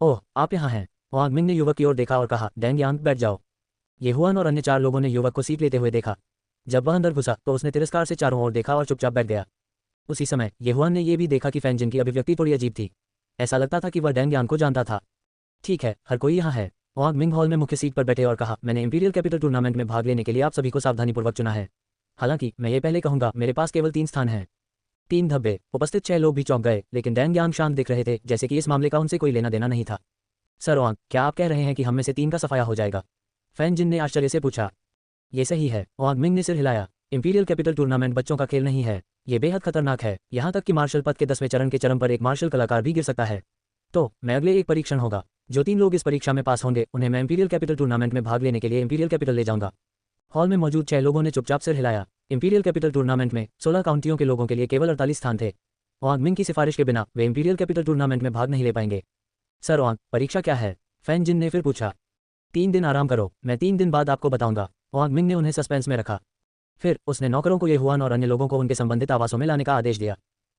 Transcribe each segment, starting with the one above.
ओह, आप यहाँ हैं। वांग मिंग ने युवक की ओर देखा और कहा, डेंग यांग, बैठ जाओ। ये हुआन और अन्य 4 लोगों ने युवक को सीट लेते हुए देखा। जब वह अंदर घुसा तो उसने तिरस्कार से चारों ओर देखा और चुपचाप बैठ गया। उसी समय ये हुआन ने यह भी देखा कि फैन जिन की अभिव्यक्ति थोड़ी अजीब थी। ऐसा लगता था कि वह डेंग यान को जानता था। ठीक है, हर कोई यहाँ है। वांग मिंग हॉल में मुख्य सीट पर बैठे और कहा, मैंने इंपीरियल कैपिटल टूर्नामेंट में भाग लेने के लिए आप सभी को सावधानीपूर्वक चुना है। हालांकि मैं ये पहले कहूंगा, मेरे पास केवल 3 स्थान हैं। 3 धब्बे। उपस्थित 6 लोग भी चौंक गए, लेकिन डेंग यांग शांत दिख रहे थे, जैसे कि इस मामले का उनसे कोई लेना देना नहीं था। सर वांग, क्या आप कह रहे हैं कि हम में से 3 का सफाया हो जाएगा? फैन जिन ने आश्चर्य से पूछा। ये सही है, वांग मिंग ने सिर हिलाया। इंपीरियल कैपिटल टूर्नामेंट बच्चों का खेल नहीं है। ये बेहद खतरनाक है, यहाँ तक कि मार्शल पद के 10वें चरण के चरम पर एक मार्शल कलाकार भी गिर सकता है। तो मैं अगले एक परीक्षण होगा। जो 3 लोग इस परीक्षा में पास होंगे उन्हें मैं इंपीरियल कैपिटल टूर्नामेंट में भाग लेने के लिए इंपीरियल कैपिटल ले जाऊंगा। हॉल में मौजूद 6 लोगों ने चुपचाप सिर हिलाया। इंपीरियल कैपिटल टूर्नामेंट में 16 काउंटियों के लोगों के लिए केवल 48 स्थान थे। वांग मिंग की सिफारिश के बिना वे इंपीरियल कैपिटल टूर्नामेंट में भाग नहीं ले पाएंगे। सर वांग, परीक्षा क्या है? फैन जिन ने फिर पूछा। 3 दिन आराम करो, मैं 3 दिन बाद आपको बताऊंगा। वांग मिंग ने उन्हें सस्पेंस में रखा। फिर उसने नौकरों को ये हुआन और अन्य लोगों को उनके संबंधित आवासों में लाने का आदेश दिया।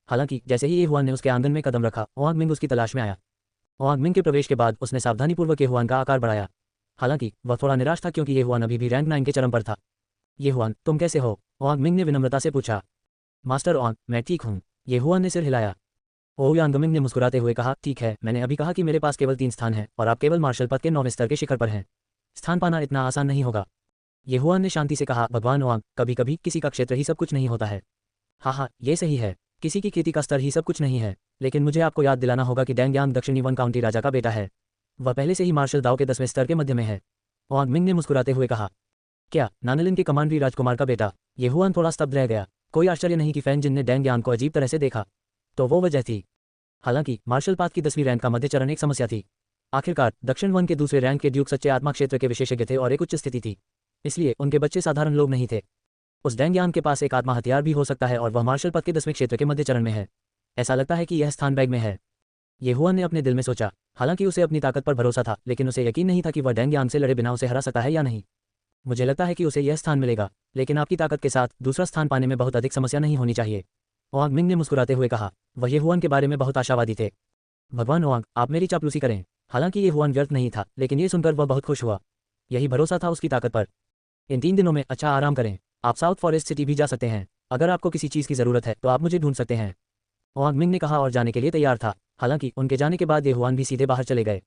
हालांकि जैसे ही ये हुआन ने उसके आंगन में कदम रखा, वांग मिंग उसकी तलाश में आया। वांग मिंग के प्रवेश के बाद उसने सावधानीपूर्वक ये हुआन का आकार बढ़ाया। हालांकि वह थोड़ा निराश था क्योंकि ये हुआन अभी भी रैंक 9 के चरम पर था। ये हुआन, तुम कैसे हो? वांग मिंग ने विनम्रता से पूछा। मास्टर वांग, मैं ठीक हूँ। ये हुआन ने सिर हिलाया। ओयांग मिंग ने मुस्कुराते हुए कहा, ठीक है, मैंने अभी कहा कि मेरे पास केवल 3 स्थान हैं और आप केवल मार्शल पद के 9वें स्तर के शिखर पर हैं। स्थान पाना इतना आसान नहीं होगा। ये हुआन ने शांति से कहा, भगवान वांग, कभी कभी किसी का क्षेत्र ही सब कुछ नहीं होता है। हाँ, ये सही है, किसी की खेती का स्तर ही सब कुछ नहीं है। लेकिन मुझे आपको याद दिलाना होगा कि डेंग यांग दक्षिणी वन काउंटी राजा का बेटा है। वह पहले से ही मार्शल दाव के 10वें स्तर के मध्य में है। वांग मिंग ने मुस्कुराते हुए कहा, क्या नानलिन के कमांडरी राजकुमार का बेटा? ये हुआन थोड़ा स्तब्ध रह गया। कोई आश्चर्य नहीं कि फैन जिन ने डेंग यांग को अजीब तरह से देखा। तो वो वजह थी। हालांकि मार्शल पाथ की 10वीं रैंक का मध्य चरण एक समस्या थी। आखिरकार दक्षिण वन के दूसरे रैंक के ड्यूक सच्चे आत्मा क्षेत्र के विशेषज्ञ थे और एक उच्च स्थिति थी, इसलिए उनके बच्चे साधारण लोग नहीं थे। उस डेंग यांग के पास एक आत्मा हथियार भी हो सकता है और वह मार्शल पथ के 10वें क्षेत्र के मध्य चरण में है। ऐसा लगता है कि यह स्थान बैग में है। ये हुआन ने अपने दिल में सोचा। हालांकि उसे अपनी ताकत पर भरोसा था, लेकिन उसे यकीन नहीं था कि वह डेंग यांग से लड़े बिना उसे हरा सकता है या नहीं। मुझे लगता है कि उसे यह स्थान मिलेगा, लेकिन आपकी ताकत के साथ दूसरा स्थान पाने में बहुत अधिक समस्या नहीं होनी चाहिए। वांग मिंग ने मुस्कुराते हुए कहा। वह ये हुआन के बारे में बहुत आशावादी थे। भगवान वांग, आप मेरी चापलूसी करें। हालांकि ये हुआन व्यर्थ नहीं था, लेकिन ये सुनकर वह बहुत खुश हुआ। यही भरोसा था उसकी ताकत पर। इन 3 दिनों में अच्छा आराम करें। आप साउथ फॉरेस्ट सिटी भी जा सकते हैं। अगर आपको किसी चीज़ की ज़रूरत है तो आप मुझे ढूंढ सकते हैं। वांग मिंग ने कहा और जाने के लिए तैयार था। हालांकि उनके जाने के बाद ये हुआन भी सीधे बाहर चले गए।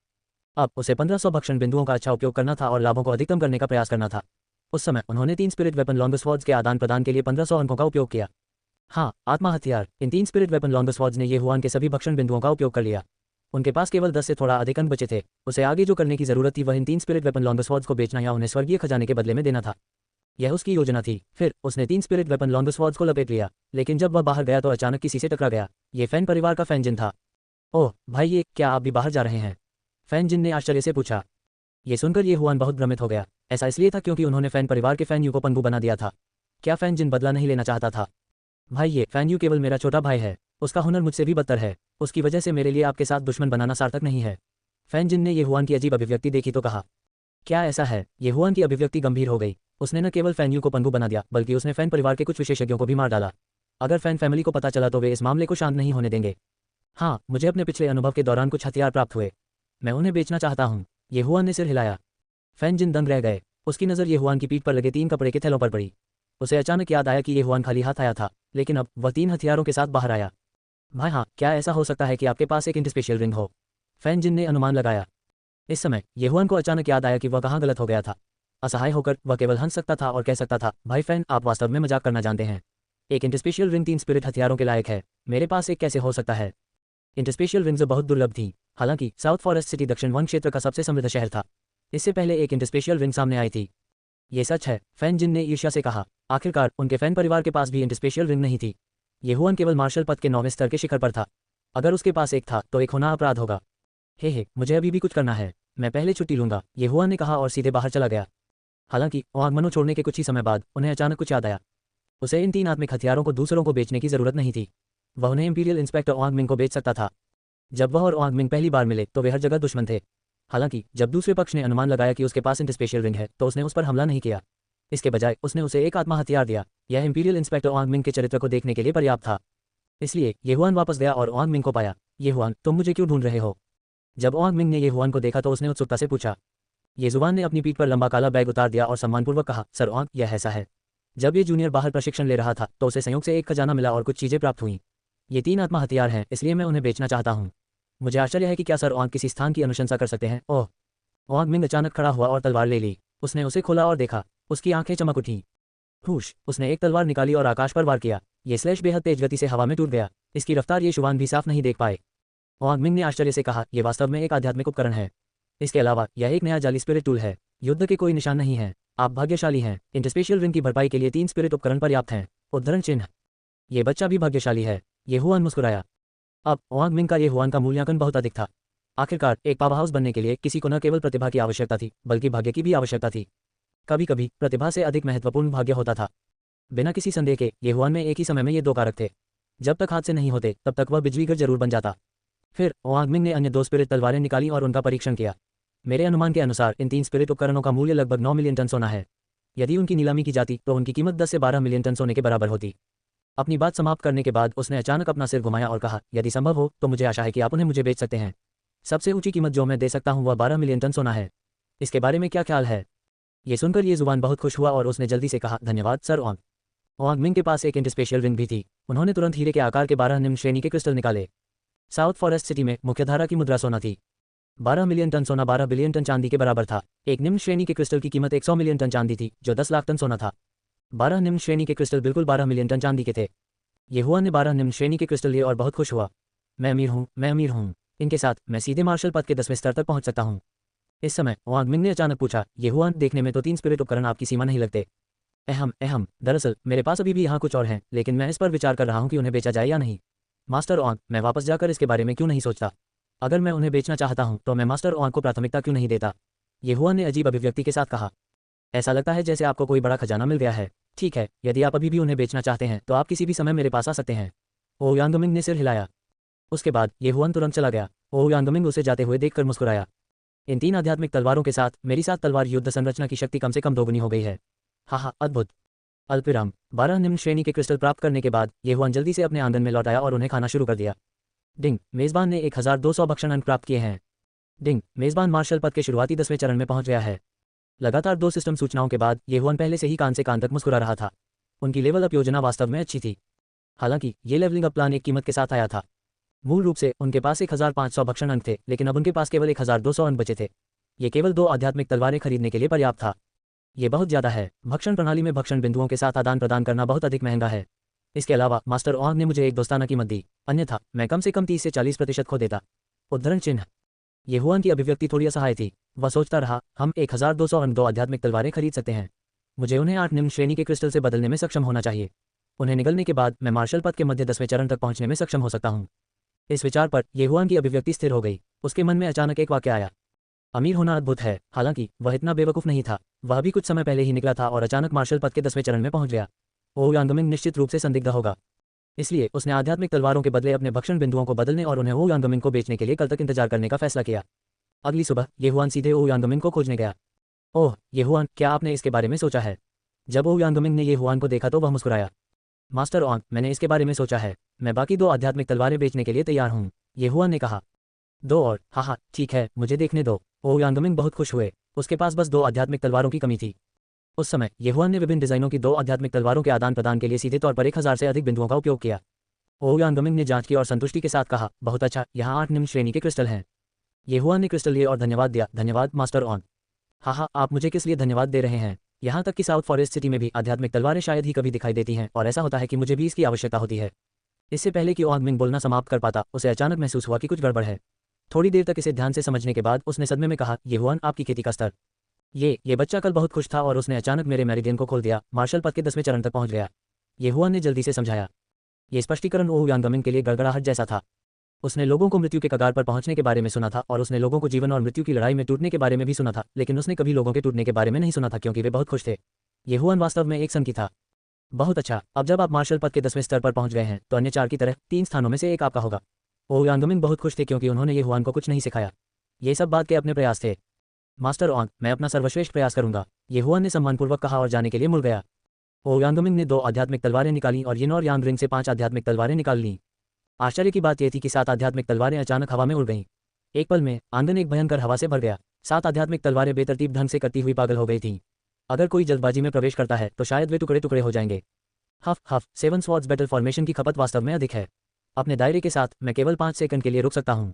अब उसे 1500 भक्षण बिंदुओं का अच्छा उपयोग करना था और लाभों को अधिकतम करने का प्रयास करना था। उस समय उन्होंने 3 स्पिरिट वेपन लॉन्ग स्वॉर्ड्स के आदान प्रदान के लिए 1500 अंकों का उपयोग किया। हाँ, आत्मा हथियार। इन 3 स्पिरिट वेपन लॉन्ग स्वॉर्ड्स ने ये हुआन के सभी भक्षण बिंदुओं का उपयोग कर लिया। उनके पास केवल 10 से थोड़ा अधिक अंक बचे थे। उसे आगे जो करने की जरूरत थी वह इन 3 स्पिरिट वेपन लॉन्ग स्वॉर्ड्स को बेचना या उन्हें स्वर्गीय खजाने के बदले में देना था। यह उसकी योजना थी। फिर उसने 3 स्पिरिट वेपन लॉन्ग स्वॉर्ड्स को लपेट लिया, लेकिन जब वह बाहर गया तो अचानक किसी से टकरा गया। ये फैन परिवार का फैन जिन था। ओह भाई, ये क्या आप भी बाहर जा रहे हैं? फैन जिन ने आश्चर्य से पूछा। ये सुनकर ये हुआन बहुत भ्रमित हो गया। ऐसा इसलिए था क्योंकि उन्होंने फैन परिवार के फैन यू को पंगु बना दिया था। क्या फैन जिन बदला नहीं लेना चाहता था? भाई, ये फैन यू केवल मेरा छोटा भाई है। उसका हुनर मुझसे भी बदतर है। उसकी वजह से मेरे लिए आपके साथ दुश्मन बनाना सार्थक नहीं है। फैन जिन ने ये हुआन की अजीब अभिव्यक्ति देखी तो कहा, क्या ऐसा है? ये हुआन की अभिव्यक्ति गंभीर हो गई। उसने न केवल फैन यू को पंगु बना दिया, बल्कि उसने फैन परिवार के कुछ विशेषज्ञों को भी मार डाला। अगर फैन फैमिली को पता चला तो वे इस मामले को शांत नहीं होने देंगे। हाँ, मुझे अपने पिछले अनुभव के दौरान कुछ हथियार प्राप्त हुए। मैं उन्हें बेचना चाहता हूँ। ये हुआन ने सिर हिलाया। फैन जिन दंग रह गए। उसकी नज़र ये हुआन की पीठ पर लगे 3 कपड़े के थैलों पर पड़ी। उसे अचानक याद आया कि ये हुआन खाली हाथ आया था, लेकिन अब वह 3 हथियारों के साथ बाहर आया। भाई हाँ, क्या ऐसा हो सकता है कि आपके पास एक इंटरस्पेशियल रिंग हो? फैन जिन ने अनुमान लगाया। इस समय ये हुआन को अचानक याद आया कि वह कहाँ गलत हो गया था। असहाय होकर वह केवल हंस सकता था और कह सकता था, भाई फैन, आप वास्तव में मजाक करना जानते हैं। एक इंटरस्पेशियल रिंग 3 स्पिरिट हथियारों के लायक है। मेरे पास एक कैसे हो सकता है? इंटरस्पेशियल रिंग्स बहुत दुर्लभ थी। हालांकि साउथ फॉरेस्ट सिटी दक्षिण वन क्षेत्र का सबसे समृद्ध शहर था। इससे पहले एक इंटरस्पेशियल रिंग सामने आई थी। ये सच है, फैन जिन ने ईर्ष्या से कहा। आखिरकार उनके फैन परिवार के पास भी इंटरस्पेशियल रिंग नहीं थी। ये हुआन केवल मार्शल पद के 9वें स्तर के शिखर पर था। अगर उसके पास एक था तो एक होना अपराध होगा। हे, मुझे अभी भी कुछ करना है। मैं पहले छुट्टी लूंगा, ये हुआन ने कहा और सीधे बाहर चला गया। हालांकि वांग मनो छोड़ने के कुछ ही समय बाद उन्हें अचानक कुछ याद आया। उसे इन 3 आत्मिक हथियारों को दूसरों को बेचने की जरूरत नहीं थी। वह उन्हें इंपीरियल इंस्पेक्टर वांग मिंग को बेच सकता था। जब वह और वांग मिंग पहली बार मिले तो वे हर जगह दुश्मन थे। हालांकि जब दूसरे पक्ष ने अनुमान लगाया कि उसके पास इंटरस्पेशियल रिंग है तो उसने उस पर हमला नहीं किया। इसके बजाय उसने उसे एक आत्मा हथियार दिया। यह इंपीरियल इंस्पेक्टर वांग मिंग के चरित्र को देखने के लिए पर्याप्त था। इसलिए ये हुआन वापस गया और वांग मिंग को पाया। ये हुआन, तुम मुझे क्यों ढूंढ रहे हो? जब ओआंग मिंग ने ये हुआन को देखा तो उसने उत्सुकता से पूछा। ये जुबान ने अपनी पीठ पर लंबा काला बैग उतार दिया और सम्मानपूर्वक कहा, सर ओआंग, यह ऐसा है। जब ये जूनियर बाहर प्रशिक्षण ले रहा था तो उसे संयोग से एक खजाना मिला और कुछ चीज़ें प्राप्त हुईं। ये 3 आत्मा हथियार हैं, इसलिए मैं उन्हें बेचना चाहता हूँ। मुझे आश्चर्य है कि क्या सर ओआंग किसी स्थान की अनुशंसा कर सकते हैं। ओह! ओआंग मिंग अचानक खड़ा हुआ और तलवार ले ली। उसने उसे खोला और देखा। उसकी आंखें चमक उठीं। हुश! उसने एक तलवार निकाली और आकाश पर वार किया। ये स्लैश बेहद तेज गति से हवा में टूट गया। इसकी रफ्तार ये शुवान भी साफ नहीं देख पाए। ओआंग मिंग ने आश्चर्य से कहा, यह वास्तव में एक आध्यात्मिक उपकरण है। इसके अलावा यह एक नया जाली स्पिरिट टूल है। युद्ध के कोई निशान नहीं है। आप भाग्यशाली हैं। इंटरस्पेशियल रिंग की भरपाई के लिए 3 स्पिरिट उपकरण पर्याप्त हैं। उद्धरण चिन्ह। ये बच्चा भी भाग्यशाली है। ये हुआन मुस्कुराया। अब ओआंग मिंग का ये हुआन का मूल्यांकन बहुत अधिक था। आखिरकार एक पावर हाउस बनने के लिए किसी को न केवल प्रतिभा की आवश्यकता थी बल्कि भाग्य की भी आवश्यकता थी। कभी कभी प्रतिभा से अधिक महत्वपूर्ण भाग्य होता था। बिना किसी संदेह के ये हुआन में एक ही समय में ये 2 कारक थे। जब तक हाथ से नहीं होते तब तक वह बिजलीघर जरूर बन जाता। फिर ओआंग मिंग ने अन्य 2 स्पिरिट तलवारें निकाली और उनका परीक्षण किया। मेरे अनुमान के अनुसार इन 3 स्पिरिट उपकरणों का मूल्य लगभग 9 मिलियन टन सोना है। यदि उनकी नीलामी की जाती तो उनकी कीमत 10 से 12 मिलियन टन सोने के बराबर होती। अपनी बात समाप्त करने के बाद उसने अचानक अपना सिर घुमाया और कहा, यदि संभव हो तो मुझे आशा है कि आप उन्हें मुझे बेच सकते हैं। सबसे ऊंची कीमत जो मैं दे सकता हूं वह 12 मिलियन टन सोना है। इसके बारे में क्या ख्याल है? ये सुनकर ये जुबान बहुत खुश हुआ और उसने जल्दी से कहा, धन्यवाद सर ओआंग। ओआंग मिंग के पास एक इंटरस्पेशियल रिंग भी थी। उन्होंने तुरंत हीरे के आकार के 12 निम्न श्रेणी के क्रिस्टल निकाले। साउथ फॉरेस्ट सिटी में मुख्यधारा की मुद्रा सोना थी। 12 मिलियन टन सोना 12 बिलियन टन चांदी के बराबर था। एक निम्न श्रेणी के क्रिस्टल की कीमत 100 मिलियन टन चांदी थी जो 10 लाख टन सोना था। 12 निम्न श्रेणी के क्रिस्टल बिल्कुल 12 मिलियन टन चांदी के थे। ये हुआ ने 12 निम्न श्रेणी के क्रिस्टल लिए और बहुत खुश हुआ। मैं अमीर हूँ। इनके साथ मैं सीधे मार्शल पद के 10वें स्तर तक पहुंच सकता हूँ। इस समय ओआंग मिंग ने अचानक पूछा, ये हुआ, देखने में तो 3 स्पिरिट उपकरण आपकी सीमा नहीं लगते। दरअसल मेरे पास अभी भी यहाँ कुछ और हैं, लेकिन मैं इस पर विचार कर रहा हूँ कि उन्हें बेचा जाए या नहीं। मास्टर ओआंग, मैं वापस जाकर इसके बारे में क्यों नहीं सोचता? अगर मैं उन्हें बेचना चाहता हूँ तो मैं मास्टर ओआंग को प्राथमिकता क्यों नहीं देता? ये हुआ ने अजीब अभिव्यक्ति के साथ कहा। ऐसा लगता है जैसे आपको कोई बड़ा खजाना मिल गया है। ठीक है, यदि आप अभी भी उन्हें बेचना चाहते हैं तो आप किसी भी समय मेरे पास आ सकते हैं। ओयांग मिंग ने सिर हिलाया। उसके बाद ये हुआन तुरंत चला गया। ओयांग मिंग उसे जाते हुए देखकर मुस्कुराया। इन 3 आध्यात्मिक तलवारों के साथ मेरी 7 तलवार युद्ध संरचना की शक्ति कम से कम दोगुनी हो गई है। हाँ, अद्भुत। अल्पविराम 12 निम्न श्रेणी के क्रिस्टल प्राप्त करने के बाद ये हुआन जल्दी से अपने आंगन में लौट आया और उन्हें खाना शुरू कर दिया। डिंग, मेजबान ने 1200 भक्षण अंक प्राप्त किए हैं। डिंग, मेजबान मार्शल पद के शुरुआती 10वें चरण में पहुंच गया है। लगातार 2 सिस्टम सूचनाओं के बाद ये हुआन पहले से ही कान से कान तक मुस्कुरा रहा था। उनकी लेवल अप योजना वास्तव में अच्छी थी। हालांकि ये लेवलिंग अप प्लान एक कीमत के साथ आया था। मूल रूप से उनके पास 1500 भक्षण अंक थे, लेकिन अब उनके पास केवल 1200 अंक बचे थे। ये केवल 2 आध्यात्मिक तलवारें खरीदने के लिए पर्याप्त था। ये बहुत ज्यादा है। भक्षण प्रणाली में भक्षण बिंदुओं के साथ आदान प्रदान करना बहुत अधिक महंगा है। इसके अलावा मास्टर ओआंग ने मुझे एक दोस्ताना कीमत दी, अन्यथा मैं कम से कम 30 से 40% खो देता। उद्धरण चिन्ह। ये हुआन की अभिव्यक्ति थोड़ी असहाय थी। वह सोचता रहा, हम 1200 अंक 2 आध्यात्मिक तलवारें खरीद सकते हैं। मुझे उन्हें 8 निम्न श्रेणी के क्रिस्टल से बदलने में सक्षम होना चाहिए। उन्हें निगलने के बाद मैं मार्शल पद के मध्य 10वें चरण तक पहुंचने में सक्षम हो सकता हूं। इस विचार पर ये हुआन की अभिव्यक्ति स्थिर हो गई। उसके मन में अचानक एक वाक्य आया। अमीर होना अद्भुत है। हालांकि वह इतना बेवकूफ नहीं था। वह भी कुछ समय पहले ही निकला था और अचानक मार्शल पद के 10वें चरण में पहुंच गया। ओयांग मिंग निश्चित रूप से संदिग्ध होगा। इसलिए उसने आध्यात्मिक तलवारों के बदले अपने भक्षण बिंदुओं को बदलने और उन्हें ओयांग मिंग को बेचने के लिए कल तक इंतजार करने का फैसला किया। अगली सुबह ये हुआन सीधे ओयांग मिंग को खोजने गया। ओह ये हुआन, क्या आपने इसके बारे में सोचा है? जब ओयांग मिंग ने ये हुआन को देखा तो वह मुस्कुराया। मास्टर ओआंग, मैंने इसके बारे में सोचा है। मैं बाकी 2 आध्यात्मिक तलवारें बेचने के लिए तैयार हूँ। ये हुआन ने कहा। 2 और? हाँ, ठीक है, मुझे देखने दो। ओयांग मिंग बहुत खुश हुए। उसके पास बस 2 आध्यात्मिक तलवारों की कमी थी। उस समय ये हुआन ने विभिन्न डिजाइनों की 2 आध्यात्मिक तलवारों के आदान प्रदान के लिए सीधे तौर पर 1000 से अधिक बिंदुओं का उपयोग किया। ओयांग मिंग ने जांच की और संतुष्टि के साथ कहा, बहुत अच्छा, यहाँ 8 निम्न श्रेणी के क्रिस्टल हैं। ये हुआन ने क्रिस्टल लिए और धन्यवाद दिया। धन्यवाद मास्टर ओआंग। हाँ, आप मुझे किस लिए धन्यवाद दे रहे हैं? यहाँ तक कि साउथ फॉरेस्ट सिटी में भी आध्यात्मिक तलवारें शायद ही कभी दिखाई देती हैं और ऐसा होता है कि मुझे भी इसकी आवश्यकता होती है। इससे पहले कि ओआंग मिंग बोलना समाप्त कर पाता, उसे अचानक महसूस हुआ कि कुछ गड़बड़ है। थोड़ी देर तक इसे ध्यान से समझने के बाद उसने सदमे में कहा, ये हुआन, आपकी खेती का स्तर। ये बच्चा कल बहुत खुश था और उसने अचानक मेरे मैरिडियन को खोल दिया। मार्शल पद के 10वें चरण तक पहुंच गया। ये हुआन ने जल्दी से समझाया। ये स्पष्टीकरण ओयांग मिंग के लिए गड़गड़ाहट जैसा था। उसने लोगों को मृत्यु के कगार पर पहुंचने के बारे में सुना था और उसने लोगों को जीवन और मृत्यु की लड़ाई में टूटने के बारे में भी सुना था, लेकिन उसने कभी लोगों के टूटने के बारे में नहीं सुना था क्योंकि वे बहुत खुश थे। ये हुआन वास्तव में एक सनकी था। बहुत अच्छा, अब जब आप मार्शल पद के 10वें स्तर पर पहुंच गए हैं तो अन्य 4 की तरह 3 स्थानों में से एक आपका होगा। ओयांग मिंग बहुत खुश थे क्योंकि उन्होंने ये हुआन को कुछ नहीं सिखाया। ये सब बात के अपने प्रयास थे। मास्टर ओआंग, मैं अपना सर्वश्रेष्ठ प्रयास करूंगा, ये हुआन ने सम्मानपूर्वक कहा और जाने के लिए मुड़ गया। ओयांग मिंग ने 2 आध्यात्मिक तलवारें निकाली और यिन और यांग रिंग से 5 आध्यात्मिक तलवारें निकाल लीं। आश्चर्य की बात यह थी कि 7 आध्यात्मिक तलवारें अचानक हवा में उड़ गईं। एक पल में आंगन एक भयंकर हवा से भर गया। 7 आध्यात्मिक तलवारें बेतरतीब ढंग से कटती हुई पागल हो गई थीं। अगर कोई जल्दबाजी में प्रवेश करता है तो शायद वे टुकड़े टुकड़े हो जाएंगे। हफ हफ 7 स्वॉर्ड्स बैटल फॉर्मेशन की खपत वास्तव में अधिक है। अपने दायरे के साथ मैं केवल 5 सेकंड के लिए रुक सकता हूं।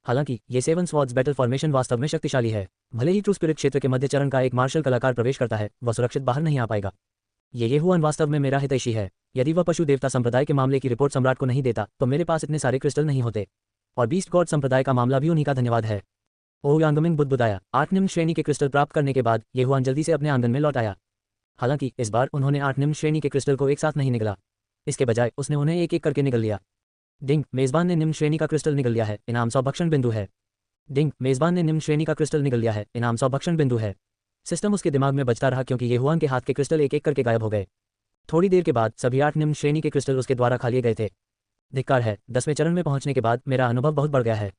हालांकि ये 7 स्वॉर्ड्स बैटल फॉर्मेशन वास्तव में शक्तिशाली है। भले ही ट्रू स्पिरिट क्षेत्र के मध्य चरण का एक मार्शल कलाकार प्रवेश करता है, वह सुरक्षित बाहर नहीं आ पाएगा। ये हुआन वास्तव में मेरा हितैषी है। यदि वह पशु देवता संप्रदाय के मामले की रिपोर्ट सम्राट को नहीं देता तो मेरे पास इतने सारे क्रिस्टल नहीं होते। और बीस्ट गॉड संप्रदाय का मामला भी उन्हीं का धन्यवाद है। ओह यांगमिंग बुदबुदाया। 8 निम्न श्रेणी के क्रिस्टल प्राप्त करने के बाद ये हुआन जल्दी से अपने आंगन में लौट आया। हालांकि इस बार उन्होंने 8 निम्न श्रेणी के क्रिस्टल को एक साथ नहीं निगला। इसके बजाय उसने उन्हें एक एक करके निगल लिया। डिंग, मेजबान ने निम्न श्रेणी का क्रिस्टल निगल लिया है, इनाम 100 भक्षण बिंदु है। डिंग, मेजबान ने निम्न श्रेणी का क्रिस्टल निगल लिया है, इनाम 100 भक्षण बिंदु है। सिस्टम उसके दिमाग में बजता रहा क्योंकि ये हुआन के हाथ के क्रिस्टल एक एक करके गायब हो गए। थोड़ी देर के बाद सभी 8 निम्न श्रेणी के क्रिस्टल उसके द्वारा खा लिए गए थे। धिक्कार है, 10वें चरण में पहुंचने के बाद मेरा अनुभव बहुत बढ़ गया है।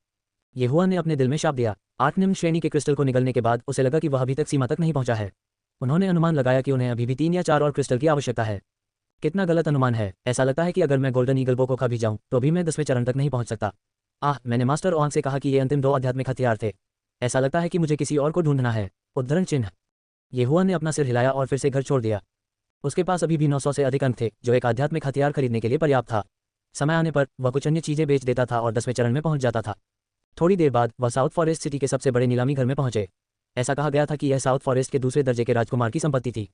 ये हुआन ने अपने दिल में शाप दिया। 8 निम्न श्रेणी के क्रिस्टल को निगलने के बाद उसे लगा कि वह अभी तक सीमा तक नहीं पहुंचा है। उन्होंने अनुमान लगाया कि उन्हें अभी भी 3 या 4 और क्रिस्टल की आवश्यकता है। कितना गलत अनुमान है। ऐसा लगता है कि अगर मैं गोल्डन ईगल बो को खा भी जाऊं तो भी मैं 10वें चरण तक नहीं पहुंच सकता। मैंने मास्टर ओआंग से कहा कि ये अंतिम 2 आध्यात्मिक हथियार थे। ऐसा लगता है कि मुझे किसी और को ढूंढना है। उद्धरण चिन्ह। ये हुआन ने अपना सिर हिलाया और फिर से घर छोड़ दिया। उसके पास अभी भी 900 से अधिक अंक थे, जो एक आध्यात्मिक हथियार खरीदने के लिए पर्याप्त था। समय आने पर वह कुछ अन्य चीजें बेच देता था और 10वें चरण में पहुंच जाता था। थोड़ी देर बाद वह साउथ फॉरेस्ट सिटी के सबसे बड़े नीलामी घर में पहुंचे। ऐसा कहा गया था कि यह साउथ फॉरेस्ट के दूसरे दर्जे के राजकुमार की संपत्ति थी।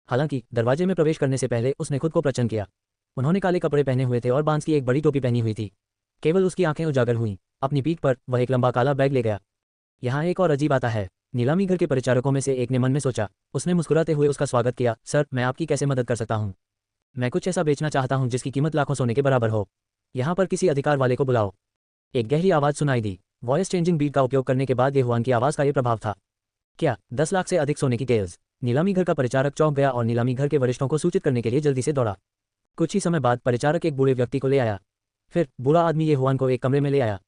हालांकि दरवाजे में प्रवेश करने से पहले उसने खुद को प्रचन्न किया। उन्होंने काले कपड़े पहने हुए थे और बांस की एक बड़ी टोपी पहनी हुई थी। केवल उसकी आंखें उजागर हुईं। अपनी पीठ पर वह एक लंबा काला बैग ले गया। यहाँ एक और अजीब आता है, नीलामी घर के परिचारकों में से एक ने मन में सोचा। उसने मुस्कुराते हुए उसका स्वागत किया। सर, मैं आपकी कैसे मदद कर सकता हूँ? मैं कुछ ऐसा बेचना चाहता हूँ जिसकी कीमत लाखों सोने के बराबर हो। यहाँ पर किसी अधिकार वाले को बुलाओ। एक गहरी आवाज़ सुनाई दी। वॉइस चेंजिंग बीट का उपयोग करने के बाद ये हुआन की आवाज़ का ये प्रभाव था। क्या 10 लाख से अधिक सोने की टेल्स? नीलामी घर का परिचारक चौंक गया और नीलामी घर के वरिष्ठों को सूचित करने के लिए जल्दी से दौड़ा। कुछ ही समय बाद परिचारक एक बूढ़े व्यक्ति को ले आया। फिर बूढ़ा आदमी ये हुआन को एक कमरे में ले आया।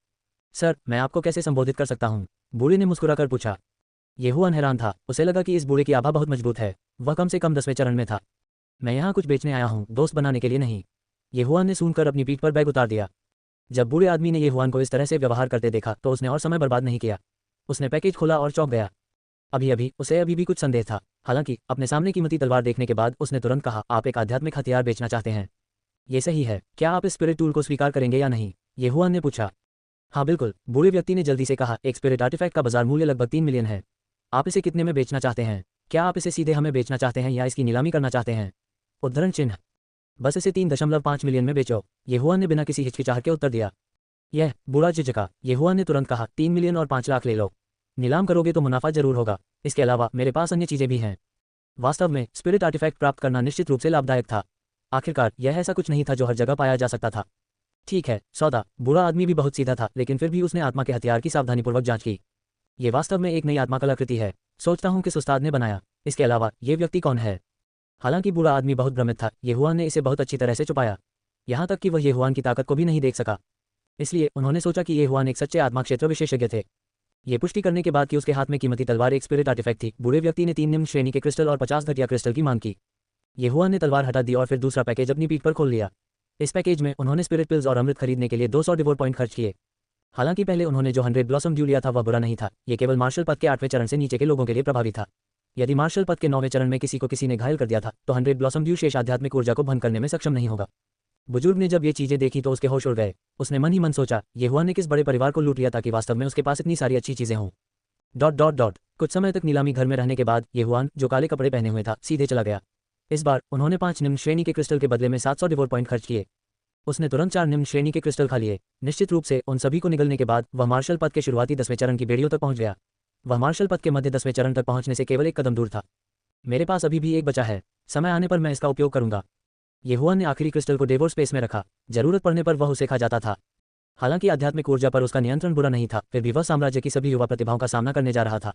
सर, मैं आपको कैसे संबोधित कर सकता हूँ? बूढ़े ने मुस्कुराकर पूछा। ये हुआन हैरान था। उसे लगा कि इस बूढ़े की आभा बहुत मजबूत है। वह कम से कम 10वें चरण में था। मैं यहाँ कुछ बेचने आया हूँ, दोस्त बनाने के लिए नहीं। ये हुआन ने सुनकर अपनी पीठ पर बैग उतार दिया। जब बूढ़े आदमी ने ये हुआन को इस तरह से व्यवहार करते देखा तो उसने और समय बर्बाद नहीं किया। उसने पैकेज खोला और चौंक गया। उसे अभी भी कुछ संदेह था। हालांकि अपने सामने कीमती तलवार देखने के बाद उसने तुरंत कहा, आप एक आध्यात्मिक हथियार बेचना चाहते हैं? ये सही है। क्या आप इस स्पिरिट टूल को स्वीकार करेंगे या नहीं? ये हुआन ने पूछा। हाँ बिल्कुल, बूढ़े व्यक्ति ने जल्दी से कहा। एक स्पिरिट आर्टिफैक्ट का बाजार मूल्य लगभग 3 मिलियन है। आप इसे कितने में बेचना चाहते हैं? क्या आप इसे सीधे हमें बेचना चाहते हैं या इसकी नीलामी करना चाहते हैं? उद्धरण चिन्ह। बस इसे 3.5 मिलियन में बेचो। ये हुआन ने बिना किसी हिचकिचाहट के उत्तर दिया। यह बूढ़ा झिझका। ये हुआन ने तुरंत कहा, 3 मिलियन और 5 लाख ले लो। नीलाम करोगे तो मुनाफा जरूर होगा। इसके अलावा मेरे पास अन्य चीजें भी हैं। वास्तव में स्पिरिट आर्टिफैक्ट प्राप्त करना निश्चित रूप से लाभदायक था। आखिरकार यह ऐसा कुछ नहीं था जो हर जगह पाया जा सकता था। ठीक है, सौदा। बूढ़ा आदमी भी बहुत सीधा था, लेकिन फिर भी उसने आत्मा के हथियार की सावधानीपूर्वक जांच की। ये वास्तव में एक नई आत्मा कलाकृति है। सोचता हूँ किस उस्ताद ने बनाया। इसके अलावा ये व्यक्ति कौन है? हालांकि बूढ़ा आदमी बहुत भ्रमित था, ये हुआन ने इसे बहुत अच्छी तरह से छुपाया। यहाँ तक कि वह ये हुआन की ताकत को भी नहीं देख सका। इसलिए उन्होंने सोचा कि ये हुआन एक सच्चे आत्मा क्षेत्र विशेषज्ञ थे। ये पुष्टि करने के बाद कि उसके हाथ में कीमती तलवार एक स्पिरिट आर्टिफैक्ट थी, बूढ़े व्यक्ति ने 3 निम्न श्रेणी के क्रिस्टल और 50 घटिया क्रिस्टल की मांग की। ये हुआन ने तलवार हटा दी और फिर दूसरा पैकेज अपनी पीठ पर खोल लिया। इस पैकेज में उन्होंने स्पिरिट पिल्स और अमृत खरीदने के लिए 200 डिवोर पॉइंट खर्च किए। हालांकि पहले उन्होंने जो 100 ब्लॉसम ड्यू लिया था वह बुरा नहीं था। ये केवल मार्शल पद के 8वें चरण से नीचे के लोगों के लिए प्रभावी था। यदि मार्शल पद के 9वें चरण में किसी ने घायल कर दिया था तो 100 ब्लॉसम ड्यू शेष आध्यात्मिक ऊर्जा को भंग करने में सक्षम नहीं होगा। बुजुर्ग ने जब ये चीजें देखी तो उसके होश उड़ गए। उसने मन ही मन सोचा, ये हुआन ने किस बड़े परिवार को लूट लिया ताकि वास्तव में उसके पास इतनी सारी अच्छी चीजें हों। ... कुछ समय तक नीलामी घर में रहने के बाद ये हुआन, जो काले कपड़े पहने हुए था, सीधे चला गया। इस बार उन्होंने 5 निम्न श्रेणी के क्रिस्टल के बदले में 700 डिवोर पॉइंट खर्च किए। उसने तुरंत 4 निम्न श्रेणी के क्रिस्टल खा लिए। निश्चित रूप से उन सभी को निगलने के बाद वह मार्शल पद के शुरुआती 10वें चरण की बेड़ियों तक पहुंच गया। वह मार्शल पद के मध्य 10वें चरण तक पहुंचने से केवल एक कदम दूर था। मेरे पास अभी भी एक बचा है। समय आने पर मैं इसका उपयोग करूंगा। ये हुआन ने आखिरी क्रिस्टल को डेवोर स्पेस में रखा। जरूरत पड़ने पर वह उसे खा जाता था। हालांकि आध्यात्मिक ऊर्जा पर उसका नियंत्रण बुरा नहीं था, फिर भी वह साम्राज्य की सभी युवा प्रतिभाओं का सामना करने जा रहा था।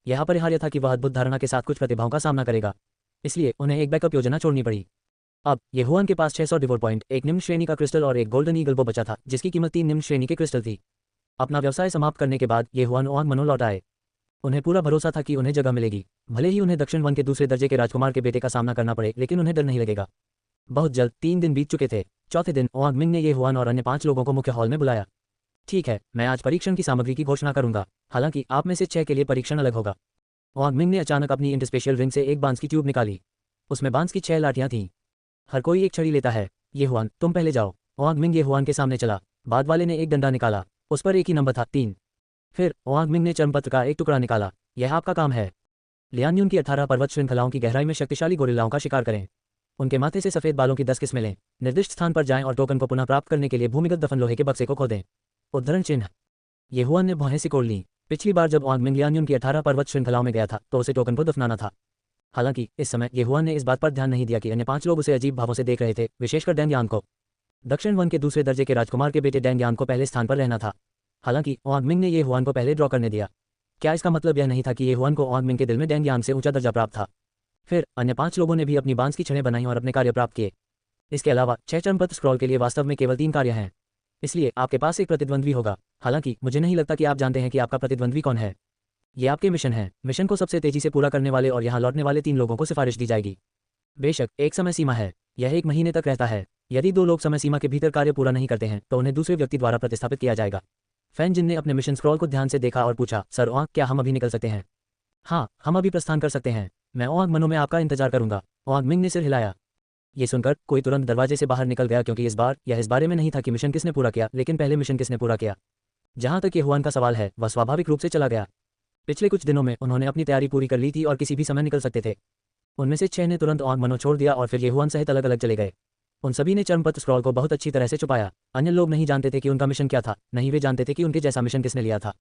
यह अपरिहार्य था कि वह अद्भुत धारणा के साथ कुछ प्रतिभाओं का सामना करेगा। इसलिए उन्हें एक बैकअप योजना छोड़नी पड़ी। अब ये हुआन के पास 600 डिवोर पॉइंट, एक निम्न श्रेणी का क्रिस्टल और एक गोल्डन ईगल बो बचा था, जिसकी कीमत 3 निम्न श्रेणी के क्रिस्टल थी। अपना व्यवसाय समाप्त करने के बाद ये हुआन ओआंग मनो लौट आए। उन्हें पूरा भरोसा था कि उन्हें जगह मिलेगी। भले ही उन्हें दक्षिण वन के दूसरे दर्जे के राजकुमार के बेटे का सामना करना पड़े, लेकिन उन्हें डर नहीं लगेगा। बहुत जल्द 3 दिन बीत चुके थे। चौथे दिन ओआंग मिंग ने ये हुआन और अन्य 5 लोगों को मुख्य हॉल में बुलाया। ठीक है, मैं आज परीक्षण की सामग्री की घोषणा करूंगा। हालांकि आप में से 6 के लिए परीक्षण अलग होगा। वांग मिंग ने अचानक अपनी इंटरस्पेशियल रिंग से एक बांस की ट्यूब निकाली। उसमें बांस की 6 लाठियां थीं। हर कोई एक छड़ी लेता है। ये हुआन, तुम पहले जाओ। वांग मिंग ये हुआन के सामने चला। बाद वाले ने एक डंडा निकाला। उस पर एक ही नंबर था, 3। फिर वांग मिंग ने चर्मपत्र का एक टुकड़ा निकाला। यह आपका काम है। लियान यून की 18 पर्वत श्रृंखलाओं की गहराई में शक्तिशाली गोरिल्लाओं का शिकार करें। उनके माथे से सफेद बालों की 10 किस्में लें। निर्दिष्ट स्थान पर जाएं और टोकन को पुनः प्राप्त करने के लिए भूमिगत दफन लोहे के बक्से को खोदें। उद्धरण चिन्ह। ये हुआन ने भौहें सिकोड़ लीं। पिछली बार जब वांग मिंग लियान यून की 18 पर्वत श्रृंखलाओं में गया था तो उसे टोकन को दफनाना था। हालांकि इस समय ये हुआन ने इस बात पर ध्यान नहीं दिया कि अन्य 5 लोग उसे अजीब भावों से देख रहे थे, विशेषकर डैंग यान को। दक्षिण वन के दूसरे दर्जे के राजकुमार के बेटे डैंग यान को पहले स्थान पर रहना था। हालांकि वांग मिंग ने ये हुआन को पहले ड्रॉ करने दिया। क्या इसका मतलब यह नहीं था कि ये हुआन को वांग मिंग के दिल में डैंग यान से ऊंचा दर्जा प्राप्त था? फिर अन्य 5 लोगों ने भी अपनी बांस की छड़ें बनाई और अपने कार्य प्राप्त किए। इसके अलावा 6 चर्मपत्र स्क्रॉल के लिए वास्तव में केवल 3 कार्य हैं। इसलिए आपके पास एक प्रतिद्वंद्वी होगा। हालांकि मुझे नहीं लगता कि आप जानते हैं कि आपका प्रतिद्वंद्वी कौन है। ये आपके मिशन है। मिशन को सबसे तेजी से पूरा करने वाले और यहाँ लौटने वाले 3 लोगों को सिफारिश दी जाएगी। बेशक एक समय सीमा है। यह 1 महीने तक रहता है। यदि 2 लोग समय सीमा के भीतर कार्य पूरा नहीं करते हैं तो उन्हें दूसरे व्यक्ति द्वारा प्रतिस्थापित किया जाएगा। फैन जिन ने अपने मिशन स्क्रॉल को ध्यान से देखा और पूछा, सर ओआंग, क्या हम अभी निकल सकते हैं? हाँ, हम अभी प्रस्थान कर सकते हैं। मैं ओआंग मनो में आपका इंतजार करूंगा। ओआंग मिंग ने सिर हिलाया। ये सुनकर कोई तुरंत दरवाजे से बाहर निकल गया, क्योंकि इस बार यह इस बारे में नहीं था कि मिशन किसने पूरा किया, लेकिन पहले मिशन किसने पूरा किया। जहां तक ये हुआन का सवाल है, वह स्वाभाविक रूप से चला गया। पिछले कुछ दिनों में उन्होंने अपनी तैयारी पूरी कर ली थी और किसी भी समय निकल सकते थे। उनमें से 6 ने तुरंत ओआंग मनो छोड़ दिया और फिर ये हुआन सहित अलग अलग चले गए। उन सभी ने चर्मपत्र स्क्रॉल को बहुत अच्छी तरह से छुपाया। अन्य लोग नहीं जानते थे कि उनका मिशन क्या था, नहीं वे जानते थे कि उनके जैसा मिशन किसने लिया था।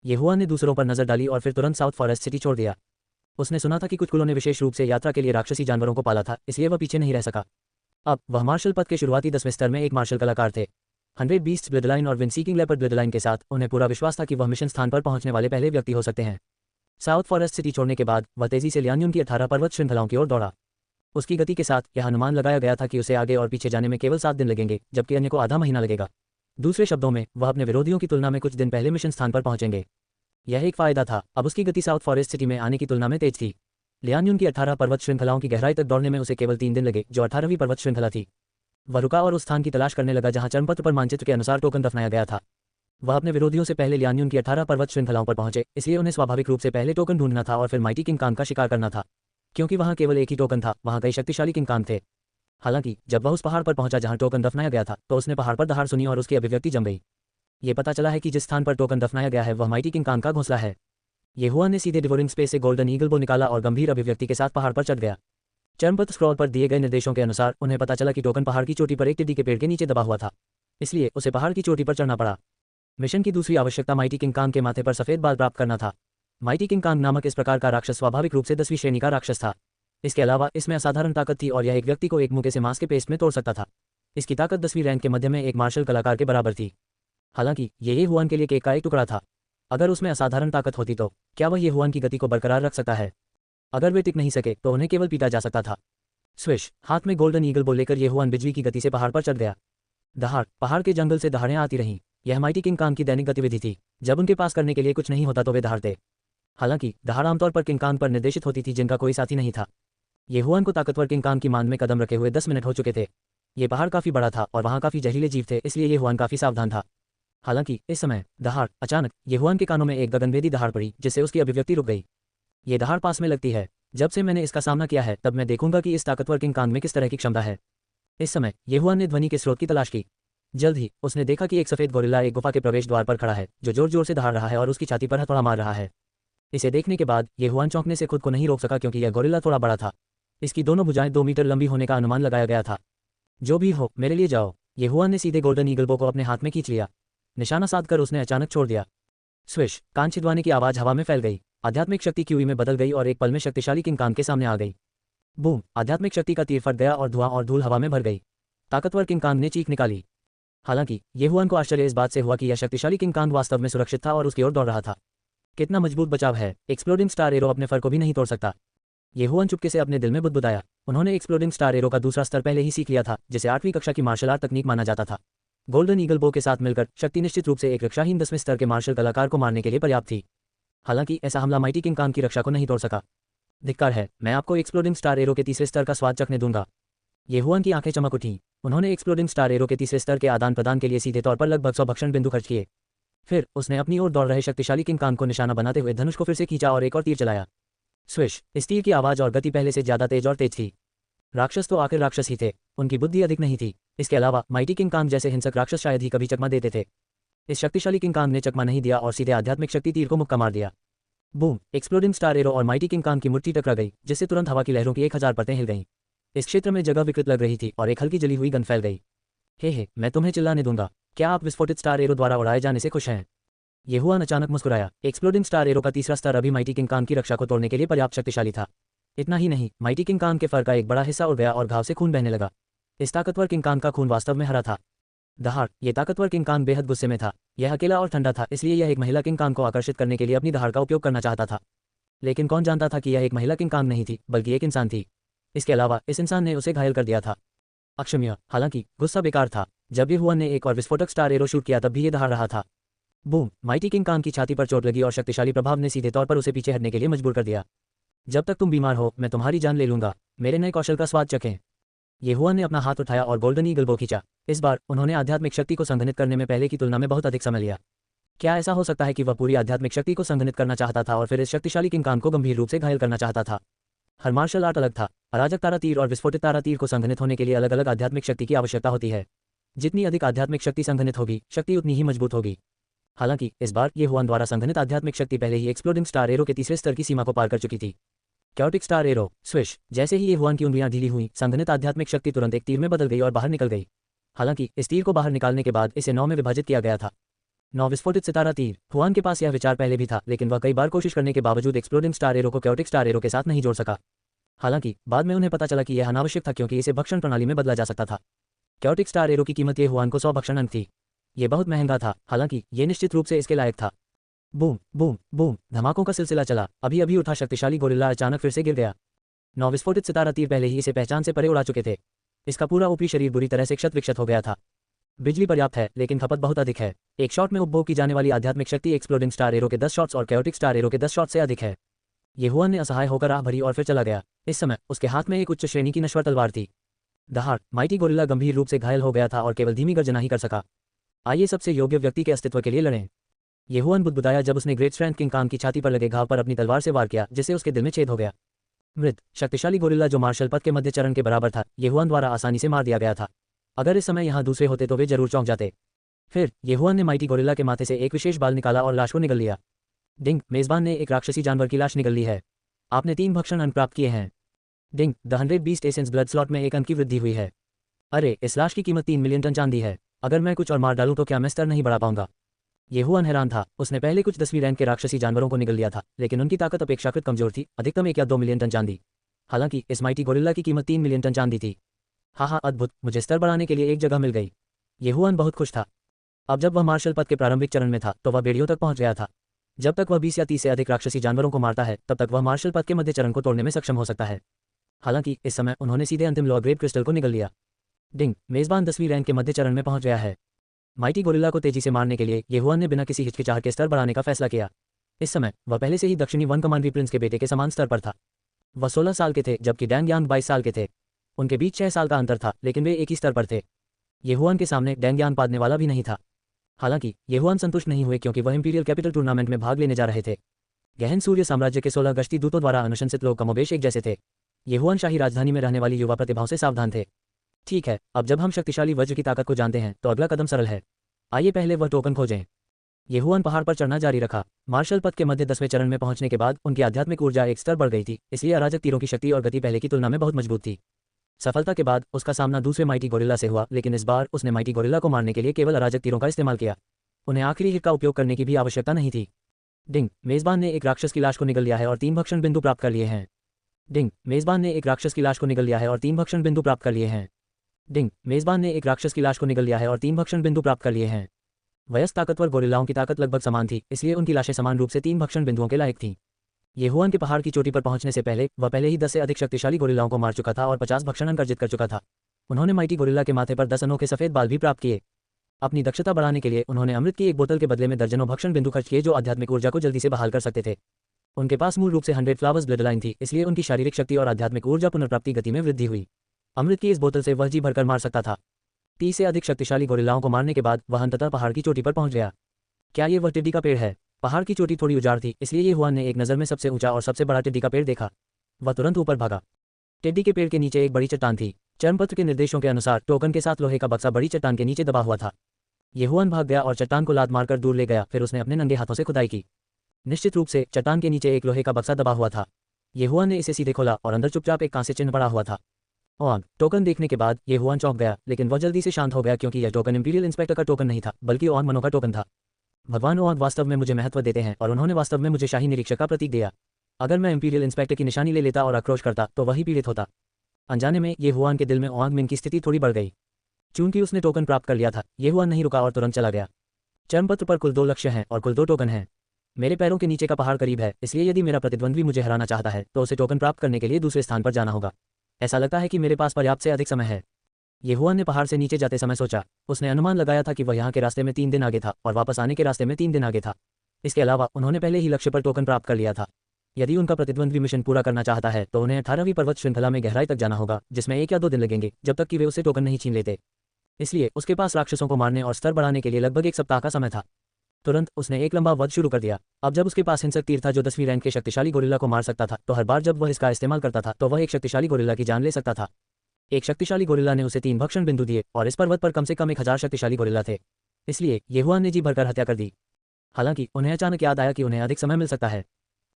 ये हुआन ने दूसरों पर नजर डाली और फिर तुरंत साउथ फॉरेस्ट सिटी छोड़ दिया। उसने सुना था कि कुछ कुलों ने विशेष रूप से यात्रा के लिए राक्षसी जानवरों को पाला था, इसलिए वह पीछे नहीं रह सका। अब वह मार्शल पद के शुरुआती 10वें स्तर में एक मार्शल कलाकार थे। 100 बीस्ट्स ब्लडलाइन और विंड सीकिंग लेपर्ड ब्लडलाइन के साथ उन्हें पूरा विश्वास था कि वह मिशन स्थान पर पहुंचने वाले पहले व्यक्ति हो सकते हैं। साउथ फॉरेस्ट सिटी छोड़ने के बाद वह तेजी से लियान यून की 18 पर्वत श्रृंखलाओं की ओर दौड़ा। उसकी गति के साथ यह अनुमान लगाया गया था कि उसे आगे और पीछे जाने में केवल 7 दिन लगेंगे, जबकि अन्य को आधा महीना लगेगा। दूसरे शब्दों में, वह अपने विरोधियों की तुलना में कुछ दिन पहले मिशन स्थान पर पहुंचेंगे। यह एक फायदा था। अब उसकी गति साउथ फॉरेस्ट सिटी में आने की तुलना में तेज थी। लियान यून की 18 पर्वत श्रृंखलाओं की गहराई तक दौड़ने में उसे केवल 3 दिन लगे, जो 18वीं पर्वत श्रृंखला थी। वह रुका और उस स्थान की तलाश करने लगा जहां चर्मपत्र पर मानचित्र के अनुसार टोकन दफनाया गया था। वह अपने विरोधियों से पहले लियान यून की 18 पर्वत श्रृंखलाओं पर पहुंचे, इसलिए उन्हें स्वाभाविक रूप से पहले टोकन ढूंढना था और फिर माइटी किंग कांग का शिकार करना था। क्योंकि वहां केवल एक ही टोकन था, वहां कई शक्तिशाली किंग कांग थे। हालांकि जब वह उस पहाड़ पर पहुंचा जहां टोकन दफनाया गया था, तो उसने पहाड़ पर दहाड़ सुनी और उसकी अभिव्यक्ति जम गई। ये पता चला है कि जिस स्थान पर टोकन दफनाया गया है वह माइटी किंग कांग का घोंसला है। ये हुआ ने सीधे डिवोरिंग स्पेस से गोल्डन ईगल बो निकाला और गंभीर अभिव्यक्ति के साथ पहाड़ पर चढ़ गया। चर्मपत्र स्क्रॉल पर दिए गए निर्देशों के अनुसार उन्हें पता चला कि टोकन पहाड़ की चोटी पर एक टिड्डी के पेड़ के नीचे दबा हुआ था, इसलिए उसे पहाड़ की चोटी पर चढ़ना पड़ा। मिशन की दूसरी आवश्यकता माइटी किंग कांग के माथे पर सफेद बाल प्राप्त करना था। माइटी किंग कांग नामक इस प्रकार का राक्षस स्वाभाविक रूप से 10वीं श्रेणी का राक्षस था। इसके अलावा इसमें असाधारण ताकत थी और यह एक व्यक्ति को एक मुक्के से मांस के पेस्ट में तोड़ सकता था। इसकी ताकत 10वीं रैंक के मध्य में एक मार्शल कलाकार के बराबर थी। हालांकि ये हुआन के लिए केक का एक टुकड़ा था। अगर उसमें असाधारण ताकत होती तो क्या वह ये हुआन की गति को बरकरार रख सकता है? अगर वे टिक नहीं सके तो उन्हें केवल पीटा जा सकता था। स्विश, हाथ में गोल्डन ईगल बो लेकर ये हुआन बिजली की गति से पहाड़ पर चढ़ गया। दहाड़, पहाड़ के जंगल से दहाड़ें आती रहीं। यह माइटी किंग कांग की दैनिक गतिविधि थी। जब उनके पास करने के लिए कुछ नहीं होता तो वे दहाड़ते। हालांकि दहाड़ आमतौर पर किंग कांग पर निर्देशित होती थी जिनका कोई साथी नहीं था। ये हुआन को ताकतवर किंग कांग की मान में कदम रखे हुए 10 मिनट हो चुके थे। ये पहाड़ काफी बड़ा था और वहां काफी जहरीले जीव थे, इसलिए ये हुआन काफी सावधान था। हालांकि इस समय दहाड़, अचानक ये हुआन के कानों में एक गगनभेदी दहाड़ पड़ी जिससे उसकी अभिव्यक्ति रुक गई। ये दहाड़ पास में लगती है। जब से मैंने इसका सामना किया है तब मैं देखूंगा कि इस ताकतवर किंग कांग में किस तरह की क्षमता है। इस समय ये हुआन ने ध्वनि के स्रोत की तलाश की। जल्द ही उसने देखा कि एक सफेद गोरिल्ला एक गुफा के प्रवेश द्वार पर खड़ा है, जो जोर जोर से दहाड़ रहा है और उसकी छाती पर हथौड़ा मार रहा है। इसे देखने के बाद ये हुआन चौंकने से खुद को नहीं रोक सका, क्योंकि यह गोरिल्ला थोड़ा बड़ा था। इसकी दोनों भुजाएं 2 मीटर लंबी होने का अनुमान लगाया गया था। जो भी हो, मेरे लिए जाओ। ये हुआन ने सीधे गोल्डन ईगल बो को अपने हाथ में खींच लिया। निशाना साधकर उसने अचानक छोड़ दिया। स्विश, कान छिदवाने की आवाज हवा में फैल गई। आध्यात्मिक शक्ति क्यूई में बदल गई और एक पल में शक्तिशाली किंग कांग के सामने आ गई। बूम, आध्यात्मिक शक्ति का तीर फट गया और धुआं और धूल हवा में भर गई। ताकतवर किंग कांग ने चीख निकाली। हालांकि ये हुआन को आश्चर्य इस बात से हुआ कि यह शक्तिशाली किंग कांग वास्तव में सुरक्षित था और उसकी ओर दौड़ रहा था। कितना मजबूत बचाव है। एक्सप्लोडिंग स्टार एरो अपने फर को भी नहीं तोड़ सकता। ये हुआन चुपके से अपने दिल में बुदबुदाया। उन्होंने एक्सप्लोडिंग स्टार एरो का दूसरा स्तर पहले ही सीख लिया था, जिसे 8वीं कक्षा की मार्शल आर्ट तकनीक माना जाता था। गोल्डन ईगल बो के साथ मिलकर शक्ति निश्चित रूप से एक रक्षाहीन 10वें स्तर के मार्शल कलाकार को मारने के लिए पर्याप्त थी। हालांकि ऐसा हमला माइटी किंग कांग की रक्षा को नहीं तोड़ सका। धिक्कार है, मैं आपको एक्सप्लोडिंग स्टार एरो के तीसरे स्तर का स्वाद चखने दूंगा। ये हुआन की आंखें चमक उठीं। उन्होंने एक्सप्लोडिंग स्टार एरो के तीसरे स्तर के आदान प्रदान के लिए सीधे तौर पर लगभग 100 भक्षण बिंदु खर्च किए। फिर उसने अपनी ओर दौड़ रहे शक्तिशाली किंग कांग को निशाना बनाते हुए धनुष को फिर से खींचा और एक और तीर चलाया। स्विश! इस तीर की आवाज और गति पहले से ज्यादा तेज थी। राक्षस तो आखिर राक्षस ही थे, उनकी बुद्धि अधिक नहीं थी। इसके अलावा माइटी किंग कांग जैसे हिंसक राक्षस शायद ही कभी चकमा देते थे। इस शक्तिशाली किंग कांग ने चकमा नहीं दिया और सीधे आध्यात्मिक शक्ति तीर को मुक्का मार दिया। बूम! एक्सप्लोडिंग स्टार एरो और माइटी किंग कांग की मुट्ठी टकरा गई, जिससे तुरंत हवा की लहरों की 1000 परतें हिल गईं। इस क्षेत्र में जगह विकृत लग रही थी और एक हल्की जली हुई गंध फैल गई। हे, मैं तुम्हें चिल्लाने दूंगा। क्या आप विस्फोटित स्टार एरो द्वारा उड़ाए जाने से खुश हैं? येहुआन अचानक मुस्कुराया। एक्सप्लोडिंग स्टार एरो का तीसरा स्तर अभी माइटी किंग कांग की रक्षा को तोड़ने के लिए पर्याप्त शक्तिशाली था। इतना ही नहीं, माइटी किंग कांग के फर का एक बड़ा हिस्सा उड़ गया और घाव से खून बहने लगा। इस ताकतवर किंग कांग का खून वास्तव में हरा था। दहाड़! ये ताकतवर किंग कांग बेहद गुस्से में था। यह अकेला और ठंडा था, इसलिए यह एक महिला किंग कांग को आकर्षित करने के लिए अपनी दहाड़ का उपयोग करना चाहता था। लेकिन कौन जानता था कि यह एक महिला किंग कांग नहीं थी, बल्कि एक इंसान थी। इसके अलावा इस इंसान ने उसे घायल कर दिया था। अक्षम्य! हालांकि गुस्सा बेकार था। जब येहुआन ने एक और विस्फोटक स्टार एरो शूट किया तब भी ये दहाड़ रहा था। बूम! माइटी किंग कांग की छाती पर चोट लगी और शक्तिशाली प्रभाव ने सीधे तौर पर उसे पीछे हटने के लिए मजबूर कर दिया। जब तक तुम बीमार हो, मैं तुम्हारी जान ले लूंगा। मेरे नए कौशल का स्वाद चखें। येहुआन ने अपना हाथ उठाया और गोल्डन ईगल बो खींचा। इस बार उन्होंने आध्यात्मिक शक्ति को संघनित करने में पहले की तुलना में बहुत अधिक समय लिया। क्या ऐसा हो सकता है कि वह पूरी आध्यात्मिक शक्ति को संघनित करना चाहता था और फिर इस शक्तिशाली किंग कांग को गंभीर रूप से घायल करना चाहता था? हर मार्शल आर्ट अलग था। अराजक तारा तीर और विस्फोटित तारा तीर को संघनित होने के लिए अलग अलग आध्यात्मिक शक्ति की आवश्यकता होती है। जितनी अधिक आध्यात्मिक शक्ति संघनित होगी, शक्ति उतनी ही मजबूत होगी। हालांकि इस बार येहुआन द्वारा संघनित आध्यात्मिक शक्ति पहले ही एक्सप्लोडिंग स्टार एरो के तीसरे स्तर की सीमा को पार कर चुकी थी। Chaotic star arrow! स्विश! जैसे ही येहुआन की उंगलियां ढीली हुई, संघनित आध्यात्मिक शक्ति तुरंत एक तीर में बदल गई और बाहर निकल गई। हालांकि इस तीर को बाहर निकालने के बाद इसे 9 में विभाजित किया गया था। 9 विस्फोटित सितारा तीर! हुआन के पास यह विचार पहले भी था, लेकिन वह कई बार कोशिश करने के बावजूद एक्सप्लोडिंग स्टार एरो को क्योटिक स्टार एरो के साथ नहीं जोड़ सका। हालांकि बाद में उन्हें पता चला कि यह अनावश्यक था क्योंकि इसे भक्षण प्रणाली में बदला जा सकता था। क्योटिक स्टार एरो की कीमत येहुआन को 100 भक्षण अंक थी। ये बहुत महंगा था, हालांकि ये निश्चित रूप से इसके लायक था। Boom boom boom! धमाकों का सिलसिला चला। अभी अभी उठा शक्तिशाली गोरिल्ला अचानक फिर से गिर गया। 9 विस्फोटित सितारा तीर पहले ही इसे पहचान से परे उड़ा चुके थे। इसका पूरा ऊपरी शरीर बुरी तरह से क्षत विक्षत हो गया था। बिजली पर्याप्त है, लेकिन खपत बहुत अधिक है। एक शॉट में उपभोग की जाने वाली आध्यात्मिक शक्ति एक्सप्लोडिंग स्टार एरो के 10 शॉट्स और क्योटिक स्टार एरो के 10 शॉट से अधिक है। येहुआन ने असहाय होकर आह भरी और फिर चला गया। इस समय उसके हाथ में एक उच्च श्रेणी की नश्वर तलवार थी। दहाड़! माइटी गोरिल्ला गंभीर रूप से घायल हो गया था और केवल धीमी गर्जना ही कर सका। आइए सबसे योग्य व्यक्ति के अस्तित्व के लिए लड़ें। येहुआन बुदबुदाया जब उसने ग्रेट स्ट्रेंथ किंग कांग की छाती पर लगे घाव पर अपनी तलवार से वार किया, जिससे उसके दिल में छेद हो गया। मृत! शक्तिशाली गोरिल्ला जो मार्शल पद के मध्य चरण के बराबर था, येहुआन द्वारा आसानी से मार दिया गया था। अगर इस समय यहाँ दूसरे होते तो वे जरूर चौंक जाते। फिर येहुआन ने माइटी गोरिल्ला के माथे से एक विशेष बाल निकाला और लाश को निगल लिया। डिंग! मेजबान ने एक राक्षसी जानवर की लाश निगल ली है। आपने 3 भक्षण अंक प्राप्त किए हैं। Ding! The 100 beast essence blood slot में 1 अंक की वृद्धि हुई है। अरे, इस लाश की कीमत 3 मिलियन टन चांदी है। अगर मैं कुछ और मार डालूं तो क्या मैं स्तर नहीं बढ़ा पाऊंगा? येहुआन हैरान था। उसने पहले कुछ 10वीं रैंक के राक्षसी जानवरों को निगल लिया था, लेकिन उनकी ताकत अपेक्षाकृत कमजोर थी, अधिकतम 1 या 2 मिलियन टन चांदी। हालांकि इस माइटी गोरिल्ला की कीमत 3 मिलियन टन चांदी थी। हाँ, अद्भुत! मुझे स्तर बढ़ाने के लिए एक जगह मिल गई। येहुआन बहुत खुश था। अब जब वह मार्शल पद के प्रारंभिक चरण में था तो वह बेड़ियों तक पहुंच गया था। जब तक वह 20 या 30 से अधिक राक्षसी जानवरों को मारता है, तब तक वह मार्शल पद के मध्य चरण को तोड़ने में सक्षम हो सकता है। हालांकि इस समय उन्होंने सीधे अंतिम लॉ ग्रेप क्रिस्टल को निगल लिया। डिंग! मेजबान 10वीं रैंक के मध्य चरण में पहुंच गया है। माइटी गोरिल्ला को तेजी से मारने के लिए येहुआन ने बिना किसी हिचकिचाहट के स्तर बढ़ाने का फैसला किया। इस समय वह पहले से ही दक्षिणी वन कमांडरी प्रिंस के बेटे के समान स्तर पर था। वह 16 साल के थे, जबकि डैंग यांग 22 साल के थे। उनके बीच 6 साल का अंतर था, लेकिन वे एक ही स्तर पर थे। येहुआन के सामने डैंग यांग पादने वाला भी नहीं था। हालांकि येहुआन संतुष्ट नहीं हुए क्योंकि वह इंपीरियल कैपिटल टूर्नामेंट में भाग लेने जा रहे थे। गहन सूर्य साम्राज्य के 16 गश्ती दूतों द्वारा अनुशंसित लोग कमोबेश एक जैसे थे। येहुआन शाही राजधानी में रहने वाली युवा प्रतिभाओं से सावधान थे। ठीक है, अब जब हम शक्तिशाली वज्र की ताकत को जानते हैं तो अगला कदम सरल है। आइए पहले वह टोकन खोजें। येहुआन पहाड़ पर चढ़ना जारी रखा। मार्शल पद के मध्य 10वें चरण में पहुंचने के बाद उनकी आध्यात्मिक ऊर्जा एक स्तर बढ़ गई थी, इसलिए अराजक तीरों की शक्ति और गति पहले की तुलना में बहुत मजबूत थी। सफलता के बाद उसका सामना दूसरे माइटी गोरिल्ला से हुआ, लेकिन इस बार उसने माइटी गोरिल्ला को मारने के लिए केवल अराजक तीरों का इस्तेमाल किया। उन्हें आखिरी हिट का उपयोग करने की भी आवश्यकता नहीं थी। डिंग! मेजबान ने एक राक्षस की लाश को निगल लिया है और 3 भक्षण बिंदु प्राप्त कर लिए हैं। डिंग! मेजबान ने एक राक्षस की लाश को निगल लिया है और 3 भक्षण बिंदु प्राप्त कर लिए हैं। डिंग! मेजबान ने एक राक्षस की लाश को निगल लिया है और 3 भक्षण बिंदु प्राप्त कर लिए हैं। वयस्क ताकतवर गोरिल्लाओं की ताकत लगभग समान थी, इसलिए उनकी लाशें समान रूप से 3 भक्षण बिंदुओं के लायक थीं। येहुआन के पहाड़ की चोटी पर पहुंचने से पहले वह पहले ही 10 से अधिक शक्तिशाली गोरिल्लाओं को मार चुका था और 50 भक्षण अंक अर्जित कर चुका था। उन्होंने माइटी गोरिल्ला के माथे पर 10 अनोखे सफेद बाल भी प्राप्त किए। अपनी दक्षता बढ़ाने के लिए उन्होंने अमृत की एक बोतल के बदले में दर्जनों भक्षण बिंदु खर्च किए जो आध्यात्मिक ऊर्जा को जल्दी से बहाल कर सकते थे। उनके पास मूल रूप से 100 फ्लावर्स ब्लड लाइन थी, इसलिए उनकी शारीरिक शक्ति और आध्यात्मिक ऊर्जा पुनर्प्राप्ति गति में वृद्धि हुई। अमृत की इस बोतल से वह जी भरकर मार सकता था। 30 से अधिक शक्तिशाली गोरिल्लाओं को मारने के बाद वह अंततः पहाड़ की चोटी पर पहुंच गया। क्या ये वह टिड्डी का पेड़ है? पहाड़ की चोटी थोड़ी उजाड़ थी, इसलिए ये हुआन ने एक नज़र में सबसे ऊंचा और सबसे बड़ा टिड्डी का पेड़ देखा। वह तुरंत ऊपर भागा। टिड्डी के पेड़ के नीचे एक बड़ी चट्टान थी। चरणपत्र के निर्देशों के अनुसार टोकन के साथ लोहे का बक्सा बड़ी चट्टान के नीचे दबा हुआ था। ये हुआन भाग गया और चट्टान को लात मारकर दूर ले गया। फिर उसने अपने नंगे हाथों से खुदाई की। निश्चित रूप से चट्टान के नीचे एक लोहे का बक्सा दबा हुआ था। ये हुआन ने इसे सीधे खोला और अंदर चुपचाप एक कांस्य चिन्ह पड़ा हुआ था। ओआंग टोकन देखने के बाद ये हुआन चौंक गया, लेकिन वह जल्दी से शांत हो गया क्योंकि यह टोकन इंपीरियल इंस्पेक्टर का टोकन नहीं था, बल्कि ओआंग मनो का टोकन था। भगवान ओआंग वास्तव में मुझे महत्व देते हैं और उन्होंने वास्तव में मुझे शाही निरीक्षक का प्रतीक दिया। अगर मैं इंपीरियल इंस्पेक्टर की निशानी ले लेता और आक्रोश करता तो वही पीड़ित होता। अनजाने में ये हुआन के दिल में ओआंग मिन की स्थिति थोड़ी बढ़ गई। चूंकि उसने टोकन प्राप्त कर लिया था, ये हुआन नहीं रुका और तुरंत चला गया। चरणपत्र पर कुल 2 लक्ष्य हैं और कुल 2 टोकन हैं। मेरे पैरों के नीचे का पहाड़ करीब है, इसलिए यदि मेरा प्रतिद्वंद्वी मुझे हराना चाहता है तो उसे टोकन प्राप्त करने के लिए दूसरे स्थान पर जाना होगा। ऐसा लगता है कि मेरे पास पर्याप्त से अधिक समय है। ये हुआन ने पहाड़ से नीचे जाते समय सोचा। उसने अनुमान लगाया था कि वह यहाँ के रास्ते में 3 दिन आगे था और वापस आने के रास्ते में 3 दिन आगे था। इसके अलावा उन्होंने पहले ही लक्ष्य पर टोकन प्राप्त कर लिया था। यदि उनका प्रतिद्वंद्वी मिशन पूरा करना चाहता है तो उन्हें 18वीं पर्वत श्रृंखला में गहराई तक जाना होगा, जिसमें 1 या 2 दिन लगेंगे, जब तक कि वे उसे टोकन नहीं छीन लेते। इसलिए उसके पास राक्षसों को मारने और स्तर बढ़ाने के लिए लगभग 1 सप्ताह का समय था। तुरंत उसने एक लंबा वध शुरू कर दिया। अब जब उसके पास हिंसक तीर था जो 10वीं रैंक के शक्तिशाली गोरिल्ला को मार सकता था, तो हर बार जब वह इसका इस्तेमाल करता था तो वह एक शक्तिशाली गोरिल्ला की जान ले सकता था। एक शक्तिशाली गोरिल्ला ने उसे 3 भक्षण बिंदु दिए और इस पर्वत पर कम से कम 1000 शक्तिशाली गोरिल्ला थे। इसलिए ये हुआन ने जी भरकर हत्या कर दी। हालांकि उन्हें अचानक याद आया कि उन्हें अधिक समय मिल सकता है।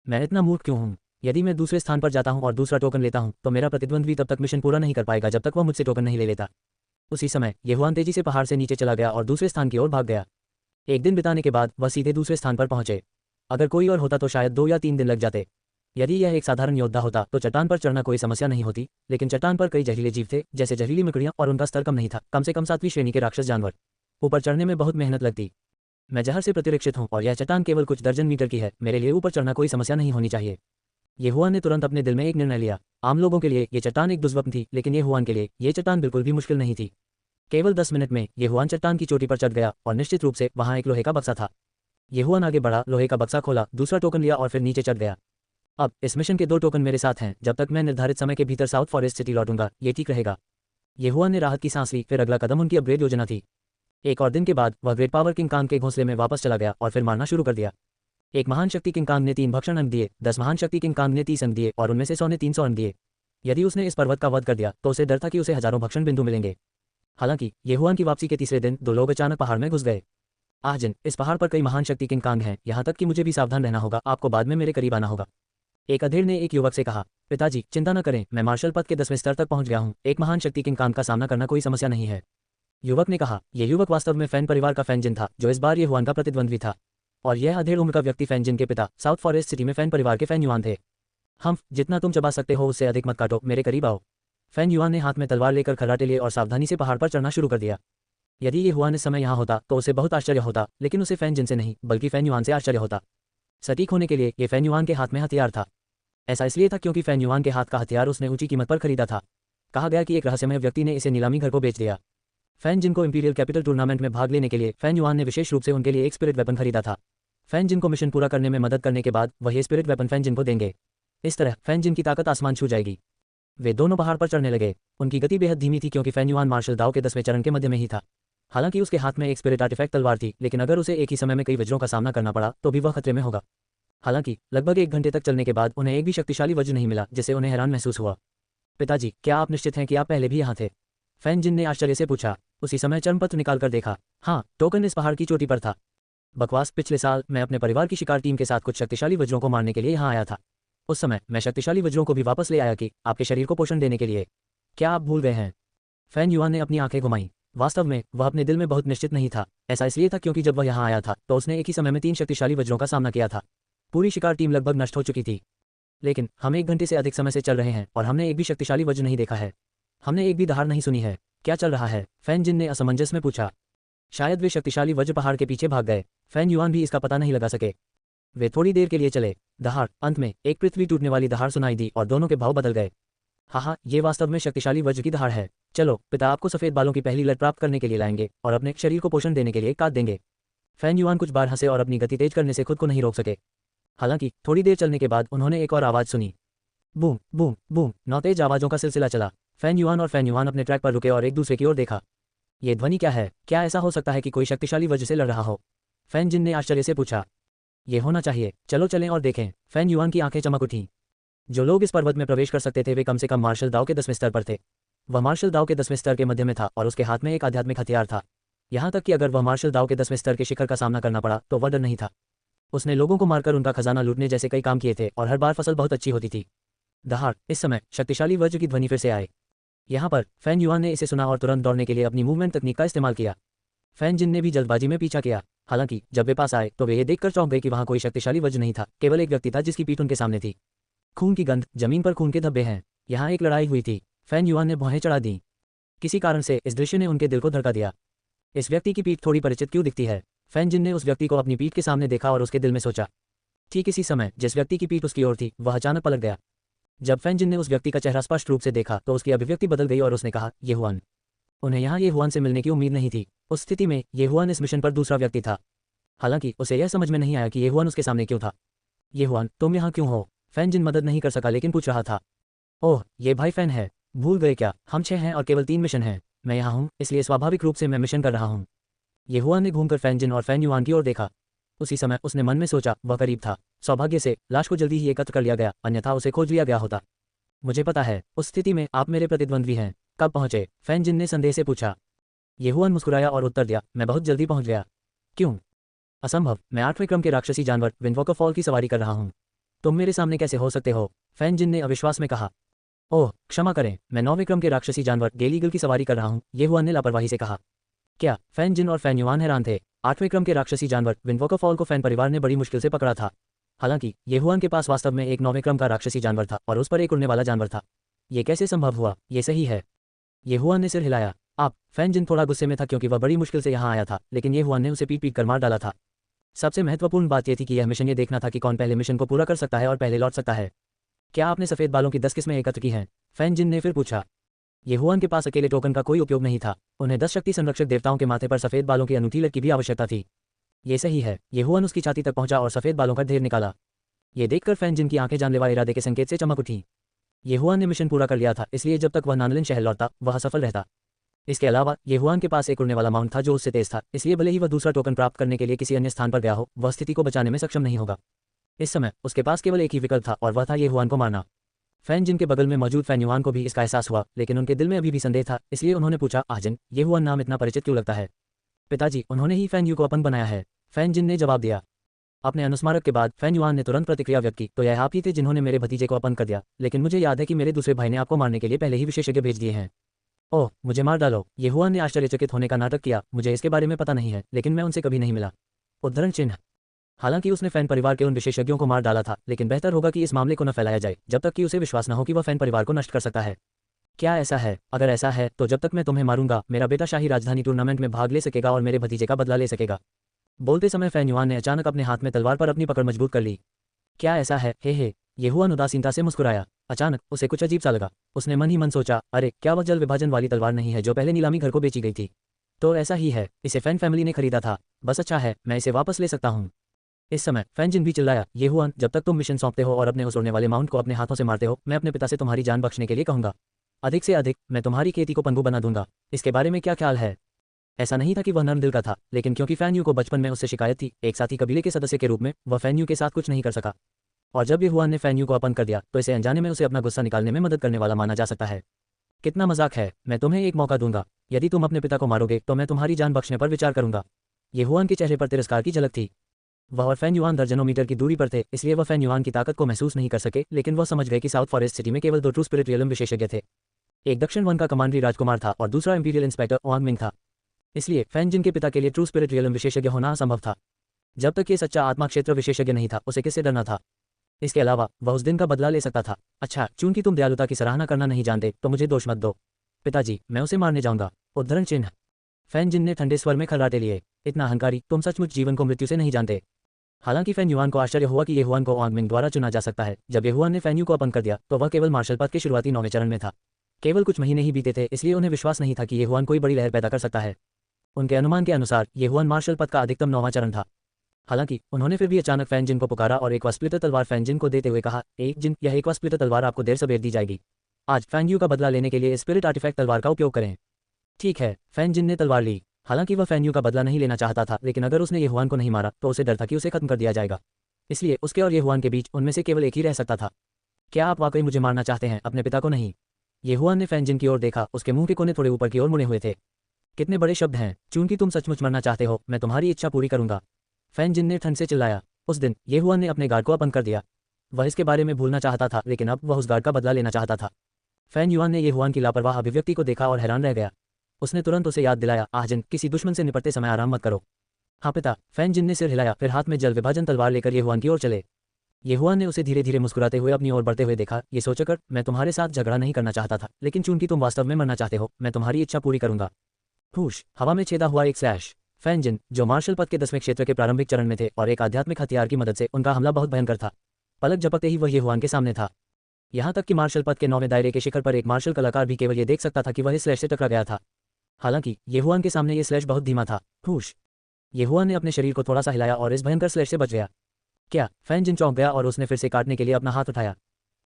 मैं इतना मूर्ख क्यों हूँ? यदि मैं दूसरे स्थान पर जाता हूँ और दूसरा टोकन लेता हूँ तो मेरा प्रतिद्वंद्वी तब तक मिशन पूरा नहीं कर पाएगा जब तक वह मुझसे टोकन नहीं ले लेता। उसी समय ये हुआन तेजी से पहाड़ से नीचे चला गया और दूसरे स्थान की ओर भाग गया। एक दिन बिताने के बाद वह सीधे दूसरे स्थान पर पहुंचे। अगर कोई और होता तो शायद 2 या 3 दिन लग जाते। यदि यह एक साधारण योद्धा होता तो चट्टान पर चढ़ना कोई समस्या नहीं होती, लेकिन चट्टान पर कई जहरीले जीव थे, जैसे जहरीली मकड़ियां, और उनका स्तर कम नहीं था, कम से कम 7वीं श्रेणी के राक्षस जानवर। ऊपर चढ़ने में बहुत मेहनत लगती। मैं जहर से प्रतिरक्षित हूँ और यह चट्टान केवल कुछ दर्जन मीटर की है। मेरे लिए ऊपर चढ़ना कोई समस्या नहीं होनी चाहिए। ये हुआन ने तुरंत अपने दिल में एक निर्णय लिया। आम लोगों के लिए ये चट्टान एक दुष्स्वप्न थी, लेकिन ये हुआन के लिए ये चट्टान बिल्कुल भी मुश्किल नहीं थी। केवल 10 मिनट में ये हुआन चट्टान की चोटी पर चढ़ गया और निश्चित रूप से वहां एक लोहे का बक्सा था। ये हुआन आगे बढ़ा, लोहे का बक्सा खोला, दूसरा टोकन लिया और फिर नीचे चढ़ गया। अब इस मिशन के 2 टोकन मेरे साथ हैं। जब तक मैं निर्धारित समय के भीतर साउथ फॉरेस्ट सिटी लौटूंगा, ये ठीक रहेगा। ये हुआन ने राहत की सांस ली। फिर अगला कदम उनकी अपग्रेड योजना थी। एक और दिन के बाद वह ग्रेट पावर किंग कांग के घोंसले में वापस चला गया और फिर मारना शुरू कर दिया। एक महान शक्ति किंग कांग ने 3 भक्षण अंक दिए, 10 महान शक्ति किंग कांग ने 30 अंक दिए और उनमें से 100 ने 300 अंक दिए। यदि उसने इस पर्वत का वध कर दिया तो उसे डर था कि उसे हजारों भक्षण बिंदु मिलेंगे। हालांकि ये हुआन की वापसी के तीसरे दिन 2 लोग अचानक पहाड़ में घुस गए। जिन इस पहाड़ पर कई महान शक्ति किंग कांग हैं, यहाँ तक कि मुझे भी सावधान रहना होगा। आपको बाद में मेरे करीब आना होगा। एक अधेड़ ने एक युवक से कहा, पिताजी चिंता न करें, मैं मार्शल पद के 10वें स्तर तक पहुंच गया हूँ। एक महान शक्ति किंग कांग का सामना करना कोई समस्या नहीं है। युवक ने कहा। यह युवक वास्तव में फैन परिवार का फैन जिन था, जो इस बार ये हुआन का प्रतिद्वंद्वी था। और यह अधेड़ उम्र का व्यक्ति फैन जिन के पिता साउथ फॉरेस्ट सिटी में फैन परिवार के फैन युआन थे। हम जितना तुम चबा सकते हो उससे अधिक मत काटो, मेरे करीब आओ। फैन युआन ने हाथ में तलवार लेकर खर्राटे लिए और सावधानी से पहाड़ पर चढ़ना शुरू कर दिया। यदि ये हुआन इस समय यहाँ होता तो उसे बहुत आश्चर्य होता, लेकिन उसे फैन जिन से नहीं बल्कि फैन युआन से आश्चर्य होता। सटीक होने के लिए ये फैन युआन के हाथ में हथियार था। ऐसा इसलिए था क्योंकि फैन युआन के हाथ का हथियार उसने ऊंची कीमत पर खरीदा था। कहा गया कि एक रहस्यमय व्यक्ति ने इसे नीलामी घर को बेच दिया। फैन जिन को इंपीरियल कैपिटल टूर्नामेंट में भाग लेने के लिए फैन युआन ने विशेष रूप से उनके लिए एक स्पिरिट वेपन खरीदा था। फैन जिन को मिशन पूरा करने में मदद करने के बाद वह ये स्पिरिट वेपन फैन जिन को देंगे। इस तरह फैन जिन की ताकत आसमान छू जाएगी। वे दोनों पहाड़ पर चढ़ने लगे। उनकी गति बेहद धीमी थी क्योंकि फैन युआन मार्शल दाव के 10वें चरण के मध्य में ही था। हालांकि उसके हाथ में एक स्पिरिट आर्टिफैक्ट तलवार थी, लेकिन अगर उसे एक ही समय में कई वज्रों का सामना करना पड़ा तो भी वह खतरे में होगा। हालांकि लगभग 1 घंटे तक चलने के बाद उन्हें एक भी शक्तिशाली वज्र नहीं मिला, जिससे उन्हें हैरान महसूस हुआ। पिताजी क्या आप निश्चित हैं कि आप पहले भी यहाँ थे? फैन जिन ने आश्चर्य से पूछा। उसी समय चरणपत्र निकालकर देखा। हाँ, टोकन इस पहाड़ की चोटी पर था। बकवास, पिछले साल मैं अपने परिवार की शिकार टीम के साथ कुछ शक्तिशाली वज्रों को मारने के लिए यहाँ आया था। उस समय मैं शक्तिशाली वज्रों को भी वापस ले आया कि आपके शरीर को पोषण देने के लिए। क्या आप भूल गए हैं? फैन युआन ने अपनी आंखें घुमाई। वास्तव में वह अपने दिल में बहुत निश्चित नहीं था। ऐसा इसलिए था क्योंकि जब वह यहाँ आया था तो उसने एक ही समय में 3 शक्तिशाली वज्रों का सामना किया था। पूरी शिकार टीम लगभग नष्ट हो चुकी थी। लेकिन हम 1 घंटे से अधिक समय से चल रहे हैं और हमने एक भी शक्तिशाली वज्र नहीं देखा है। हमने एक भी दहाड़ नहीं सुनी है। क्या चल रहा है? फैन जिन ने असमंजस में पूछा। शायद वे शक्तिशाली वज्र पहाड़ के पीछे भाग गए। फैन युआन भी इसका पता नहीं लगा सके। वे थोड़ी देर के लिए चले। दहाड़, अंत में एक पृथ्वी टूटने वाली दहाड़ सुनाई दी और दोनों के भाव बदल गए। हाँ, ये वास्तव में शक्तिशाली वज्र की दहाड़ है। चलो, पिता आपको सफेद बालों की पहली लट प्राप्त करने के लिए लाएंगे और अपने शरीर को पोषण देने के लिए काट देंगे। फैन युआन कुछ बार हंसे और अपनी गति तेज करने से खुद को नहीं रोक सके। हालांकि थोड़ी देर चलने के बाद उन्होंने एक और आवाज सुनी। Boom boom boom. 9 तेज आवाजों का सिलसिला चला। फैन युआन अपने ट्रैक पर रुके और एक दूसरे की ओर देखा। ये ध्वनि क्या है? क्या ऐसा हो सकता है कि कोई शक्तिशाली वज्र से लड़ रहा हो? फैन जिन ने आश्चर्य से पूछा। ये होना चाहिए, चलो चलें और देखें। फैन युआन की आंखें चमक उठीं। जो लोग इस पर्वत में प्रवेश कर सकते थे वे कम से कम मार्शल दाव के 10वें स्तर पर थे। वह मार्शल दाव के 10वें स्तर के मध्य में था और उसके हाथ में एक आध्यात्मिक हथियार था। यहाँ तक कि अगर वह मार्शल दाव के 10वें स्तर के शिखर का सामना करना पड़ा तो वह डर नहीं था। उसने लोगों को मारकर उनका खजाना लूटने जैसे कई काम किए थे और हर बार फसल बहुत अच्छी होती थी। दहाड़, इस समय शक्तिशाली वज्र की ध्वनि फिर से आए। यहाँ पर फैन युआन ने इसे सुना और तुरंत दौड़ने के लिए अपनी मूवमेंट तकनीक का इस्तेमाल किया। फैन जिन ने भी जल्दबाजी में पीछा किया। हालांकि जब वे पास आए तो वे ये देखकर चौंक गए कि वहां कोई शक्तिशाली वज्र नहीं था, केवल एक व्यक्ति था जिसकी पीठ उनके सामने थी। खून की गंध, जमीन पर खून के धब्बे हैं। यहाँ एक लड़ाई हुई थी। फैन युआन ने भौहें चढ़ा दी। किसी कारण से इस दृश्य ने उनके दिल को धड़का दिया। इस व्यक्ति की पीठ थोड़ी परिचित क्यों दिखती है? फैन जिन ने उस व्यक्ति को अपनी पीठ के सामने देखा और उसके दिल में सोचा। ठीक इसी समय जिस व्यक्ति की पीठ उसकी ओर थी वह अचानक पलट गया। जब फैन जिन ने उस व्यक्ति का चेहरा स्पष्ट रूप से देखा तो उसकी अभिव्यक्ति बदल गई और उसने कहा, ये हुआन। उन्हें यहाँ ये हुआन से मिलने की उम्मीद नहीं थी। उस स्थिति में ये हुआन इस मिशन पर दूसरा व्यक्ति था। हालांकि उसे यह समझ में नहीं आया कि ये हुआन उसके सामने क्यों था। ये हुआन, तुम यहाँ क्यों हो? फैन जिन मदद नहीं कर सका लेकिन पूछ रहा था। ओह, ये भाई फैन है। भूल गए क्या? हम 6 हैं और केवल 3 मिशन हैं। मैं यहाँ हूँ, इसलिए स्वाभाविक रूप से मैं मिशन कर रहा हूँ। ये हुआन ने घूमकर फैन जिन और फैन युआन की ओर देखा। उसी समय उसने मन में सोचा, वह करीब था। सौभाग्य से लाश को जल्दी ही एकत्र कर लिया गया, अन्यथा उसे खोज लिया गया होता। मुझे पता है, उस स्थिति में आप मेरे प्रतिद्वंद्वी हैं। कब पहुंचे? फैन जिन ने संदेह से पूछा। ये हुआन मुस्कुराया और उत्तर दिया, मैं बहुत जल्दी पहुंच गया। क्यों? असंभव, मैं 8वें क्रम के राक्षसी जानवर विंडवॉकर फॉल की सवारी कर रहा हूँ। तुम मेरे सामने कैसे हो सकते हो? फैन जिन ने अविश्वास में कहा। ओह, क्षमा करें, मैं 9वें क्रम के राक्षसी जानवर गेलीगल की सवारी कर रहा हूँ, ये हुआन ने लापरवाही से कहा। क्या? फैन जिन और फैन युआन हैरान थे। 8वें क्रम के राक्षसी जानवर विंडवॉकर फॉल को फैन परिवार ने बड़ी मुश्किल से पकड़ा था। हालांकि ये हुआन के पास वास्तव में एक 9वें क्रम का राक्षसी जानवर था और उस पर एक उड़ने वाला जानवर था। ये कैसे संभव हुआ? ये सही है। ये हुआन ने सिर हिलाया। आप? फैन जिन थोड़ा गुस्से में था क्योंकि वह बड़ी मुश्किल से यहाँ आया था, लेकिन ये हुआन ने उसे पीट कर मार डाला था। सबसे महत्वपूर्ण बात यह थी कि यह मिशन ये देखना था कि कौन पहले मिशन को पूरा कर सकता है और पहले लौट सकता है। क्या आपने सफ़ेद बालों की 10 किस्में एकत्र की हैं? फैन जिन ने फिर पूछा। ये हुआन के पास अकेले टोकन का कोई उपयोग नहीं था। उन्हें 10 शक्ति संरक्षक देवताओं के माथे पर सफ़ेद बालों की अनूठी लट की भी आवश्यकता थी। ये सही है। ये हुआन उसकी छाती तक पहुंचा और सफ़ेद बालों का ढेर निकाला। ये देखकर फैन जिन की आंखें जानलेवा इरादे के संकेत से चमक उठी। ये हुआन ने मिशन पूरा कर लिया था, इसलिए जब तक वह नानलिन शहर लौटता वह सफल रहता। इसके अलावा ये हुआन के पास एक उड़ने वाला माउंट था जो उससे तेज था, इसलिए भले ही वह दूसरा टोकन प्राप्त करने के लिए किसी अन्य स्थान पर गया हो, वह स्थिति को बचाने में सक्षम नहीं होगा। इस समय उसके पास केवल एक ही विकल्प था और वह था ये हुआन को मारना। फैन जिन के बगल में मौजूद फैन युआन को भी इसका एहसास हुआ, लेकिन उनके दिल में अभी भी संदेह था, इसलिए उन्होंने पूछा, आजन, ये हुआन नाम इतना परिचित क्यों लगता है? पिताजी, उन्होंने ही फैन यू को अपन बनाया है। फैन जिन ने जवाब दिया। अपने अनुस्मारक के बाद फैन युआन ने तुरंत प्रतिक्रिया व्यक्त की, तो यह आप ही थे जिन्होंने मेरे भतीजे को अपन कर दिया, लेकिन मुझे याद है कि मेरे दूसरे भाई ने आपको मारने के लिए पहले ही विशेषज्ञ भेज दिए हैं। ओह, मुझे मार डालो। ये हुआन ने आश्चर्यचकित होने का नाटक किया। मुझे इसके बारे में पता नहीं है, लेकिन मैं उनसे कभी नहीं मिला। उद्धरण चिन्ह। हालांकि उसने फैन परिवार के उन विशेषज्ञों को मार डाला था, लेकिन बेहतर होगा कि इस मामले को न फैलाया जाए जब तक कि उसे विश्वास न हो कि वह फैन परिवार को नष्ट कर सकता है। क्या ऐसा है? अगर ऐसा है तो जब तक मैं तुम्हें मारूंगा मेरा बेटा शाही राजधानी टूर्नामेंट में भाग ले सकेगा और मेरे भतीजे का बदला ले सकेगा। बोलते समय फैन युआन ने अचानक अपने हाथ में तलवार पर अपनी पकड़ मजबूत कर ली। क्या ऐसा है? हे। ये हुआन उदासीनता से मुस्कुराया। अचानक उसे कुछ अजीब सा लगा। उसने मन ही मन सोचा, अरे क्या वह जल विभाजन वाली तलवार नहीं है जो पहले नीलामी घर को बेची गई थी? तो ऐसा ही है, इसे फैन फैमिली ने खरीदा था। बस अच्छा है, मैं इसे वापस ले सकता हूँ। इस समय फैन जिन भी चिल्लाया, ये हुआन, जब तक तुम मिशन सौंपते हो और अपने उस उड़ने वाले माउंट को अपने हाथों से मारते हो, मैं अपने पिता से तुम्हारी जान बख्शने के लिए कहूंगा। अधिक से अधिक मैं तुम्हारी खेती को पंगु बना दूंगा। इसके बारे में क्या ख्याल है? ऐसा नहीं था कि वह नर्म दिल का था, लेकिन क्योंकि फैन यू को बचपन में उससे शिकायत थी, एक साथी कबीले के सदस्य के रूप में वह फैन यू के साथ कुछ नहीं कर सका। और जब ये हुआन ने फैन यू को अपन कर दिया तो इसे अनजाने में उसे अपना गुस्सा निकालने में मदद करने वाला माना जा सकता है। कितना मजाक है। मैं तुम्हें एक मौका दूंगा। यदि तुम अपने पिता को मारोगे तो मैं तुम्हारी जान बख्शने पर विचार करूंगा। ये हुआन के चेहरे पर तिरस्कार की झलक थी। वह और फैन युआन दर्जनों मीटर की दूरी पर थे, इसलिए वह फैन युआन की ताकत को महसूस नहीं कर सके, लेकिन वह समझ गए कि साउथ फॉरेस्ट सिटी में केवल 2 ट्रू स्पिरिट रियलम विशेषज्ञ थे। एक दक्षिण वन का कमांडरी राजकुमार था और दूसरा इंपीरियल इंस्पेक्टर ओआंग मिंग था। इसलिए फैन जिन के पिता के लिए ट्रू स्पिरिट रियलम विशेषज्ञ होना असंभव था। जब तक ये सच्चा आत्मा क्षेत्र विशेषज्ञ नहीं था, उसे किससे डरना था? इसके अलावा वह उस दिन का बदला ले सकता था। अच्छा, चूंकि तुम दयालुता की सराहना करना नहीं जानते तो मुझे दोष मत दो। पिताजी, मैं उसे मारने जाऊंगा। उद्धरण चिन्ह। फैन जिन ने ठंडे स्वर में खर्राटे लिए। इतना अहंकारी, तुम सचमुच जीवन को मृत्यु से नहीं जानते। हालांकि फैन युआन को आश्चर्य हुआ कि ये हुआन को ओआंग मिंग द्वारा चुना जा सकता है। जब ये हुआन ने फैन यू को अपन कर दिया तो वह केवल मार्शल पद के शुरुआती 9वें चरण में था। केवल कुछ महीने ही बीते थे, इसलिए उन्हें विश्वास नहीं था कि ये हुआन कोई बड़ी लहर पैदा कर सकता है। उनके अनुमान के अनुसार ये हुआन मार्शल पद का अधिकतम 9वां चरण था। हालांकि उन्होंने फिर भी अचानक फैन जिन को पुकारा और एक स्प्लिटर तलवार फैन जिन को देते हुए कहा, एक जिन, यह एक स्प्लिटर तलवार आपको देर सवेर दी जाएगी। आज फैन यू का बदला लेने के लिए स्पिरिट आर्टिफैक्ट तलवार का उपयोग करें। ठीक है। फैन जिन ने तलवार ली। हालांकि वह फैन यू का बदला नहीं लेना चाहता था, लेकिन अगर उसने येहुआन को नहीं मारा तो उसे डर था कि उसे खत्म कर दिया जाएगा। इसलिए उसके और येहुआन के बीच उनमें से केवल एक ही रह सकता था। क्या आप वाकई मुझे मारना चाहते हैं, अपने पिता को नहीं? येहुआन ने फैन जिन की ओर देखा, उसके मुंह के कोने थोड़े ऊपर की ओर मुड़े हुए थे। कितने बड़े शब्द हैं, चूंकि तुम सचमुच मरना चाहते हो, मैं तुम्हारी इच्छा पूरी करूंगा। फैन जिन ने ठंड से चिल्लाया। उस दिन येहुआन ने अपने गार्ड को अपंग कर दिया। वह इसके बारे में भूलना चाहता था, लेकिन अब वह उस गार्ड का बदला लेना चाहता था। फैन युआन ने येहुआन की लापरवाह अभिव्यक्ति को देखा और हैरान रह गया। उसने तुरंत उसे याद दिलाया, आहजिन, किसी दुश्मन से निपटते समय आराम मत करो। हाँ पिता, फैन जिन ने सिर हिलाया, फिर हाथ में जल विभाजन तलवार लेकर येहुआन की ओर चले। येहुआन ने उसे धीरे धीरे मुस्कुराते हुए अपनी ओर बढ़ते हुए देखा। ये सोचकर मैं तुम्हारे साथ झगड़ा नहीं करना चाहता था, लेकिन चूंकि तुम वास्तव में मरना चाहते हो, मैं तुम्हारी इच्छा पूरी करूंगा। हुश, हवा में छेदा हुआ एक स्लैश। फैन जिन, जो मार्शल पद के 10वें क्षेत्र के प्रारंभिक चरण में थे और एक आध्यात्मिक हथियार की मदद से उनका हमला बहुत भयंकर था, पलक झपकते ही वह येहुआन के सामने था। यहाँ तक कि मार्शल पद के 9वें दायरे के शिखर पर एक मार्शल कलाकार भी केवल ये देख सकता था कि वह इस स्लैश से टकरा गया था। हालांकि येहुआन के सामने ये स्लैश बहुत धीमा था। हुश, येहुआन ने अपने शरीर को थोड़ा सा हिलाया और इस भयंकर स्लैश से बच गया। क्या? फैन जिन चौंक गया और उसने फिर से काटने के लिए अपना हाथ उठाया।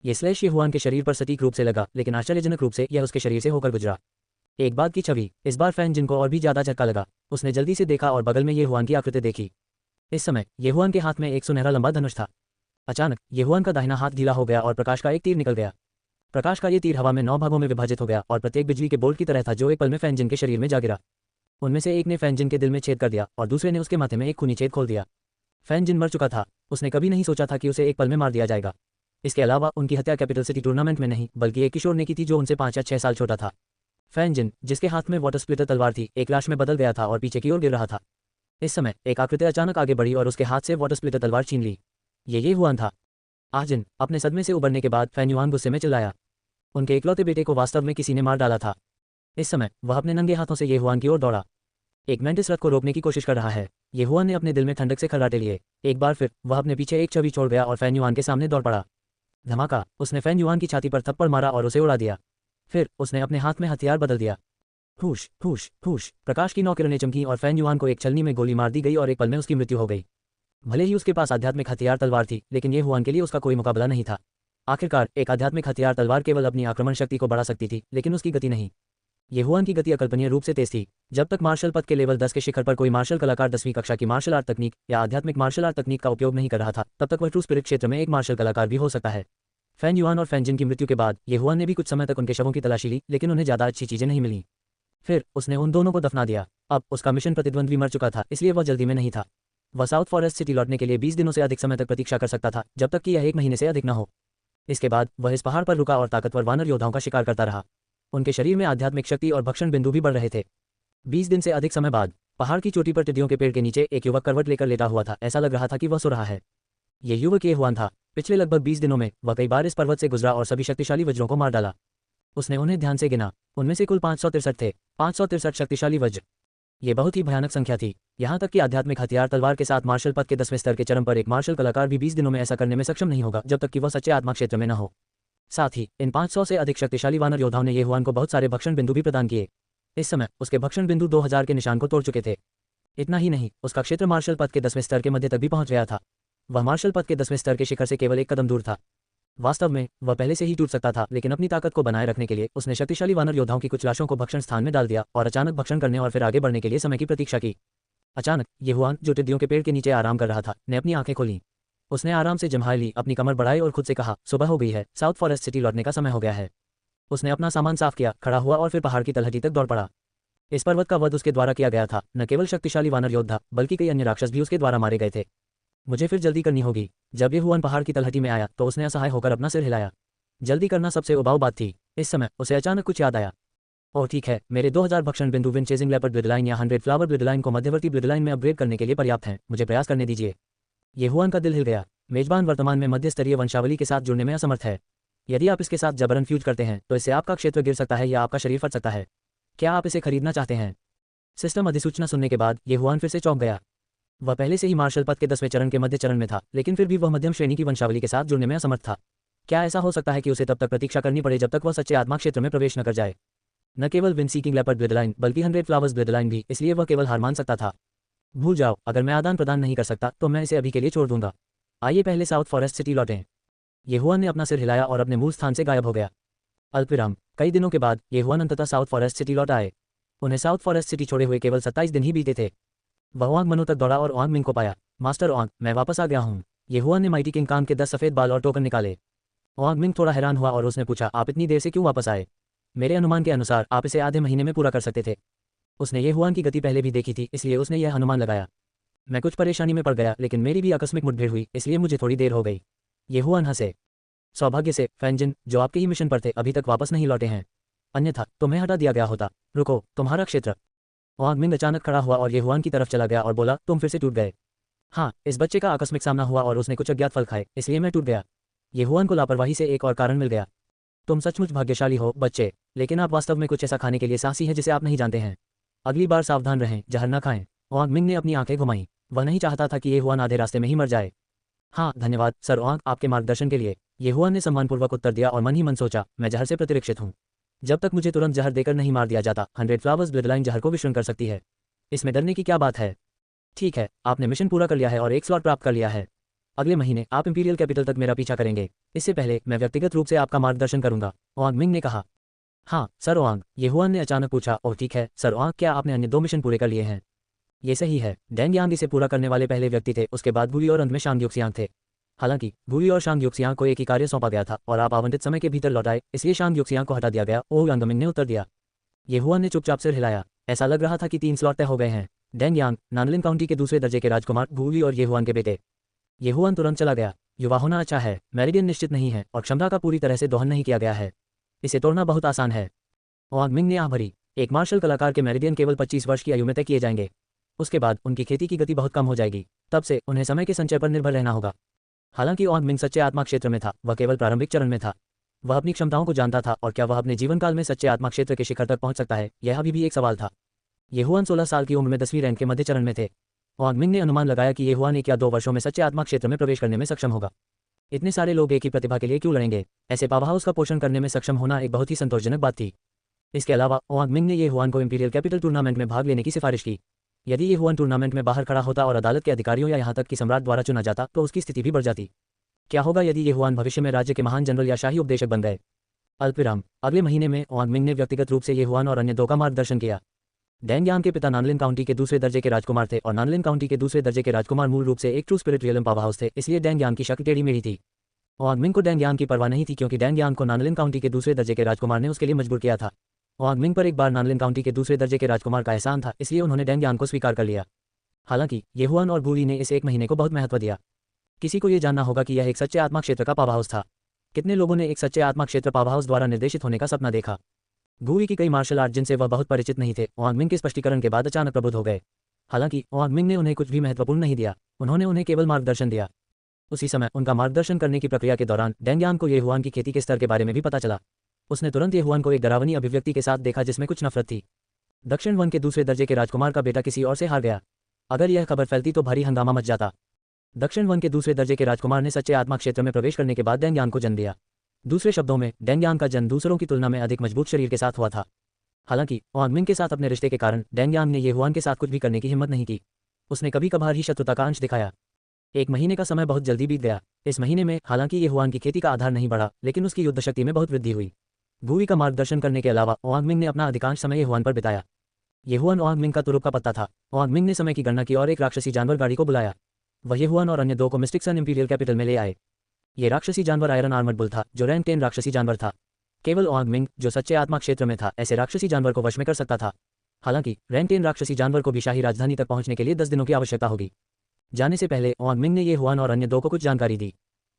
ये स्लैश येहुआन के शरीर पर सटीक रूप से लगा, लेकिन आश्चर्यजनक रूप से यह उसके शरीर से होकर गुजरा। एक बात की छवि, इस बार फैन जिन को और भी ज्यादा झटका लगा। उसने जल्दी से देखा और बगल में येहुआन की आकृति देखी। इस समय येहुआन के हाथ में एक सुनहरा लंबा धनुष था। अचानक येहुआन का दाहिना हाथ ढीला हो गया और प्रकाश का एक तीर निकल गया। प्रकाश का ये तीर हवा में 9 भागों में विभाजित हो गया और प्रत्येक बिजली के बोल्ट की तरह था, जो एक पल में फैन जिन के शरीर में जा गिरा। उनमें से एक ने फैन जिन के दिल में छेद कर दिया और दूसरे ने उसके माथे में एक खूनी छेद खोल दिया। फैन जिन मर चुका था। उसने कभी नहीं सोचा था कि उसे एक पल में मार दिया जाएगा। इसके अलावा उनकी हत्या कैपिटल सिटी टूर्नामेंट में नहीं, बल्कि एक किशोर ने की थी जो उनसे 5 या 6 साल छोटा था। फैन जिन, जिसके हाथ में वाटर स्प्लिटर तलवार थी, एक लाश में बदल गया था और पीछे की ओर गिर रहा था। इस समय एक आकृति अचानक आगे बढ़ी और उसके हाथ से वाटर स्प्लिटर तलवार छीन ली। ये येहुआन था। आहजिन, अपने सदमे से उबरने के बाद फैन युआन गुस्से में चिल्लाया। उनके इकलौते बेटे को वास्तव में किसी ने मार डाला था। इस समय वह अपने नंगे हाथों से येहुआन की ओर दौड़ा। एक मेंटिस रथ को रोकने की कोशिश कर रहा है। येहुआन ने अपने दिल में ठंडक से खर्राटे लिए। एक बार फिर वह अपने पीछे एक छवि छोड़ गया और फैन युआन के सामने दौड़ पड़ा। धमाका, उसने फैन युआन की छाती पर थप्पड़ मारा और उसे उड़ा दिया। फिर उसने अपने हाथ में हथियार बदल दिया। हुश हुश हुश, प्रकाश की 9 किरणें चमकीं और फैन युआन को एक छलनी में गोली मार दी गई और एक पल में उसकी मृत्यु हो गई। भले ही उसके पास आध्यात्मिक हथियार तलवार थी, लेकिन येहुआन के लिए उसका कोई मुकाबला नहीं था। आखिरकार एक आध्यात्मिक हथियार तलवार केवल अपनी आक्रमण शक्ति को बढ़ा सकती थी, लेकिन उसकी गति नहीं। येहुआन की गति अकल्पनीय रूप से तेज थी। जब तक मार्शल पद के लेवल 10 के शिखर पर कोई मार्शल कलाकार 10वीं कक्षा की मार्शल आर्ट तकनीक या आध्यात्मिक मार्शल आर्ट तकनीक का उपयोग नहीं कर रहा था, तब तक वह ट्रू स्पिरिट क्षेत्र में एक मार्शल कलाकार भी हो सकता है। फैन युआन और फैन जिन की मृत्यु के बाद येहुआन ने भी कुछ समय तक उनके शवों की तलाशी ली, लेकिन उन्हें ज्यादा अच्छी चीजें नहीं मिली। फिर उसने उन दोनों को दफना दिया। अब उसका मिशन प्रतिद्वंद्वी मर चुका था, इसलिए वह जल्दी में नहीं था। वह साउथ फॉरेस्ट सिटी लौटने के लिए 20 दिनों से अधिक समय तक प्रतीक्षा कर सकता था, जब तक कि यह 1 महीने से अधिक न हो। इसके बाद वह इस पहाड़ पर रुका और ताकतवर वानर योद्धाओं का शिकार करता रहा। उनके शरीर में आध्यात्मिक शक्ति और भक्षण बिंदु भी बढ़ रहे थे। 20 दिन से अधिक समय बाद पहाड़ की चोटी पर टिड्डियों के पेड़ के नीचे एक युवक करवट लेकर लेटा हुआ था। ऐसा लग रहा था कि वह सो रहा है। ये युवक येहुआन था। पिछले लगभग 20 दिनों में वह कई बार इस पर्वत से गुजरा और सभी शक्तिशाली वज्रों को मार डाला। उसने उन्हें ध्यान से गिना। उनमें से कुल 563 थे। 563 शक्तिशाली वज्र। ये बहुत ही भयानक संख्या थी। यहाँ तक कि आध्यात्मिक हथियार तलवार के साथ मार्शल पद के 10वें स्तर के चरम पर एक मार्शल कलाकार भी 20 दिनों में ऐसा करने में सक्षम नहीं होगा, जब तक कि वह सच्चे आत्मा क्षेत्र में न हो। साथ ही इन 500 से अधिक शक्तिशाली वानर योद्धाओं ने येहुआन को बहुत सारे भक्षण बिंदु भी प्रदान किए। इस समय उसके भक्षण बिंदु 2000 के निशान को तोड़ चुके थे। इतना ही नहीं, उसका क्षेत्र मार्शल पद के 10वें स्तर के मध्य तक भी पहुंच गया था। वह मार्शल पद के 10वें स्तर के शिखर से केवल एक कदम दूर था। वास्तव में वह पहले से ही टूट सकता था, लेकिन अपनी ताकत को बनाए रखने के लिए उसने शक्तिशाली वानर योद्धाओं की कुछ लाशों को भक्षण स्थान में डाल दिया और अचानक भक्षण करने और फिर आगे बढ़ने के लिए समय की प्रतीक्षा की। अचानक येहुआन, जो टिड्डियों के पेड़ के नीचे आराम कर रहा था, ने अपनी आंखें खोली। उसने आराम से जम्हाई ली, अपनी कमर बढ़ाई और खुद से कहा, सुबह हो गई है, साउथ फॉरेस्ट सिटी लौटने का समय हो गया है। उसने अपना सामान साफ किया, खड़ा हुआ और फिर पहाड़ की तलहटी तक दौड़ पड़ा। इस पर्वत का वध उसके द्वारा किया गया था। न केवल शक्तिशाली वानर योद्धा, बल्कि कई अन्य राक्षस भी उसके द्वारा मारे गए थे। मुझे फिर जल्दी करनी होगी। जब येहुआन पहाड़ की तलहटी में आया तो उसने असहाय होकर अपना सिर हिलाया। जल्दी करना सबसे उबाऊ बात थी। इस समय उसे अचानक कुछ याद आया। ओह ठीक है, मेरे 2000 भक्षण बिंदु wind chasing leopard blood line या 100 फ्लावर ब्लड लाइन को मध्यवर्ती ब्लड लाइन में अपग्रेड करने के लिए पर्याप्त हैं। मुझे प्रयास करने दीजिए। येहुआन का दिल हिल गया। मेजबान वर्तमान में मध्य स्तरीय वंशावली के साथ जुड़ने में असमर्थ है। यदि आप इसके साथ जबरन फ्यूज करते हैं तो इससे आपका क्षेत्र गिर सकता है या आपका शरीर फट सकता है। क्या आप इसे खरीदना चाहते हैं? सिस्टम अधिसूचना सुनने के बाद येहुआन फिर से चौंक गया। वह पहले से ही मार्शल पद के 10वें चरण के मध्य चरण में था, लेकिन फिर भी वह मध्यम श्रेणी की वंशावली के साथ जुड़ने में असमर्थ था। क्या ऐसा हो सकता है कि उसे तब तक प्रतीक्षा करनी पड़े जब तक वह सच्चे आत्मा क्षेत्र में प्रवेश न कर जाए? न केवल wind seeking leopard blood line, बल्कि 100 फ्लावर्स ब्लड लाइन भी, इसलिए वह केवल हार मान सकता था। भूल जाओ, अगर मैं आदान प्रदान नहीं कर सकता तो मैं इसे अभी के लिए छोड़ दूंगा। आइए पहले साउथ फॉरेस्ट सिटी लौटें। येहुआन ने अपना सिर हिलाया और अपने मूल स्थान से गायब हो गया। अल्पविराम। कई दिनों के बाद येहुआन अंततः साउथ फॉरेस्ट सिटी लौट आए। उन्हें साउथ फॉरेस्ट सिटी छोड़े हुए केवल 27 दिन ही बीते थे। वह ओआंग मनु तक दौड़ा और ओआंग मिंग को पाया। मास्टर ओआंग, मैं वापस आ गया हूँ। ये हुआन ने माइटी किंग कांग के 10 सफ़ेद बाल और टोकन निकाले। ओआंग मिंग थोड़ा हैरान हुआ और उसने पूछा, आप इतनी देर से क्यों वापस आए? मेरे अनुमान के अनुसार आप इसे आधे महीने में पूरा कर सकते थे। उसने ये हुआन की गति पहले भी देखी थी, इसलिए उसने यह अनुमान लगाया। मैं कुछ परेशानी में पड़ गया, लेकिन मेरी भी आकस्मिक मुठभेड़ हुई, इसलिए मुझे थोड़ी देर हो गई। ये हुआन हंसे। सौभाग्य से फैंजिन, जो आपके ही मिशन पर थे, अभी तक वापस नहीं लौटे हैं, अन्यथा तुम्हें हटा दिया गया होता। रुको, तुम्हारा क्षेत्र। ओआंग मिंग अचानक खड़ा हुआ और ये हुआन की तरफ चला गया और बोला, तुम फिर से टूट गए। हाँ, इस बच्चे का आकस्मिक सामना हुआ और उसने कुछ अज्ञात फल खाए, इसलिए मैं टूट गया। ये हुआन को लापरवाही से एक और कारण मिल गया। तुम सचमुच भाग्यशाली हो बच्चे, लेकिन आप वास्तव में कुछ ऐसा खाने के लिए साहसी हैं जिसे आप नहीं जानते हैं। अगली बार सावधान रहें, जहर न खाएं। ओआंग मिंग ने अपनी आंखें घुमाईं। वह नहीं चाहता था कि ये हुआन आधे रास्ते में ही मर जाए। हाँ, धन्यवाद सर ओआंग, आपके मार्गदर्शन के लिए। ये हुआन ने सम्मानपूर्वक उत्तर दिया और मन ही मन सोचा, मैं जहर से प्रतिरक्षित हूँ। जब तक मुझे तुरंत जहर देकर नहीं मार दिया जाता, 100 फ्लावर्स ब्लडलाइन जहर को विषण कर सकती है। इसमें डरने की क्या बात है? ठीक है, आपने मिशन पूरा कर लिया है और एक स्लॉट प्राप्त कर लिया है। अगले महीने आप इंपीरियल कैपिटल तक मेरा पीछा करेंगे। इससे पहले मैं व्यक्तिगत रूप से आपका मार्गदर्शन करूंगा, ओआंग मिंग ने कहा। हाँ सर ओआंग, ये हुआन ने अचानक पूछा। ओह ठीक है सर ओआंग, क्या आपने अन्य 2 मिशन पूरे कर लिए हैं? ये सही है, डैंग यांग इसे पूरा करने वाले पहले व्यक्ति थे, उसके बाद भूली और अंत में शांग युक्सियांग थे। हालांकि भूली और शांग युक्सियांग को एक ही कार्य सौंपा गया था और आप आवंटित समय के भीतर लौट आए, इसलिए शांग युक्सियांग को हटा दिया गया, ओह यांग मिंग ने उत्तर दिया। ये हुआन ने चुपचाप सिर हिलाया। ऐसा लग रहा था कि 3 स्लॉट तय हो गए हैं। डैंग यांग, नानलिन काउंटी के दूसरे दर्जे के राजकुमार भूली और ये हुआन के बेटे। ये हुआन तुरंत चला गया। युवा होना अच्छा है, मेरिडियन निश्चित नहीं है और क्षमता का पूरी तरह से दोहन नहीं किया गया है। इसे तोड़ना बहुत आसान है। ओआंग मिंग ने आह भरी। एक मार्शल कलाकार के मेरिडियन केवल 25 वर्ष की आयु में तय किए जाएंगे। उसके बाद उनकी खेती की गति बहुत कम हो जाएगी। तब से उन्हें समय के संचय पर निर्भर रहना होगा। हालांकि ओआंग मिंग सच्चे आत्मा क्षेत्र में था, वह केवल प्रारंभिक चरण में था। वह अपनी क्षमताओं को जानता था और क्या वह अपने जीवन काल में सच्चे आत्मा क्षेत्र के शिखर तक पहुंच सकता है, यह अभी भी एक सवाल था। ये हुआन 16 साल की उम्र में 10वीं रैंक के मध्य चरण में थे। ओआंग मिंग ने अनुमान लगाया कि ये हुआन 1 या 2 वर्षों में सच्चे आत्मा क्षेत्र में प्रवेश करने में सक्षम होगा। इतने सारे लोग एक ही प्रतिभा के लिए क्यों लड़ेंगे? ऐसे पावरहाउस का पोषण करने में सक्षम होना एक बहुत ही संतोषजनक बात थी। इसके अलावा ओआंग मिंग ने ये हुआन को इंपीरियल कैपिटल टूर्नामेंट में भाग लेने की सिफारिश की। यदि ये हुआन टूर्नामेंट में बाहर खड़ा होता और अदालत के अधिकारियों या यहाँ तक कि सम्राट द्वारा चुना जाता, तो उसकी स्थिति भी बढ़ जाती। क्या होगा यदि ये हुआन भविष्य में राज्य के महान जनरल या शाही उपदेशक बन गए? अल्पविराम। अगले महीने में ओआंग मिंग ने व्यक्तिगत रूप से ये हुआन और अन्य 2 का मार्गदर्शन किया। डैंग यांग के पिता नानलिन काउंटी के दूसरे दर्जे के राजकुमार थे और नानलिन काउंटी के दूसरे दर्जे के राजकुमार मूल रूप से एक ट्रू स्पिरिट रियलम पावरहाउस थे, इसलिए डैंग यांग की शक्ल टेढ़ी मेढ़ी थी। ओआंग मिंग को डैंग यांग की परवाह नहीं थी, क्योंकि डैंग यांग को नानलिन काउंटी के दूसरे दर्जे के राजकुमार ने उसके लिए मजबूर किया था। ओआंग मिंग पर एक बार नानलिन काउंटी के दूसरे दर्जे के राजकुमार का एहसान था, इसलिए उन्होंने डैंग यांग को स्वीकार कर लिया। हालांकि ये हुआन और भूली ने इस 1 महीने को बहुत महत्व दिया। किसी को ये जानना होगा कि यह एक सच्चे आत्मा क्षेत्र का पावरहाउस था। कितने लोगों ने एक सच्चे आत्मा क्षेत्र पावरहाउस द्वारा निर्देशित होने का सपना देखा? भूवी की कई मार्शल आर्ट जिनसे वह बहुत परिचित नहीं थे, ओआंग मिंग के स्पष्टीकरण के बाद अचानक प्रबुद्ध हो गए। हालांकि ओआंग मिंग ने उन्हें कुछ भी महत्वपूर्ण नहीं दिया, उन्होंने उन्हें केवल मार्गदर्शन दिया। उसी समय उनका मार्गदर्शन करने की प्रक्रिया के दौरान डैंग यांग को ये हुआन की खेती के स्तर के बारे में भी पता चला। उसने तुरंत ये हुआन को एक डरावनी अभिव्यक्ति के साथ देखा जिसमें कुछ नफरत थी। दक्षिण वन के दूसरे दर्जे के राजकुमार का बेटा किसी और से हार गया। अगर यह खबर फैलती तो भारी हंगामा मच जाता। दक्षिण वन के दूसरे दर्जे के राजकुमार ने सच्चे आत्मा क्षेत्र में प्रवेश करने के बाद डैंग यांग को जन्म दिया। दूसरे शब्दों में, डैंग यांग का जन्म दूसरों की तुलना में अधिक मजबूत शरीर के साथ हुआ था। हालांकि ओआंग मिंग के साथ अपने रिश्ते के कारण डैंग यांग ने ये हुआन के साथ कुछ भी करने की हिम्मत नहीं की। उसने कभी कभार ही शत्रुता का अंश दिखाया। 1 महीने का समय बहुत जल्दी बीत गया। इस महीने में हालांकि ये हुआन की खेती का आधार नहीं बढ़ा, लेकिन उसकी युद्ध शक्ति में बहुत वृद्धि हुई। भूवी का मार्गदर्शन करने के अलावा ओआंग मिंग ने अपना अधिकांश समय ये हुआन पर बिताया। ये हुआन ओआंग मिंग का तुरुप का पत्ता था। ओआंग मिंग ने समय की गणना की और एक राक्षसी जानवर गाड़ी को बुलाया। वह ये हुआन और अन्य 2 को मिस्टिक सन इंपीरियल कैपिटल में ले आए। ये राक्षसी जानवर आयरन आर्मर्ड बुल था, जो रैंक 10 राक्षसी जानवर था। केवल ओआंग मिंग, जो सच्चे आत्मा क्षेत्र में था, ऐसे राक्षसी जानवर को वश में कर सकता था। हालांकि रैंक 10 राक्षसी जानवर को भी शाही राजधानी तक पहुंचने के लिए 10 दिनों की आवश्यकता होगी। जाने से पहले ओआंग मिंग ने ये हुआन और अन्य 2 को कुछ जानकारी दी।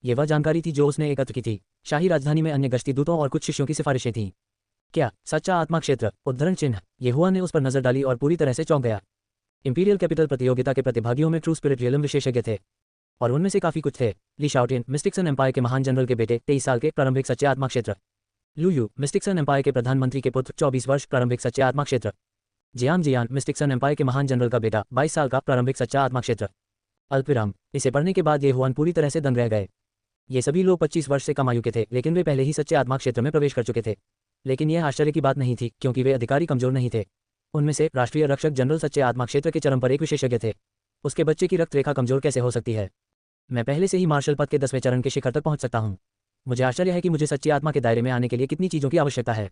ये वह जानकारी थी जो उसने एकत्र की थी। शाही राजधानी में अन्य गश्ती दूतों और कुछ शिष्यों की सिफारिशें थीं। क्या सच्चा आत्मा क्षेत्र? उद्धरण चिन्ह। ये हुआन ने उस पर नजर डाली और पूरी तरह से चौंक गया। इंपीरियल कैपिटल प्रतियोगिता के प्रतिभागियों में ट्रू स्पिरिट रियलम विशेषज्ञ थे और उनमें से काफी कुछ थे। ली शाओटिन, मिस्टिक सन एम्पायर के महान जनरल के बेटे, 23 साल के, प्रारंभिक सच्चे आत्मा क्षेत्र। लू यू, मिस्टिक सन एम्पायर के प्रधानमंत्री के पुत्र, 24 वर्ष, प्रारंभिक सच्चे आत्मा क्षेत्र। जियान जियान, मिस्टिक सन एम्पायर के महान जनरल का बेटा, 22 साल का, प्रारंभिक सच्चा आत्मा क्षेत्र। अल्पविराम। इसे पढ़ने के बाद ये हुआन पूरी तरह से दंग रह गए। ये सभी लोग 25 वर्ष से कम आयु के थे, लेकिन वे पहले ही सच्चे आत्मा क्षेत्र में प्रवेश कर चुके थे। लेकिन यह आश्चर्य की बात नहीं थी, क्योंकि वे अधिकारी कमजोर नहीं थे। उनमें से राष्ट्रीय रक्षक जनरल सच्चे आत्मा क्षेत्र के चरम पर एक विशेषज्ञ थे। उसके बच्चे की रक्त रेखा कमजोर कैसे हो सकती है? मैं पहले से ही मार्शल पद के 10वें चरण के शिखर तक पहुंच सकता हूं। मुझे आश्चर्य है कि मुझे सच्ची आत्मा के दायरे में आने के लिए कितनी चीजों की आवश्यकता है।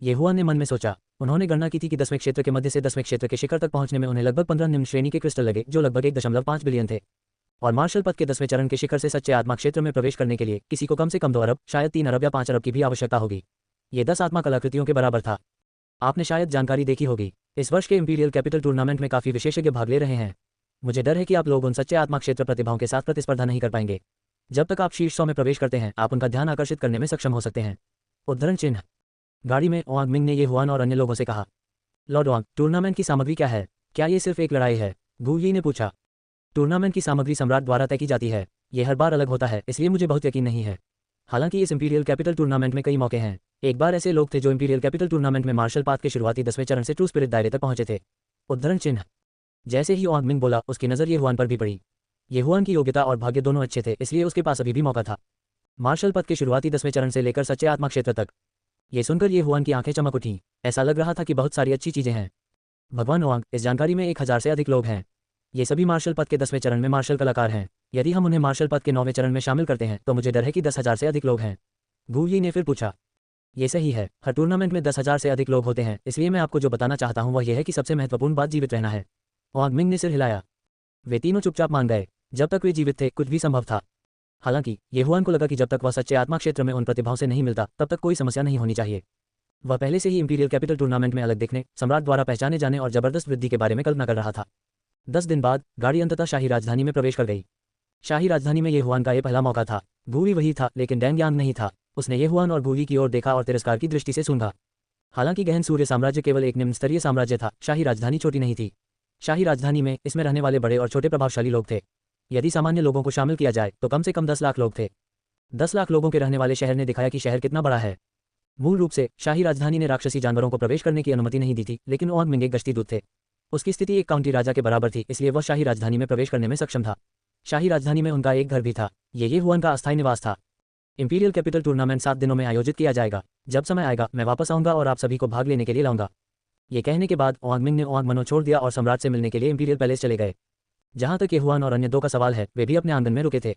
ये हुआ ने मन में सोचा। उन्होंने गणना की थी कि 10वें क्षेत्र के मध्य से 10वें क्षेत्र के शिखर तक पहुंचने में उन्हें लगभग 15 निम्न श्रेणी के क्रिस्टल लगे, जो लगभग 1.5 बिलियन थे। और मार्शल पथ के 10वें चरण के शिखर से सच्चे आत्मा क्षेत्र में प्रवेश करने के लिए किसी को कम से कम 2 अरब, शायद 3 अरब या 5 अरब की भी आवश्यकता होगी। ये 10 आत्मा कलाकृतियों के बराबर था। आपने शायद जानकारी देखी होगी, इस वर्ष के इंपीरियल कैपिटल टूर्नामेंट में काफी विशेषज्ञ भाग ले रहे हैं। मुझे डर है कि आप लोग उन सच्चे आत्मा क्षेत्र प्रतिभाओं के साथ प्रतिस्पर्धा नहीं कर पाएंगे। जब तक आप शीर्ष 100 में प्रवेश करते हैं, आप उनका ध्यान आकर्षित करने में सक्षम हो सकते हैं। उद्धरण चिन्ह। गाड़ी में ओआंग मिंग ने ये हुआन और अन्य लोगों से कहा, लॉर्ड ओआंग, टूर्नामेंट की सामग्री क्या है? क्या ये सिर्फ एक लड़ाई है? गू यी ने पूछा। टूर्नामेंट की सामग्री सम्राट द्वारा तय की जाती है। ये हर बार अलग होता है, इसलिए मुझे बहुत यकीन नहीं है। हालांकि इस इंपीरियल कैपिटल टूर्नामेंट में कई मौके हैं। एक बार ऐसे लोग थे जो इंपीरियल कैपिटल टूर्नामेंट में मार्शल पाथ के शुरुआती 10वें चरण से ट्रू स्पिरिट दायरे तक पहुंचे थे। उद्धरण चिन्ह। जैसे ही ओआंग मिंग बोला, उसकी नज़र ये हुआन पर भी पड़ी। ये हुआन की योग्यता और भाग्य दोनों अच्छे थे, इसलिए उसके पास अभी भी मौका था। मार्शल पथ के शुरुआती 10वें चरण से लेकर सच्चे आत्मा क्षेत्र तक। ये सुनकर ये हुआन की आंखें चमक उठीं। ऐसा लग रहा था कि बहुत सारी अच्छी चीजें हैं। भगवान ओआंग, इस जानकारी में 1000 से अधिक लोग हैं। ये सभी मार्शल पथ के 10वें चरण में मार्शल कलाकार हैं। यदि हम उन्हें मार्शल पथ के 9वें चरण में शामिल करते हैं तो मुझे डर है कि 10,000 से अधिक लोग हैं। गू यी ने फिर पूछा। ये सही है, हर टूर्नामेंट में 10,000 से अधिक लोग होते हैं, इसलिए मैं आपको जो बताना चाहता हूँ वह यह है कि सबसे महत्वपूर्ण बात जीवित रहना है। ओआंग मिंग ने सिर हिलाया। वे तीनों चुपचाप मान गए। जब तक वे जीवित थे, कुछ भी संभव था। हालांकि ये हुआन को लगा कि जब तक वह सच्चे आत्मा क्षेत्र में उन प्रतिभाओं से नहीं मिलता, तब तक कोई समस्या नहीं होनी चाहिए। वह पहले से ही इंपीरियल कैपिटल टूर्नामेंट में अलग दिखने, सम्राट द्वारा पहचाने जाने और जबरदस्त वृद्धि के बारे में कल्पना कर रहा था। 10 दिन बाद गाड़ी अंततः शाही राजधानी में प्रवेश कर गई। शाही राजधानी में ये हुआन का ये पहला मौका था। गूवी वही था, लेकिन डेंग यांग नहीं था। उसने ये हुआन और गूवी की ओर देखा और तिरस्कार की दृष्टि से सूंघा। हालांकि गहन सूर्य साम्राज्य केवल एक निम्न स्तरीय साम्राज्य था, शाही राजधानी छोटी नहीं थी। शाही राजधानी में इसमें रहने वाले बड़े और छोटे प्रभावशाली लोग थे। यदि सामान्य लोगों को शामिल किया जाए तो कम से कम 10 लाख लोग थे। 10 लाख लोगों के रहने वाले शहर ने दिखाया कि शहर कितना बड़ा है। मूल रूप से शाही राजधानी ने राक्षसी जानवरों को प्रवेश करने की अनुमति नहीं दी थी, लेकिन ओआंग मिंग एक गश्ती दूत थे। उसकी स्थिति एक काउंटी राजा के बराबर थी, इसलिए वह शाही राजधानी में प्रवेश करने में सक्षम था। शाही राजधानी में उनका एक घर भी था। ये हुआन का अस्थायी निवास था। इंपीरियल कैपिटल टूर्नामेंट 7 दिनों में आयोजित किया जाएगा। जब समय आएगा मैं वापस आऊंगा और आप सभी को भाग लेने के लिए लाऊंगा। ये कहने के बाद ओआंग मिंग ने ओआंग मनो छोड़ दिया और सम्राट से मिलने के लिए इंपीरियल पैलेस चले गए। जहां तक ये हुआन और अन्य दो का सवाल है, वे भी अपने आंगन में रुके थे।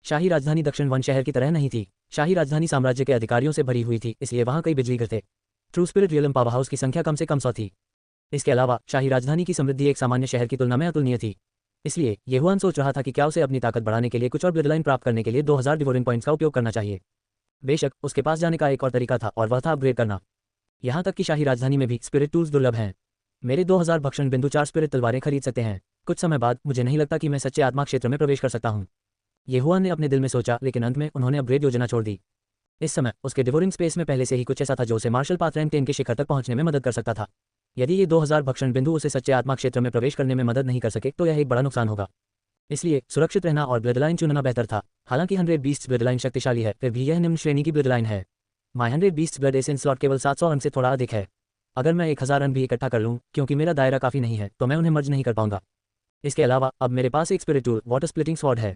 शाही राजधानी दक्षिण वन शहर की तरह नहीं थी। शाही राजधानी साम्राज्य के अधिकारियों से भरी हुई थी, इसलिए वहां कई बिजली घर थे। True spirit realm power house की संख्या कम से कम 100 थी। इसके अलावा शाही राजधानी की समृद्धि एक सामान्य शहर की तुलना में अतुलनीय थी। इसलिए ये हुआन सोच रहा था कि क्या उसे अपनी ताकत बढ़ाने के लिए कुछ और ब्लडलाइन प्राप्त करने के लिए 2000 डिवोरिंग पॉइंट्स का उपयोग करना चाहिए। बेशक उसके पास जाने का एक और तरीका था, और वह था अपग्रेड करना। यहाँ तक कि शाही राजधानी में भी स्पिरिट टूल्स दुर्लभ हैं। मेरे 2000 भक्षण बिंदु 4 स्पिरिट तलवारें खरीद सकते हैं। कुछ समय बाद मुझे नहीं लगता कि मैं सच्चे आत्मा क्षेत्र में प्रवेश कर सकता हूँ। ये हुआन ने अपने दिल में सोचा, लेकिन अंत में उन्होंने अपग्रेड योजना छोड़ दी। इस समय उसके डिवोरिंग स्पेस में पहले से ही कुछ ऐसा था जो उसे मार्शल पाथ रैंक 10 के शिखर तक पहुंचने में मदद कर सकता था। यदि ये 2000 भक्षण बिंदु उसे सच्चे आत्मा क्षेत्र में प्रवेश करने में मदद नहीं कर सके तो यह एक बड़ा नुकसान होगा। इसलिए सुरक्षित रहना और ब्लडलाइन चुनना बेहतर था। हालांकि 100 बीस्ट ब्लडलाइन शक्तिशाली है, फिर भी यह निम्न श्रेणी की ब्लडलाइन है। My 100 beast blood essence slot केवल 700 रन से थोड़ा अधिक है। अगर मैं 1000 रन भी इकट्ठा कर लूँ, क्योंकि मेरा दायरा काफी नहीं है, तो मैं उन्हें मर्ज नहीं कर पाऊंगा। इसके अलावा अब मेरे पास एक spirit tool water splitting sword है।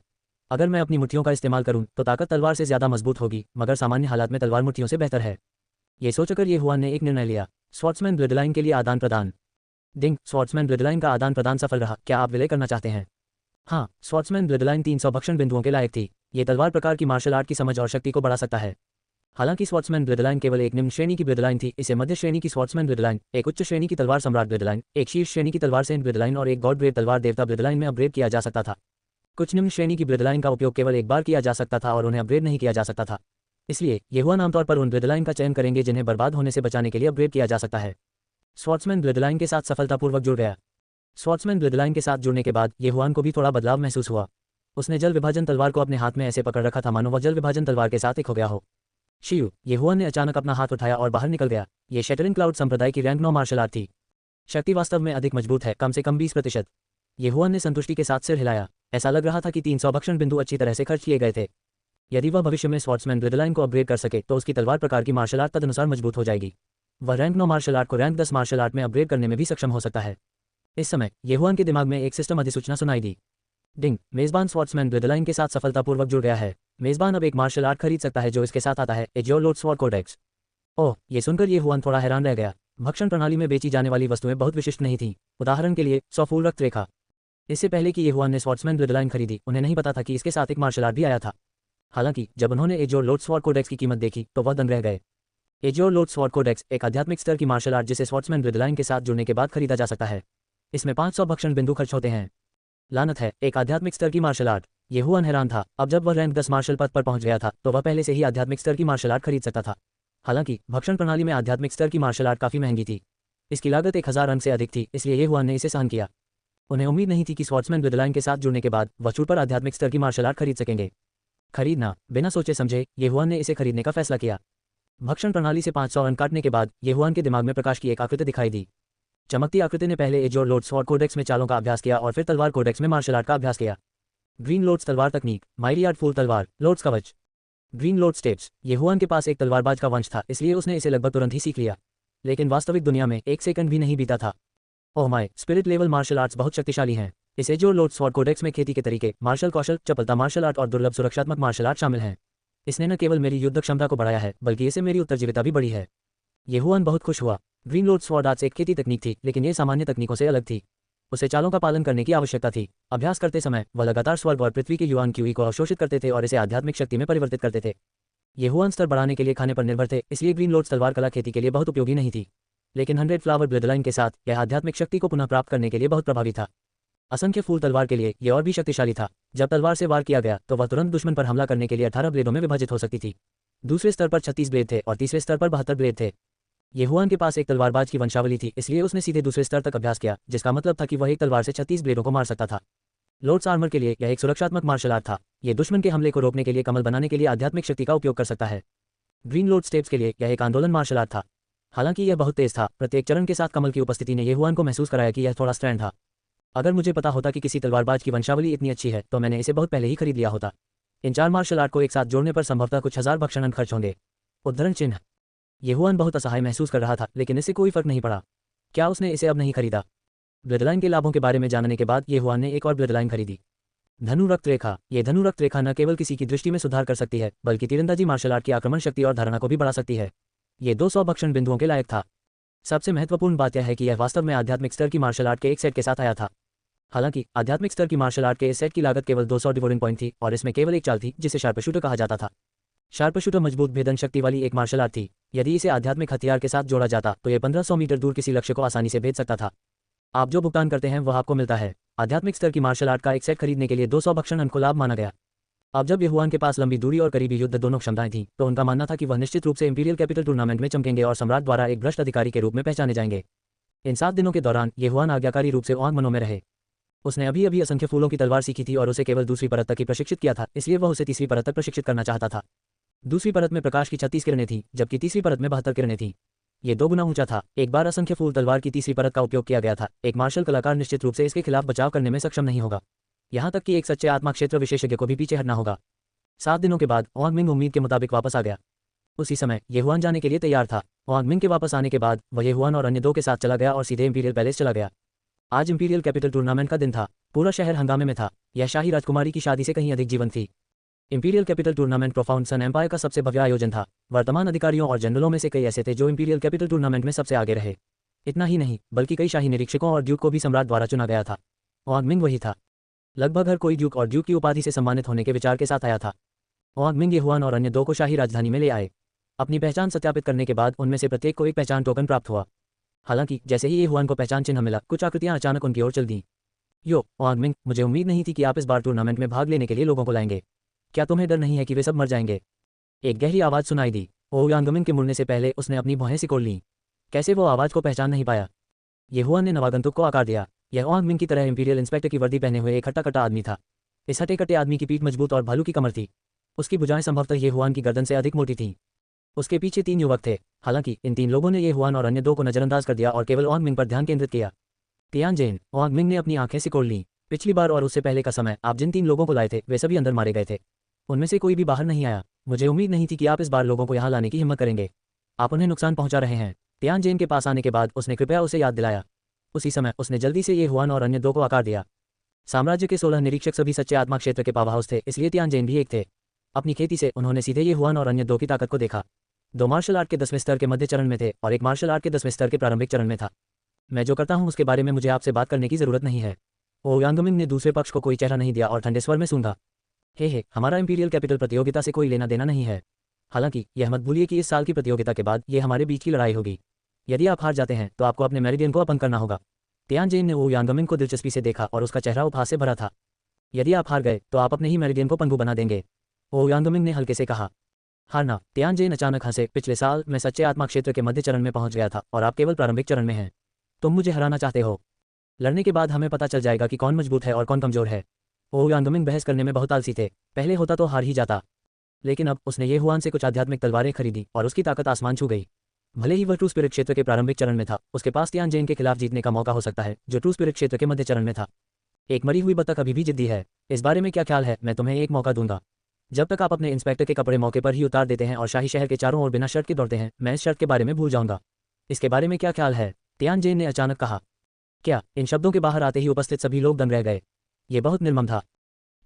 अगर मैं अपनी मुट्ठियों का इस्तेमाल करूं तो ताकत तलवार से ज्यादा मजबूत होगी, मगर सामान्य हालात में तलवार मुट्ठियों से बेहतर है। ये सोचकर ये हुआन ने एक निर्णय लिया। स्वॉर्ड्समैन ब्लडलाइन के लिए आदान प्रदान। डिंग, स्वॉर्ड्समैन ब्लडलाइन का आदान प्रदान सफल रहा। क्या आप विलय करना चाहते हैं? हाँ, स्वॉर्ड्समैन ब्लडलाइन 300 भक्षण बिंदुओं के लायक थी। ये तलवार प्रकार की मार्शल आर्ट की समझ और शक्ति को बढ़ा सकता है। हालांकि स्वॉर्ड्समैन ब्लडलाइन केवल एक निम्न श्रेणी की ब्लडलाइन थी, इसे मध्य श्रेणी की स्वॉर्ड्समैन ब्लडलाइन, एक उच्च श्रेणी की तलवार सम्राट ब्लडलाइन, एक शीर्ष श्रेणी की तलवार सेंट ब्लडलाइन और एक गॉड ब्रेव तलवार देवता ब्लडलाइन में अपग्रेड किया जा सकता था। कुछ निम्न श्रेणी की ब्लडलाइन का उपयोग केवल एक बार किया जा सकता था और उन्हें अपग्रेड नहीं किया जा सकता था। इसलिए ये हुआन आमतौर पर उन ब्लडलाइन का चयन करेंगे जिन्हें बर्बाद होने से बचाने के लिए अपग्रेड किया जा सकता है। स्वॉर्ड्समैन ब्लडलाइन के साथ सफलतापूर्वक जुड़ गया। स्वॉर्ड्समैन ब्लडलाइन के साथ जुड़ने के बाद ये हुआन को भी थोड़ा बदलाव महसूस हुआ। उसने जल विभाजन तलवार को अपने हाथ में ऐसे पकड़ रखा था मानो वह जल विभाजन तलवार के साथ एक हो गया हो। शियू, ये हुआन ने अचानक अपना हाथ उठाया और बाहर निकल गया। ये शैटरिंग क्लाउड संप्रदाय की रैंक 9 मार्शल आर्ट थी। शक्ति वास्तव में अधिक मजबूत है, कम से कम 20%। ये हुआन ने संतुष्टि के साथ सिर हिलाया। ऐसा लग रहा था कि 300 भक्षण बिंदु अच्छी तरह से खर्च किए गए थे। यदि वह भविष्य में स्वॉर्ड्समैन ब्लडलाइन को अपग्रेड कर सके तो उसकी तलवार प्रकार की मार्शल आर्ट तदनुसार मजबूत हो जाएगी। वह रैंक 9 मार्शल आर्ट को रैंक 10 मार्शल आर्ट में अपग्रेड करने में भी सक्षम हो सकता है। इस समय ये हुआन के दिमाग में एक सिस्टम अधिसूचना सुनाई दी। डिंग, मेजबान स्वॉर्ड्समैन ब्लडलाइन के साथ सफलतापूर्वक जुड़ गया है। मेजबान अब एक मार्शल आर्ट खरीद सकता है जो इसके साथ आता है, एज्योर लोड स्वॉर्ड कोडेक्स। ओह, ये सुनकर ये हुआन थोड़ा हैरान रह गया। भक्षण प्रणाली में बेची जाने वाली वस्तुएं बहुत विशिष्ट नहीं थीं। उदाहरण के लिए 100 फूल रक्त रेखा। इससे पहले कि ये हुआन ने स्वॉर्ड्समैन ब्लडलाइन खरीदी, उन्हें नहीं पता था कि इसके साथ एक मार्शल आर्ट भी आया था। हालांकि जब उन्होंने एज्योर लोड स्वॉर्ड कोडेक्स की कीमत देखी तो वह दंग रह गए। एजियोर लोड स्वॉर्ड कोडेक्स एक आध्यात्मिक स्तर की मार्शल आर्ट जिसे स्वॉर्ड्समैन ब्लडलाइन के साथ जुड़ने के बाद खरीदा जा सकता है। इसमें 500 भक्षण बिंदु खर्च होते हैं। लानत है, एक आध्यात्मिक स्तर की मार्शल आर्ट। ये हुआन हैरान था। अब जब वह रैंक 10 मार्शल पद पर पहुंच गया था तो वह पहले से ही आध्यात्मिक स्तर की मार्शल आर्ट खरीद सकता था। हालांकि भक्षण प्रणाली में आध्यात्मिक स्तर की मार्शल आर्ट काफी महंगी थी। इसकी लागत 1000 अंक से अधिक थी, इसलिए ये हुआन ने इसे सहन किया। उन्हें उम्मीद नहीं थी कि स्वॉर्ड्समैन ब्लडलाइन के साथ जुड़ने के बाद वह छूट पर आध्यात्मिक स्तर की मार्शल आर्ट खरीद सकेंगे। खरीदना, बिना सोचे समझे ये हुआन ने इसे खरीदने का फैसला किया। भक्षण प्रणाली से 500 अंक काटने के बाद ये हुआन के दिमाग में प्रकाश की एक आकृति दिखाई दी। चमकती आकृति ने पहले एजियोर लोड स्वॉर्ड कोडेक्स में चालों का अभ्यास किया और फिर तलवार कोडेक्स में मार्शल आर्ट का अभ्यास किया। ग्रीन लोड्स तलवार तकनीक, माइरी आर्ट फूल तलवार, लोड्स कवच। ग्रीन लोड स्टेप्स, ये हुआन के पास एक तलवारबाज का वंश था, इसलिए उसने इसे लगभग तुरंत ही सीख लिया। लेकिन वास्तविक दुनिया में 1 सेकंड भी नहीं बीता था। Oh my, spirit level martial arts बहुत शक्तिशाली हैं। इस एजियोर लोड स्वॉर्ड कोडेक्स में खेती के तरीके, मार्शल कौशल, चपलता मार्शल आर्ट और दुर्लभ सुरक्षात्मक मार्शल आर्ट शामिल हैं। इसने न केवल मेरी युद्ध क्षमता को बढ़ाया है बल्कि इससे मेरी उत्तरजीविता भी बढ़ी है। ये हुआन बहुत खुश हुआ। ग्रीन लोड स्वॉर्ड आर्ट्स एक खेती तकनीक थी, लेकिन ये सामान्य तकनीकों से अलग थी। उसे चालों का पालन करने की आवश्यकता थी। अभ्यास करते समय वह लगातार स्वर्ग और पृथ्वी के युआन क्यूई को अवशोषित करते थे और इसे आध्यात्मिक शक्ति में परिवर्तित करते थे। ये हुआन स्तर बढ़ाने के लिए खाने पर निर्भर थे, इसलिए ग्रीन लोड्स तलवार कला खेती के लिए बहुत उपयोगी नहीं थी। लेकिन 100 फ्लावर ब्लडलाइन के साथ यह आध्यात्मिक शक्ति को पुनः प्राप्त करने के लिए बहुत प्रभावी था। असंख्य फूल तलवार के लिए यह और भी शक्तिशाली था। जब तलवार से वार किया गया तो वह तुरंत दुश्मन पर हमला करने के लिए 18 ब्लेडों में विभाजित हो सकती थी। दूसरे स्तर पर 36 ब्लेड थे और तीसरे स्तर पर 72 ब्लेड थे। ये हुआन के पास एक तलवारबाज की वंशावली थी, इसलिए उसने सीधे दूसरे स्तर तक अभ्यास किया, जिसका मतलब था कि वह एक तलवार से 36 ब्लेडों को मार सकता था। लोड्स आर्मर के लिए यह एक सुरक्षात्मक मार्शल आर्ट था। यह दुश्मन के हमले को रोकने के लिए कमल बनाने के लिए आध्यात्मिक शक्ति का उपयोग कर सकता है। ग्रीन लोड स्टेप्स के लिए यह एक आंदोलन मार्शल आर्ट था। हालांकि यह बहुत तेज था। प्रत्येक चरण के साथ कमल की उपस्थिति ने ये हुआन को महसूस कराया कि यह थोड़ा स्ट्रैंड था। अगर मुझे पता होता कि किसी तलवारबाज की वंशावली इतनी अच्छी है तो मैंने इसे बहुत पहले ही खरीद लिया होता। इन 4 मार्शल आर्ट को एक साथ जोड़ने पर संभवतः कुछ 1000 भक्षण अंक खर्च होंगे। उद्धरण चिन्ह। ये हुआन बहुत असहाय महसूस कर रहा था, लेकिन इससे कोई फर्क नहीं पड़ा। क्या उसने इसे अब नहीं खरीदा? ब्लडलाइन के लाभों के बारे में जानने के बाद ये हुआन ने एक और ब्लडलाइन खरीदी। धनु रक्त रेखा। ये धनु रक्त रेखा न केवल किसी की दृष्टि में सुधार कर सकती है बल्कि तीरंदाजी मार्शल आर्ट की आक्रमण शक्ति और धारणा को भी बढ़ा सकती है। ये 200 भक्षण बिंदुओं के लायक था। सबसे महत्वपूर्ण बात यह है कि यह वास्तव में आध्यात्मिक स्तर की मार्शल आर्ट के एक सेट के साथ आया था। हालांकि आध्यात्मिक स्तर की मार्शल आर्ट के इस सेट की लागत केवल 200 डिवोरिंग पॉइंट थी और इसमें केवल एक चाल थी जिसे शार्पशूटर कहा जाता था। शार्पशूटर मजबूत भेदन शक्ति वाली एक मार्शल आर्ट थी। यदि इसे आध्यात्मिक हथियार के साथ जोड़ा जाता तो यह 1500 मीटर दूर किसी लक्ष्य को आसानी से भेद सकता था। आप जो भुगतान करते हैं वह आपको मिलता है। आध्यात्मिक स्तर की मार्शल आर्ट का एक सेट खरीदने के लिए 200 भक्षण अंक को लाभ माना गया। अब जब यहुआन के पास लंबी दूरी और करीबी युद्ध दोनों क्षमताएं थीं, तो उनका मानना था कि वह निश्चित रूप से इंपीरियल कैपिटल टूर्नामेंट में चमकेंगे और सम्राट द्वारा एक भ्रष्ट अधिकारी के रूप में पहचाने जाएंगे। इन 7 दिनों के दौरान यहुआन आज्ञाकारी रूप से ओआंग मनों में रहे। उसने अभी अभी असंख्य फूलों की तलवार सीखी थी और उसे केवल दूसरी परत तक ही प्रशिक्षित किया था, इसलिए वह उसे तीसरी परत तक प्रशिक्षित करना चाहता था। दूसरी परत में प्रकाश की 36 किरणें थीं, जबकि तीसरी परत में 72 किरणें थीं। ये 2 गुना ऊंचा था। एक बार असंख्य फूल तलवार की तीसरी परत का उपयोग किया गया था, एक मार्शल कलाकार निश्चित रूप से इसके खिलाफ बचाव करने में सक्षम नहीं होगा। यहाँ तक कि एक सच्चे आत्मा क्षेत्र विशेषज्ञ को भी पीछे हटना होगा। 7 दिनों के बाद ओआंग मिंग उम्मीद के मुताबिक वापस आ गया। उसी समय यहुआन जाने के लिए तैयार था। ओआंग मिंग के वापस आने के बाद वह यहुआन और अन्य 2 के साथ चला गया और सीधे इंपीरियल पैलेस चला गया। आज इंपीरियल कैपिटल टूर्नामेंट का दिन था। पूरा शहर हंगामे में था। यह शाही राजकुमारी की शादी से कहीं अधिक जीवन थी। इंपीरियल कैपिटल टूर्नामेंट प्रोफाउंड सन एम्पायर का सबसे भव्य आयोजन था। वर्तमान अधिकारियों और जनरलों में से कई ऐसे थे जो इंपीरियल कैपिटल टूर्नामेंट में सबसे आगे रहे। इतना ही नहीं, बल्कि कई शाही निरीक्षकों और ड्यूक को भी सम्राट द्वारा चुना गया था। ओआंग मिंग वही था। लगभग हर कोई ड्यूक और ड्यूक की उपाधि से सम्मानित होने के विचार के साथ आया था। ओआंग मिंग यहुआन और अन्य 2 को शाही राजधानी में ले आए। अपनी पहचान सत्यापित करने के बाद उनमें से प्रत्येक को एक पहचान टोकन प्राप्त हुआ। हालांकि जैसे ही यहुआन को पहचान चिन्ह मिला, कुछ आकृतियां अचानक उनकी ओर चल दीं। यो ओआंग मिंग, मुझे उम्मीद नहीं थी कि आप इस बार टूर्नामेंट में भाग लेने के लिए लोगों को लाएंगे। क्या तुम्हें डर नहीं है कि वे सब मर जाएंगे? एक गहरी आवाज सुनाई दी। ओआंग मिंग के मुड़ने से पहले उसने अपनी भौहें सिकोड़ लीं। कैसे वो आवाज को पहचान नहीं पाया? यहुआन ने नवागंतुक को आकार दिया। यह ओआंग मिंग की तरह इंपीरियल इंस्पेक्टर की वर्दी पहने हुए एक हट्टा-कट्टा आदमी था। इस हटे-कट्टे आदमी की पीठ मजबूत और भालू की कमर थी। उसकी भुजाएं संभवतः यहुआन की गर्दन से अधिक मोटी थीं। उसके पीछे 3 युवक थे। हालांकि इन 3 लोगों ने यहुआन और अन्य 2 को नजरअंदाज कर दिया और केवल ओआंग मिंग पर ध्यान केंद्रित किया। तियानजेन। ओआंग मिंग ने अपनी आंखें सिकोड़ लीं। पिछली बार और उससे पहले का समय आप जिन 3 लोगों को लाए थे वे सभी अंदर मारे गए थे। उनमें से कोई भी बाहर नहीं आया। मुझे उम्मीद नहीं थी कि आप इस बार लोगों को यहाँ लाने की हिम्मत करेंगे। आप उन्हें नुकसान पहुंचा रहे हैं। तियानजेन के पास आने के बाद उसने कृपया उसे याद दिलाया। उसी समय उसने जल्दी से यहुआन और अन्य 2 को आकार दिया। साम्राज्य के 16 निरीक्षक सभी सच्चे आत्मा क्षेत्र के पावरहाउस थे, इसलिए तियानजेन भी एक थे। अपनी खेती से उन्होंने सीधे यहुआन और अन्य 2 की ताकत को देखा। 2 मार्शल आर्ट के 10वें स्तर के मध्य चरण में थे और एक मार्शल आर्ट के 10वें स्तर के प्रारंभिक चरण में था। मैं जो करता हूं उसके बारे में मुझे आपसे बात करने की जरूरत नहीं है। ओआंग मिंग ने दूसरे पक्ष को कोई चेहरा नहीं दिया और ठंडे स्वर में सूंघा। हे, हमारा इंपीरियल कैपिटल प्रतियोगिता से कोई लेना देना नहीं है। हालांकि यह मत भूलिए कि इस साल की प्रतियोगिता के बाद ये हमारे बीच की लड़ाई होगी। यदि आप हार जाते हैं तो आपको अपने मेरिडियन को अपंग करना होगा। तियानजेन ने वो यांगमिंग को दिलचस्पी से देखा और उसका चेहरा उपहास से भरा था। यदि आप हार गए तो आप अपने ही मेरिडियन को पंगु बना देंगे, वो यांगमिंग ने हल्के से कहा। हारना? तियानजेन अचानक हंसे। पिछले साल मैं सच्चे आत्मा क्षेत्र के मध्य चरण में पहुंच गया था और आप केवल प्रारंभिक चरण में हैं। तुम मुझे हराना चाहते हो? लड़ने के बाद हमें पता चल जाएगा कि कौन मजबूत है और कौन कमजोर है। वो यांगमिंग बहस करने में बहुत आलसी थे। पहले होता तो हार ही जाता, लेकिन अब उसने ये हुआन से कुछ आध्यात्मिक तलवारें खरीदी और उसकी ताकत आसमान छू गई। भले ही वह ट्रू स्पिरिट क्षेत्र के प्रारंभिक चरण में था, उसके पास तियानजेन के खिलाफ जीतने का मौका हो सकता है जो ट्रू स्पिरिट क्षेत्र के मध्य चरण में था। एक मरी हुई बतख अभी भी जिद्दी है। इस बारे में क्या ख्याल है? मैं तुम्हें एक मौका दूंगा। जब तक आप अपने इंस्पेक्टर के कपड़े मौके पर ही उतार देते हैं और शाही शहर के चारों ओर बिना शर्त के दौड़ते हैं, मैं इस शर्त के बारे में भूल जाऊंगा। इसके बारे में क्या ख्याल है? तियानजेन ने अचानक कहा। क्या? इन शब्दों के बाहर आते ही उपस्थित सभी लोग दंग रह गए। ये बहुत निर्मम था।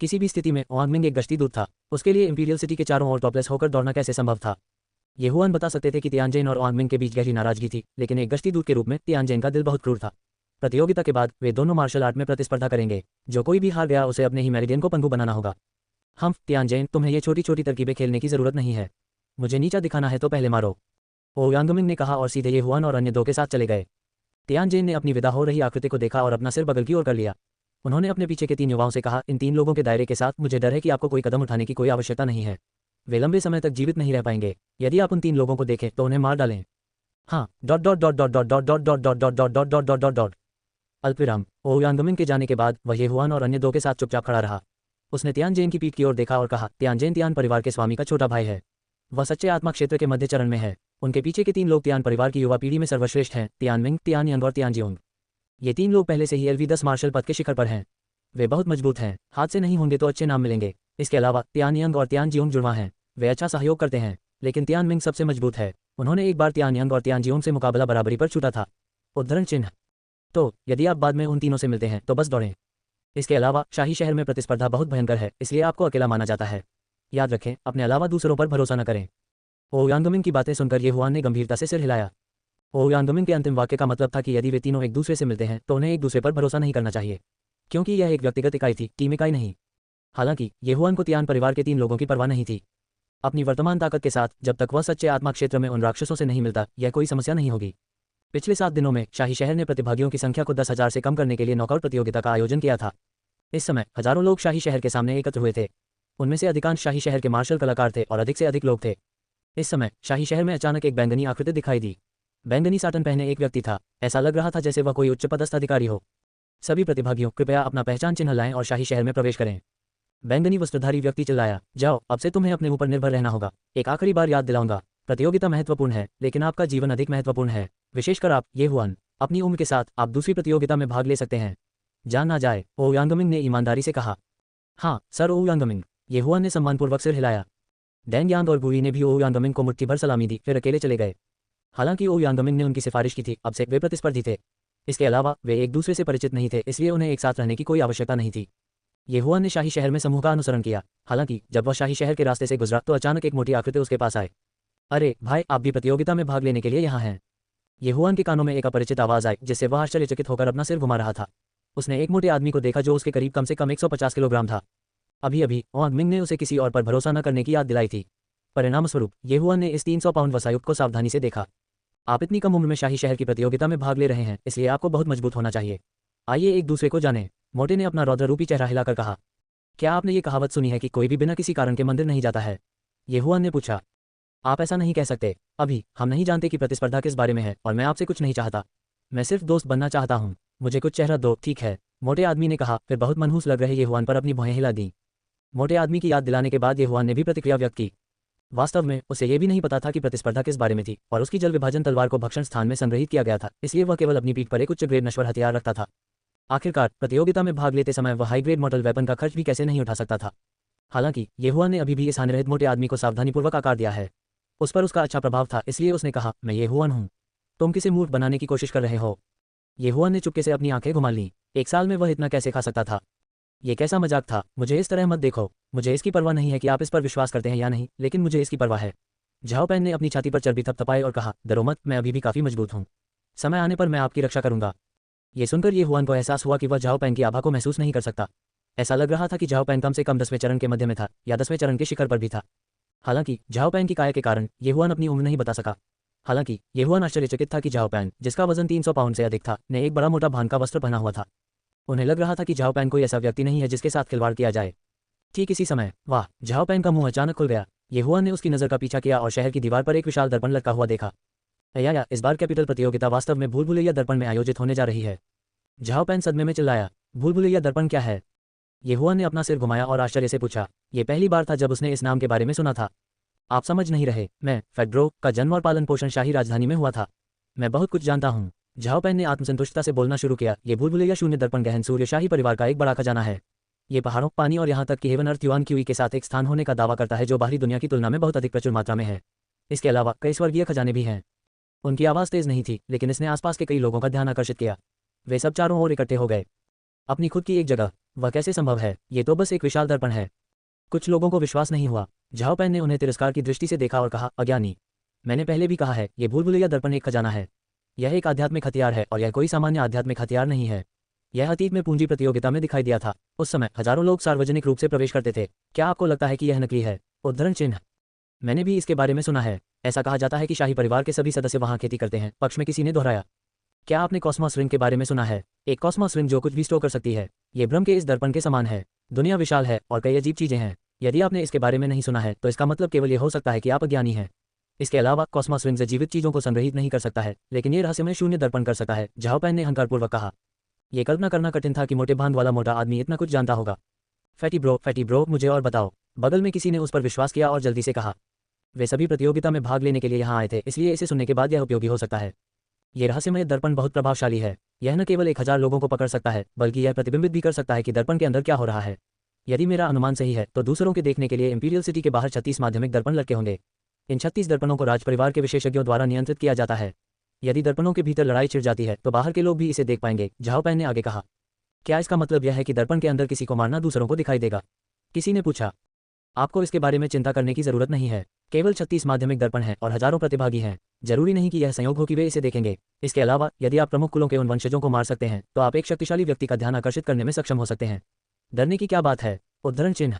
किसी भी स्थिति में वांगमिंग एक गश्ती दूत था। उसके लिए इंपीरियल सिटी के चारों ओर टॉपलेस होकर दौड़ना कैसे संभव था? ये हुआन बता सकते थे कि तियानजेन और वांगमिंग के बीच गहरी नाराजगी थी, लेकिन एक गश्ती दूत के रूप में तियानजेन का दिल बहुत क्रूर था। प्रतियोगिता के बाद वे दोनों मार्शल आर्ट में प्रतिस्पर्धा करेंगे। जो कोई भी हार गया उसे अपने ही मेरिडियन को पंगु बनाना होगा। तियानजेन, तुम्हें ये छोटी छोटी तरकीबें खेलने की जरूरत नहीं है। मुझे नीचा दिखाना है तो पहले मारो, ओ यांगमिंग ने कहा और सीधे ये हुआन और अन्य दो के साथ चले गए। तियानजेन ने अपनी विदा हो रही आकृति को देखा और अपना सिर बगल की ओर कर लिया। उन्होंने अपने पीछे के 3 युवाओं से कहा, इन 3 लोगों के दायरे के साथ मुझे डर है कि आपको कोई कदम उठाने की कोई आवश्यकता नहीं है। वे लंबे समय तक जीवित नहीं रह पाएंगे। यदि आप उन 3 लोगों को देखें तो उन्हें मार डालें। हाँ dot dot dot dot dot dot dot dot dot dot dot dot dot dot dot. अल्पविराम। ओ यांगमिंग के जाने के बाद वह ये हुआन और अन्य 2 के साथ चुपचाप खड़ा रहा। उसने तियानजेन की पीठ की ओर देखा और कहा, तियानजेन तियान परिवार के स्वामी का छोटा भाई है। वह सच्चे आत्मा क्षेत्र के मध्य चरण में है। उनके पीछे के 3 लोग तियान परिवार की युवा पीढ़ी में सर्वश्रेष्ठ हैं, तियानमिंग, तियानयंग और तियानजियोंग। ये 3 लोग पहले से ही LV10 मार्शल पद के शिखर पर हैं। वे बहुत मजबूत हैं। हाथ से नहीं होंगे तो अच्छे नाम मिलेंगे। इसके अलावा तियानयंग और तियानजियोंग जुड़वा हैं। वे अच्छा सहयोग करते हैं, लेकिन तियानमिंग सबसे मजबूत है। उन्होंने एक बार तियानयंग और तियानजियोंग से मुकाबला बराबरी पर छूटा था। उद्धरण चिन्ह। तो यदि आप बाद में उन तीनों से मिलते हैं तो बस दौड़ें। इसके अलावा शाही शहर में प्रतिस्पर्धा बहुत भयंकर है, इसलिए आपको अकेला माना जाता है। याद रखें, अपने अलावा दूसरों पर भरोसा न करें। ओ यांगमिंग की बातें सुनकर ये हुआन ने गंभीरता से सिर हिलाया। ओ यांगमिंग के अंतिम वाक्य का मतलब था कि यदि वे तीनों एक दूसरे से मिलते हैं तो उन्हें एक दूसरे पर भरोसा नहीं करना चाहिए, क्योंकि यह एक व्यक्तिगत इकाई थी, टीम इकाई नहीं। हालांकि ये हुआन को तियान परिवार के 3 लोगों की परवाह नहीं थी। अपनी वर्तमान ताकत के साथ जब तक वह सच्चे आत्मा क्षेत्र में उन राक्षसों से नहीं मिलता, यह कोई समस्या नहीं होगी। पिछले 7 दिनों में शाही शहर ने प्रतिभागियों की संख्या को 10,000 से कम करने के लिए नॉकआउट प्रतियोगिता का आयोजन किया था। इस समय हजारों लोग शाही शहर के सामने एकत्र हुए थे। उनमें से अधिकांश शाही शहर के मार्शल कलाकार थे और अधिक से अधिक लोग थे। इस समय शाही शहर में अचानक एक बैंगनी आकृति दिखाई दी। बैंगनी साटन पहने एक व्यक्ति था। ऐसा लग रहा था जैसे वह कोई उच्च पदस्थ अधिकारी हो। सभी प्रतिभागियों, कृपया अपना पहचान चिन्ह लाएं और शाही शहर में प्रवेश करें। बैंगनी वस्त्रधारी व्यक्ति चिल्लाया, जाओ, अब से तुम्हें अपने ऊपर निर्भर रहना होगा। एक आखिरी बार याद दिलाऊंगा, प्रतियोगिता महत्वपूर्ण है, लेकिन आपका जीवन अधिक महत्वपूर्ण है, विशेषकर आप, ये हुआन। अपनी उम्र के साथ आप दूसरी प्रतियोगिता में भाग ले सकते हैं। जान ना जाए, ओ यांगमिंग ने ईमानदारी से कहा। हाँ सर, ओ यांगमिंग। ये हुआन ने सम्मानपूर्वक सिर हिलाया। डैंग यांग और बुई ने भी ओ यांगमिंग को मुट्ठी भर सलामी दी, फिर अकेले चले गए। हालांकि ओ यांगमिंग ने उनकी सिफारिश की थी, अब से वे प्रतिस्पर्धी थे। इसके अलावा वे एक दूसरे से परिचित नहीं थे, इसलिए उन्हें एक साथ रहने की कोई आवश्यकता नहीं थी। ये हुआन ने शाही शहर में समूह का अनुसरण किया। हालांकि जब वह शाही शहर के रास्ते से गुजरा तो अचानक एक मोटी आकृति उसके पास आए। अरे भाई, आप भी प्रतियोगिता में भाग लेने के लिए यहाँ हैं। ये हुआन के कानों में एक अपरिचित आवाज आई, जिससे वह आश्चर्यचकित होकर अपना सिर घुमा रहा था। उसने एक मोटे आदमी को देखा जो उसके करीब कम से कम 150 किलोग्राम था। अभी अभी वांगमिंग ने उसे किसी और पर भरोसा न करने की याद दिलाई थी। परिणामस्वरूप ये हुआन ने इस 300 पाउंड वसायुक्त को सावधानी से देखा। आप इतनी कम उम्र में शाही शहर की प्रतियोगिता में भाग ले रहे हैं, इसलिए आपको बहुत मजबूत होना चाहिए। आइए एक दूसरे को जानें। मोटे ने अपना रौद्ररूपी चेहरा हिलाकर कहा। क्या आपने ये कहावत सुनी है कि कोई भी बिना किसी कारण के मंदिर नहीं जाता है? ये हुआन ने पूछा। आप ऐसा नहीं कह सकते। अभी हम नहीं जानते कि प्रतिस्पर्धा किस बारे में है और मैं आपसे कुछ नहीं चाहता। मैं सिर्फ दोस्त बनना चाहता हूँ। मुझे कुछ चेहरा दो, ठीक है? मोटे आदमी ने कहा, फिर बहुत मनहूस लग रहे ये हुआन पर अपनी भौहें हिला दी। मोटे आदमी की याद दिलाने के बाद ये हुआन ने भी प्रतिक्रिया व्यक्त की। वास्तव में उसे ये भी नहीं पता था कि प्रतिस्पर्धा किस बारे में थी, और उसकी जल विभाजन तलवार को भक्षण स्थान में संग्रहित किया गया था, इसलिए वह केवल अपनी पीठ पर एक उच्च ग्रेड नश्वर हथियार रखता था। आखिरकार प्रतियोगिता में भाग लेते समय वह हाई ग्रेड मॉडल वेपन का खर्च भी कैसे नहीं उठा सकता था। हालांकि ये हुआन ने अभी भी इस हानिरहित मोटे आदमी को सावधानीपूर्वक आकार दिया है। उस पर उसका अच्छा प्रभाव था, इसलिए उसने कहा, मैं ये हुआन हूँ। तुम किसे मूर्ख बनाने की कोशिश कर रहे हो? ये हुआन ने चुपके से अपनी आंखें घुमा लीं। 1 साल में वह इतना कैसे खा सकता था? ये कैसा मजाक था? मुझे इस तरह मत देखो। मुझे इसकी परवाह नहीं है कि आप इस पर विश्वास करते हैं या नहीं, लेकिन मुझे इसकी परवाह है। झाओ पैन ने अपनी छाती पर चर्बी थपथपाई और कहा, डरो मत, मैं अभी भी काफी मजबूत हूँ। समय आने पर मैं आपकी रक्षा करूंगा। ये सुनकर ये हुआन को एहसास हुआ कि वह झाओ पैन की आभा को महसूस नहीं कर सकता। ऐसा लग रहा था कि झाओ पैन कम से कम 10वें चरण के मध्य में था, या 10वें चरण के शिखर पर भी था। हालांकि झाओ पैन की काया के कारण येहुआन अपनी उम्र नहीं बता सका। हालांकि येहुआन आश्चर्यचकित था कि झाओ पैन, जिसका वजन 300 पाउंड से अधिक था, ने एक बड़ा मोटा भान का वस्त्र पहना हुआ था। उन्हें लग रहा था कि झाओ पैन कोई ऐसा व्यक्ति नहीं है जिसके साथ खिलवाड़ किया जाए। ठीक इसी समय वाह, झाओ पैन का मुंह अचानक खुल गया। येहुआन ने उसकी नज़र का पीछा किया और शहर की दीवार पर एक विशाल दर्पण लटका हुआ देखा। या इस बार कैपिटल प्रतियोगिता वास्तव में भूल भुलैया दर्पण में आयोजित होने जा रही है। झाओ पैन सदमे में चिल्लाया, भूल भुलैया दर्पण क्या है? येहुआन ने अपना सिर घुमाया और आश्चर्य से पूछा। ये पहली बार था जब उसने इस नाम के बारे में सुना था। आप समझ नहीं रहे, मैं फेड्रो का जन्म और पालन पोषण शाही राजधानी में हुआ था। मैं बहुत कुछ जानता हूँ। झाओ पैन ने आत्मसंतुष्टता से बोलना शुरू किया। ये भूल भुलैया शून्य दर्पण गहन सूर्य शाही परिवार का एक बड़ा खजाना है। ये पहाड़ों, पानी और यहाँ तक कि हेवन अर्थ युआन क्यूई के साथ एक स्थान होने का दावा करता है जो बाहरी दुनिया की तुलना में बहुत अधिक प्रचुर मात्रा में है। इसके अलावा कई स्वर्गीय खजाने भी हैं। उनकी आवाज़ तेज नहीं थी, लेकिन इसने आसपास के कई लोगों का ध्यान आकर्षित किया। वे सब चारों ओर इकट्ठे हो गए। अपनी खुद की एक जगह, वह कैसे संभव है? ये तो बस एक विशाल दर्पण है। कुछ लोगों को विश्वास नहीं हुआ। झाओ पैन ने उन्हें तिरस्कार की दृष्टि से देखा और कहा, अज्ञानी, मैंने पहले भी कहा है, ये भूल भुलैया दर्पण एक खजाना है। यह एक आध्यात्मिक हथियार है और यह कोई सामान्य आध्यात्मिक हथियार नहीं है। यह अतीत में पूंजी प्रतियोगिता में दिखाई दिया था। उस समय हजारों लोग सार्वजनिक रूप से प्रवेश करते थे। क्या आपको लगता है कि यह नकली है? उद्धरण चिन्ह। मैंने भी इसके बारे में सुना है। ऐसा कहा जाता है कि शाही परिवार के सभी सदस्य वहां खेती करते हैं। पक्ष में किसी ने दोहराया। क्या आपने कॉस्मोस रिंग के बारे में सुना है? एक कॉस्मोस रिंग जो कुछ भी स्टोर कर सकती है। ये भ्रम के इस दर्पण के समान है। दुनिया विशाल है और कई अजीब चीजें हैं। यदि आपने इसके बारे में नहीं सुना है तो इसका मतलब केवल ये हो सकता है कि आप अज्ञानी हैं। इसके अलावा कॉस्मोस रिंग जीवित चीजों को संग्रहित नहीं कर सकता है, लेकिन ये रहस्यमय शून्य दर्पण कर सकता है। झाओ पैन ने अहंकारपूर्वक कहा। यह कल्पना करना कठिन था कि मोटे बांध वाला मोटा आदमी इतना कुछ जानता होगा। फैटी ब्रो, मुझे और बताओ। बगल में किसी ने उस पर विश्वास किया और जल्दी से कहा। वे सभी प्रतियोगिता में भाग लेने के लिए यहाँ आए थे, इसलिए इसे सुनने के बाद यह उपयोगी हो सकता है। ये रहस्यमय दर्पण बहुत प्रभावशाली है। यह न केवल 1000 लोगों को पकड़ सकता है, बल्कि यह प्रतिबिंबित भी कर सकता है कि दर्पण के अंदर क्या हो रहा है। यदि मेरा अनुमान सही है तो दूसरों के देखने के लिए इंपीरियल सिटी के बाहर 36 माध्यमिक दर्पण लटके होंगे। इन 36 दर्पणों को राज परिवार के विशेषज्ञों द्वारा नियंत्रित किया जाता है। यदि दर्पणों के भीतर लड़ाई छिड़ जाती है तो बाहर के लोग भी इसे देख पाएंगे। झाओ पैन ने आगे कहा। क्या इसका मतलब यह है कि दर्पण के अंदर किसी को मारना दूसरों को दिखाई देगा? किसी ने पूछा। आपको इसके बारे में चिंता करने की जरूरत नहीं है। केवल 36 माध्यमिक दर्पण हैं और हजारों प्रतिभागी हैं। जरूरी नहीं कि यह संयोग हो कि वे इसे देखेंगे। इसके अलावा यदि आप प्रमुख कुलों के उन वंशजों को मार सकते हैं तो आप एक शक्तिशाली व्यक्ति का ध्यान आकर्षित करने में सक्षम हो सकते हैं। डरने की क्या बात है? उद्धरण चिन्ह।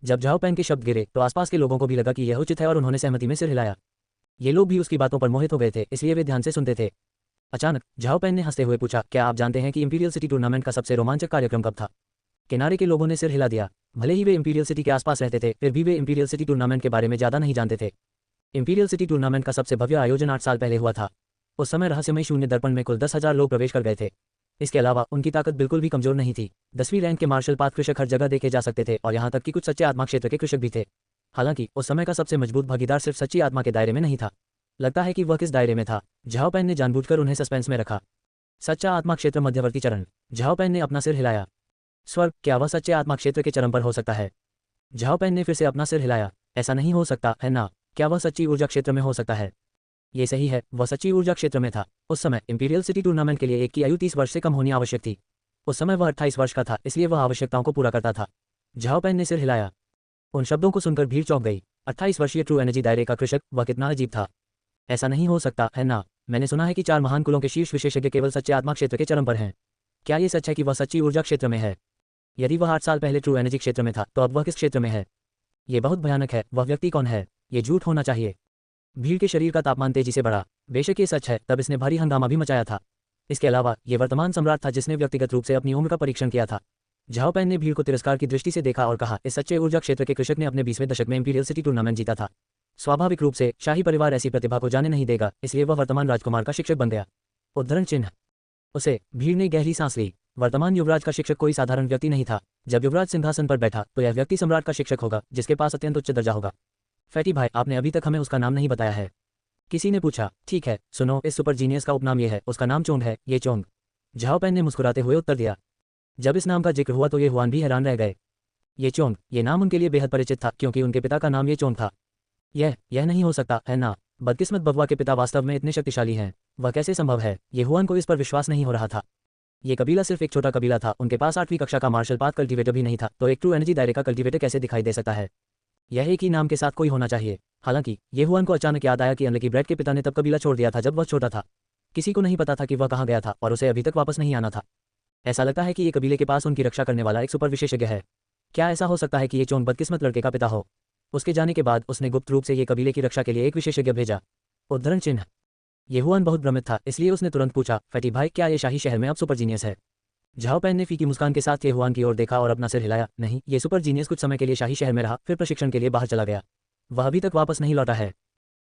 जब झाओ पैन के शब्द गिरे तो आसपास के लोगों को भी लगा कि यह उचित है और उन्होंने सहमति में सिर हिलाया। ये लोग भी उसकी बातों पर मोहित हो गए थे, इसलिए वे ध्यान से सुनते थे। अचानक झाओ पैन ने हंसते हुए पूछा, क्या आप जानते हैं कि इंपीरियल सिटी टूर्नामेंट का सबसे रोमांचक कार्यक्रम कब था? किनारे के लोगों ने सिर हिला दिया। भले ही वे इंपीरियल सिटी के आसपास रहते थे, फिर भी वे इंपीरियल सिटी टूर्नामेंट के बारे में ज़्यादा नहीं जानते थे। इंपीरियल सिटी टूर्नामेंट का सबसे भव्य आयोजन 8 साल पहले हुआ था। उस समय रहस्यमय शून्य दर्पण में कुल 10,000 लोग प्रवेश कर गए थे। इसके अलावा उनकी ताकत बिल्कुल भी कमजोर नहीं थी। 10वीं रैंक के मार्शल पाथ कृषक हर जगह देखे जा सकते थे और यहाँ तक कि कुछ सच्चे आत्मा क्षेत्र के कृषक भी थे। हालांकि उस समय का सबसे मजबूत भागीदार सिर्फ सच्ची आत्मा के दायरे में नहीं था। लगता है कि वह किस दायरे में था? झाओ पैन ने जानबूझकर उन्हें सस्पेंस में रखा। सच्चा आत्मा क्षेत्र मध्यवर्ती चरण। झाओ पैन ने अपना सिर हिलाया। स्वर्ग, क्या वह सच्चे आत्मा क्षेत्र के चरम पर हो सकता है? झाओ पैन ने फिर से अपना सिर हिलाया। ऐसा नहीं हो सकता है ना? क्या वह सच्ची ऊर्जा क्षेत्र में हो सकता है? ये सही है, वह सच्ची ऊर्जा क्षेत्र में था। उस समय इंपीरियल सिटी टूर्नामेंट के लिए एक की आयु 30 वर्ष से कम होनी आवश्यक थी। उस समय वह 28 वर्ष का था, इसलिए वह आवश्यकताओं को पूरा करता था। झाओ पैन ने सिर हिलाया। उन शब्दों को सुनकर भीड़ चौंक गई। 28 वर्षीय ट्रू एनर्जी दायरे का कृषक, वह कितना अजीब था। ऐसा नहीं हो सकता है ना? मैंने सुना है कि 4 महान कुलों के शीर्ष विशेषज्ञ केवल सच्चे आत्मा क्षेत्र के चरम पर हैं। क्या ये सच है कि वह सच्ची ऊर्जा क्षेत्र में है? यदि वह 8 साल पहले ट्रू एनर्जी क्षेत्र में था तो अब वह किस क्षेत्र में है? ये बहुत भयानक है। वह व्यक्ति कौन है? ये झूठ होना चाहिए। भीड़ के शरीर का तापमान तेजी से बढ़ा। बेशक ये सच है, तब इसने भारी हंगामा भी मचाया था। इसके अलावा ये वर्तमान सम्राट था जिसने व्यक्तिगत रूप से अपनी उम्र का परीक्षण किया था। झाओ पैन ने भीड़ को तिरस्कार की दृष्टि से देखा और कहा, इस सच्चे ऊर्जा क्षेत्र के कृषक ने अपने 20वें दशक में इंपीरियल सिटी टूर्नामेंट जीता था। स्वाभाविक रूप से शाही परिवार ऐसी प्रतिभा को जाने नहीं देगा, इसलिए वह वर्तमान राजकुमार का शिक्षक बन गया। उद्धरण चिन्ह। उसे। भीड़ ने गहरी सांस ली। वर्तमान युवराज का शिक्षक कोई साधारण व्यक्ति नहीं था। जब युवराज सिंहासन पर बैठा तो यह व्यक्ति सम्राट का शिक्षक होगा, जिसके पास अत्यंत उच्च दर्जा होगा। फैटी भाई, आपने अभी तक हमें उसका नाम नहीं बताया है। किसी ने पूछा। ठीक है, सुनो, इस सुपर जीनियस का उपनाम ये है। उसका नाम चोंग है। ये चोंग। झाओ पैन ने मुस्कुराते हुए उत्तर दिया। जब इस नाम का जिक्र हुआ तो ये हुआन भी हैरान रह गए। ये चोंग, ये नाम उनके लिए बेहद परिचित था क्योंकि उनके पिता का नाम ये चोंग था। यह नहीं हो सकता है ना? बदकिस्मत बबुआ के पिता वास्तव में इतने शक्तिशाली हैं। वह कैसे संभव है? ये हुआन को इस पर विश्वास नहीं हो रहा था। ये कबीला सिर्फ एक छोटा कबीला था। उनके पास 8वीं कक्षा का मार्शल पाथ कल्टीवेटर भी नहीं था, तो एक ट्रू एनर्जी दायरे का कल्टीवेटर कैसे दिखाई दे सकता है? यह एक ही नाम के साथ कोई होना चाहिए। हालांकि ये हुआन को अचानक याद आया कि अनलकी ब्रैड के पिता ने तब कबीला छोड़ दिया था जब वह छोटा था। किसी को नहीं पता था कि वह कहाँ गया था और उसे अभी तक वापस नहीं आना था। ऐसा लगता है कि ये कबीले के पास उनकी रक्षा करने वाला एक सुपर विशेषज्ञ है। क्या ऐसा हो सकता है कि ये चोंग बदकिस्मत लड़के का पिता हो? उसके जाने के बाद उसने गुप्त रूप से ये कबीले की रक्षा के लिए एक विशेषज्ञ भेजा। उद्धरण चिन्ह। येहुआन बहुत भ्रमित था, इसलिए उसने तुरंत पूछा, फैटी भाई, क्या ये शाही शहर में अब सुपर जीनियस है? झाओ पैन ने फीकी मुस्कान के साथ येहुआन की ओर देखा और अपना सिर हिलाया। नहीं, ये सुपर जीनियस कुछ समय के लिए शाही शहर में रहा, फिर प्रशिक्षण के लिए बाहर चला गया। वह अभी तक वापस नहीं लौटा है।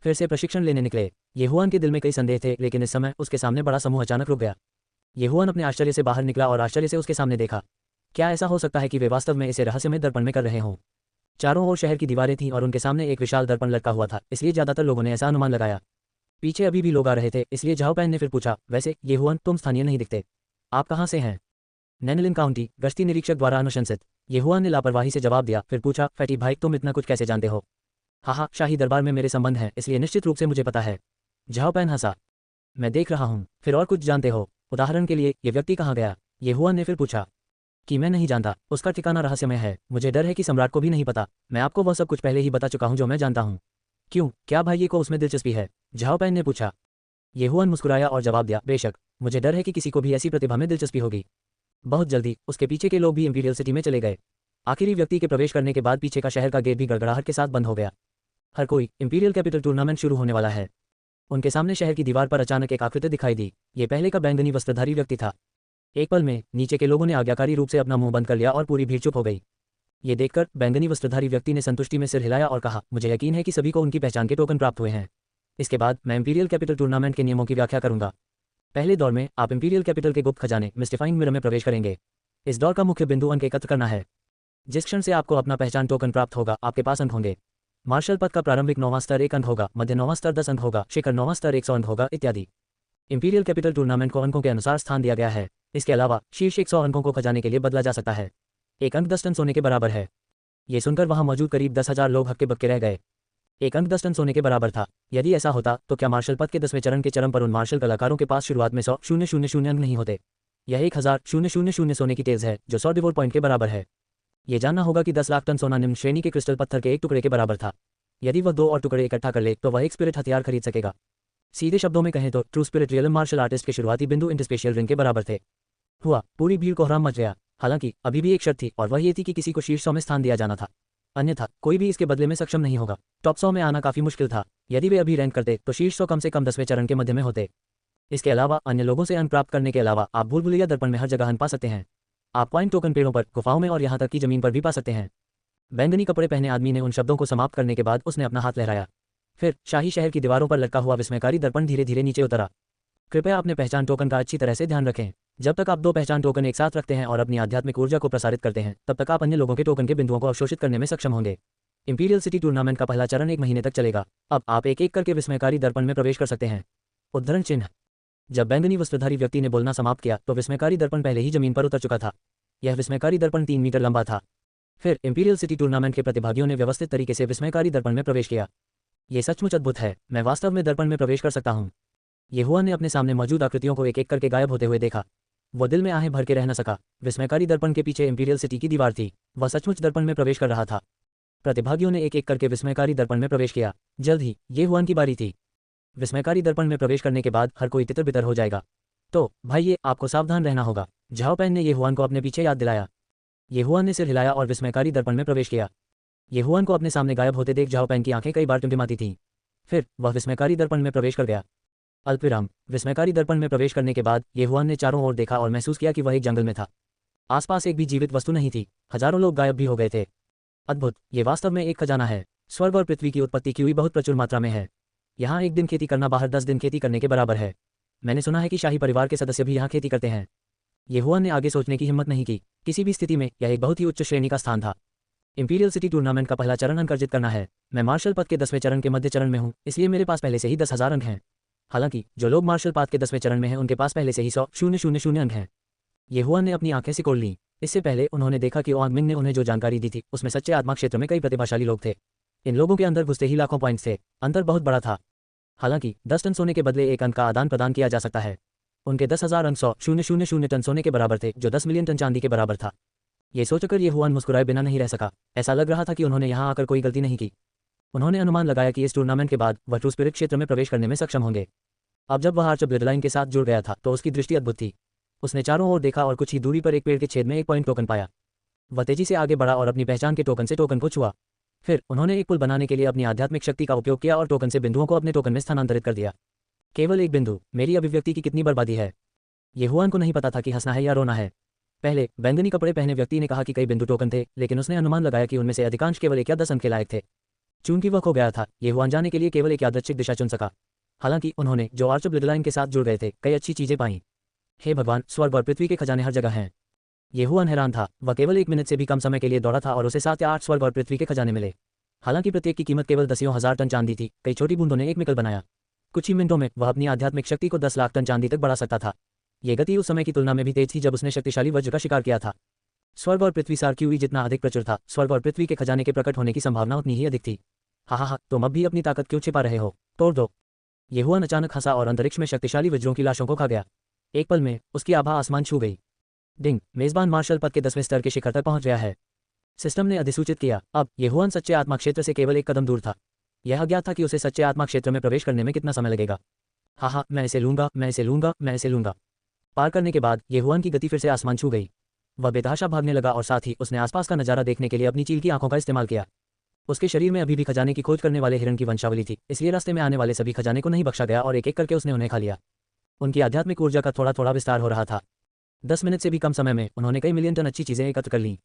फिर से प्रशिक्षण लेने निकले। येहुआन के दिल में कई संदेह थे, लेकिन इस समय उसके सामने बड़ा समूह अचानक रुक गया। येहुआन अपने आश्चर्य से बाहर निकला और आश्चर्य से उसके सामने देखा। क्या ऐसा हो सकता है कि वे वास्तव में इसे रहस्यमय दर्पण में कर रहे हों? चारों ओर शहर की दीवारें थीं और उनके सामने एक विशाल दर्पण लटका हुआ था, इसलिए ज्यादातर लोगों ने ऐसा अनुमान लगाया। पीछे अभी भी लोग आ रहे थे, इसलिए झाओ पैन ने फिर पूछा, वैसे येहुआन, तुम स्थानीय नहीं दिखते, आप कहाँ से हैं? नैनलिन काउंटी, गश्ती निरीक्षक द्वारा अनुशंसित। येहुआन ने लापरवाही से जवाब दिया, फिर पूछा, फैटी भाई, तुम इतना कुछ कैसे जानते हो? हाँ, शाही दरबार में मेरे संबंध हैं, इसलिए निश्चित रूप से मुझे पता है। झाओ पैन हंसा। मैं देख रहा हूँ, फिर और कुछ जानते हो? उदाहरण के लिए, ये व्यक्ति कहाँ गया? येहुआन ने फिर पूछा। कि मैं नहीं जानता, उसका ठिकाना रहस्यमय है। मुझे डर है कि सम्राट को भी नहीं पता। मैं आपको वह सब कुछ पहले ही बता चुका हूँ जो मैं जानता हूँ। क्यों, क्या भाइये को उसमें दिलचस्पी है? झाओ पैन ने पूछा। येहुआन मुस्कुराया और जवाब दिया, बेशक, मुझे डर है कि किसी को भी ऐसी प्रतिभा में दिलचस्पी होगी। बहुत जल्दी उसके पीछे के लोग भी इंपीरियल सिटी में चले गए। आखिरी व्यक्ति के प्रवेश करने के बाद पीछे का शहर का गेट भी गड़गड़ाहट के साथ बंद हो गया। हर कोई, इंपीरियल कैपिटल टूर्नामेंट शुरू होने वाला है। उनके सामने शहर की दीवार पर अचानक एक आकृति दिखाई दी। ये पहले का बैंगनी वस्त्रधारी व्यक्ति था। एक पल में नीचे के लोगों ने आज्ञाकारी रूप से अपना मुंह बंद कर लिया और पूरी भीड़ चुप हो गई। ये देखकर बैंगनी वस्त्रधारी व्यक्ति ने संतुष्टि में सिर हिलाया और कहा, मुझे यकीन है कि सभी को उनकी पहचान के टोकन प्राप्त हुए हैं। इसके बाद मैं इंपीरियल कैपिटल टूर्नामेंट के नियमों की व्याख्या करूंगा। पहले दौर में आप इंपीरियल कैपिटल के गुप्त खजाने मिस्टिफाइंग मिरर में प्रवेश करेंगे। इस दौर का मुख्य बिंदु अंक एकत्र करना है। जिस क्षण से आपको अपना पहचान टोकन प्राप्त होगा, आपके पास अंक होंगे। मार्शल पद का प्रारंभिक 9वां स्तर 1 अंक होगा, मध्य 9वां स्तर 10 अंक होगा, शिखर 9वां स्तर 100 अंक होगा, इत्यादि। इंपीरियल कैपिटल टूर्नामेंट को अंकों के अनुसार स्थान दिया गया है। इसके अलावा शीर्ष 100 अंकों को खजाने के लिए बदला जा सकता है। एक अंक 10 टन सोने के बराबर है। ये सुनकर वहां मौजूद करीब 10,000 लोग हक्के बक्के रह गए। एक अंक 10 टन सोने के बराबर था। यदि ऐसा होता तो क्या मार्शल पद के 10वें चरण के चरम पर उन मार्शल कलाकारों के पास शुरुआत में 100,000 अंक नहीं होते? यह 1,000,000 सोने की तेज है, जो 100 डिवोट पॉइंट के बराबर है। ये जानना होगा कि 10 लाख टन सोना निम्न श्रेणी के क्रिस्टल पत्थर के एक टुकड़े के बराबर था। यदि वह 2 और टुकड़े इकट्ठा कर ले तो वह एक स्पिरिट हथियार खरीद सकेगा। सीधे शब्दों में कहें तो true spirit real martial artist के शुरुआती बिंदु इंटरस्पेशियल रिंग के बराबर थे। हुआ, पूरी भीड़ कोहराम मच गया। हालांकि अभी भी एक शर्त थी, और वह ये थी कि किसी को शीर्ष 100 में स्थान दिया जाना था, अन्यथा कोई भी इसके बदले में सक्षम नहीं होगा। टॉप 100 में आना काफी मुश्किल था। यदि वे अभी रैंक करते तो शीर्ष 100 कम से कम 10वें चरण के मध्य में होते। इसके अलावा अन्य लोगों से अंक प्राप्त करने के अलावा आप भूलभुलैया दर्पण में हर जगह अंक पा सकते हैं। आप पॉइंट टोकन पेड़ों पर, गुफाओं में और यहाँ तक कि जमीन पर भी पा सकते हैं। बैंगनी कपड़े पहने आदमी ने उन शब्दों को समाप्त करने के बाद उसने अपना हाथ लहराया। फिर शाही शहर की दीवारों पर लटका हुआ विस्मयकारी दर्पण धीरे धीरे नीचे उतरा। कृपया अपने पहचान टोकन का अच्छी तरह से ध्यान रखें। जब तक आप 2 पहचान टोकन एक साथ रखते हैं और अपनी आध्यात्मिक ऊर्जा को प्रसारित करते हैं, तब तक आप अन्य लोगों के टोकन के बिंदुओं को अवशोषित करने में सक्षम होंगे। इंपीरियल सिटी टूर्नामेंट का पहला चरण 1 महीने तक चलेगा। अब आप एक एक करके विस्मयकारी दर्पण में प्रवेश कर सकते हैं। उद्धरण चिन्ह। जब बैंगनी वस्त्रधारी व्यक्ति ने बोलना समाप्त किया तो विस्मयकारी दर्पण पहले ही जमीन पर उतर चुका था। यह विस्मयकारी दर्पण 3 मीटर लंबा था। फिर इंपीरियल सिटी टूर्नामेंट के प्रतिभागियों ने व्यवस्थित तरीके से विस्मयकारी दर्पण में प्रवेश किया। ये सचमुच अद्भुत है, मैं वास्तव में दर्पण में प्रवेश कर सकता हूँ। येहुआन ने अपने सामने मौजूद आकृतियों को एक एक करके गायब होते हुए देखा। वो दिल में आहें भर के रह न सका। विस्मयकारी दर्पण के पीछे इंपीरियल सिटी की दीवार थी। वह सचमुच दर्पण में प्रवेश कर रहा था। प्रतिभागियों ने एक एक करके विस्मयकारी दर्पण में प्रवेश किया। जल्द ही येहुआन की बारी थी। विस्मयकारी दर्पण में प्रवेश करने के बाद हर कोई तितर बितर हो जाएगा। तो भाइये, आपको सावधान रहना होगा। झाओ पैन ने येहुआन को अपने पीछे याद दिलाया। येहुआन ने सिर हिलाया और विस्मयकारी दर्पण में प्रवेश किया। येहुआन को अपने सामने गायब होते देख झाओ पैन की आंखें कई बार टिमटिमाती थीं। फिर वह विस्मयकारी दर्पण में प्रवेश कर गया। अल्पविराम। विस्मयकारी दर्पण में प्रवेश करने के बाद येहुआन ने चारों ओर देखा और महसूस किया कि वह एक जंगल में था। आसपास एक भी जीवित वस्तु नहीं थी। हजारों लोग गायब भी हो गए थे। अद्भुत, ये वास्तव में एक खजाना है। स्वर्ग और पृथ्वी की उत्पत्ति की हुई बहुत प्रचुर मात्रा में है। यहाँ एक दिन खेती करना बाहर 10 दिन खेती करने के बराबर है। मैंने सुना है कि शाही परिवार के सदस्य भी यहाँ खेती करते हैं। येहुआन ने आगे सोचने की हिम्मत नहीं की। किसी भी स्थिति में यह एक बहुत ही उच्च श्रेणी का स्थान था। इंपीरियल सिटी टूर्नामेंट का पहला चरण अंक अर्जित करना है। मैं मार्शल पद के 10वें चरण के मध्य चरण में हूँ, इसलिए मेरे पास पहले से ही 10,000 अंक हैं। हालांकि जो लोग मार्शल पाथ के 10वें चरण में हैं उनके पास पहले से ही 100,000 अंक हैं। येहुआन ने अपनी आंखें सिकोड़ लीं। इससे पहले उन्होंने देखा कि ओआंग मिंग ने उन्हें जो जानकारी दी थी उसमें सच्चे आत्मा क्षेत्र में कई प्रतिभाशाली लोग थे। इन लोगों के अंदर घुसते ही लाखों पॉइंट्स थे। अंतर बहुत बड़ा था। हालांकि 10 टन सोने के बदले 1 अंक का आदान प्रदान किया जा सकता है। उनके 10,000 अंक 100,000 टन सोने के बराबर थे, जो 10 मिलियन टन चांदी के बराबर था। ये सोचकर येहुआन मुस्कुराए बिना नहीं रह सका। ऐसा लग रहा था कि उन्होंने यहाँ आकर कोई गलती नहीं की। उन्होंने अनुमान लगाया कि इस टूर्नामेंट के बाद वह ट्रू स्पिरिट क्षेत्र में प्रवेश करने में सक्षम होंगे। अब जब वह आर्च ब्लडलाइन के साथ जुड़ गया था तो उसकी दृष्टि अद्भुत थी। उसने चारों ओर देखा और कुछ ही दूरी पर एक पेड़ के छेद में एक पॉइंट टोकन पाया। वह तेजी से आगे बढ़ा और अपनी पहचान के टोकन से टोकन को छुआ। फिर उन्होंने एक पुल बनाने के लिए अपनी आध्यात्मिक शक्ति का उपयोग किया और टोकन से बिंदुओं को अपने टोकन में स्थानांतरित कर दिया। केवल एक बिंदु, मेरी अभिव्यक्ति की कितनी बर्बादी है। येहुआन को नहीं पता था कि हंसना है या रोना है। पहले बैंगनी कपड़े पहने व्यक्ति ने कहा कि कई बिंदु टोकन थे, लेकिन उसने अनुमान लगाया कि उनमें से अधिकांश केवल 1 या 10 अंक के लायक थे। चूंकि वह खो गया था, येहुआन जाने के लिए केवल एक यादृच्छिक दिशा चुन सका। हालांकि उन्होंने, जो आर्च ऑफ ब्लडलाइन के साथ जुड़ गए थे, कई अच्छी चीजें पाईं। हे भगवान, स्वर्ग और पृथ्वी के खजाने हर जगह हैं। येहुआन हैरान था। वह केवल 1 मिनट से भी कम समय के लिए दौड़ा था और उसे 7 या 8 स्वर्ग और पृथ्वी के खजाने मिले। हालांकि प्रत्येक की कीमत केवल दसियों हजार टन चांदी थी। कई छोटी बूंदों ने एक मिकल बनाया। कुछ ही मिनटों में वह अपनी आध्यात्मिक शक्ति को 10 लाख टन चांदी तक बढ़ा सकता था। ये गति उस समय की तुलना में भी तेज थी जब उसने शक्तिशाली वज्र का शिकार किया था। स्वर्ग और पृथ्वी सार क्यूई जितना अधिक प्रचुर था, स्वर्ग और पृथ्वी के खजाने के प्रकट होने की संभावना उतनी ही अधिक थी। हा, तुम अब भी अपनी ताकत क्यों छिपा रहे हो? तोड़ दो। येहुआन अचानक हंसा और अंतरिक्ष में शक्तिशाली वज्रों की लाशों को खा गया। एक पल में उसकी आभा आसमान छू गई। डिंग, मेजबान मार्शल पद के 10वें स्तर के शिखर तक पहुंच गया है। सिस्टम ने अधिसूचित किया। अब येहुआन सच्चे आत्मा क्षेत्र से केवल एक कदम दूर था। यह अज्ञात था कि उसे सच्चे आत्मा क्षेत्र में प्रवेश करने में कितना समय लगेगा। हाँ, मैं इसे लूंगा, मैं इसे लूंगा, मैं इसे लूंगा। पार करने के बाद येहुआन की गति फिर से आसमान छू गई। वह बेतहाशा भागने लगा और साथ ही उसने आसपास का नजारा देखने के लिए अपनी चील की आंखों का इस्तेमाल किया। उसके शरीर में अभी भी खजाने की खोज करने वाले हिरण की वंशावली थी, इसलिए रास्ते में आने वाले सभी खजाने को नहीं बख्शा गया और एक एक करके उसने उन्हें खा लिया। उनकी आध्यात्मिक ऊर्जा का थोड़ा थोड़ा विस्तार हो रहा था। 10 मिनट से भी कम समय में उन्होंने कई मिलियन टन अच्छी चीजें एकत्र कर लीं।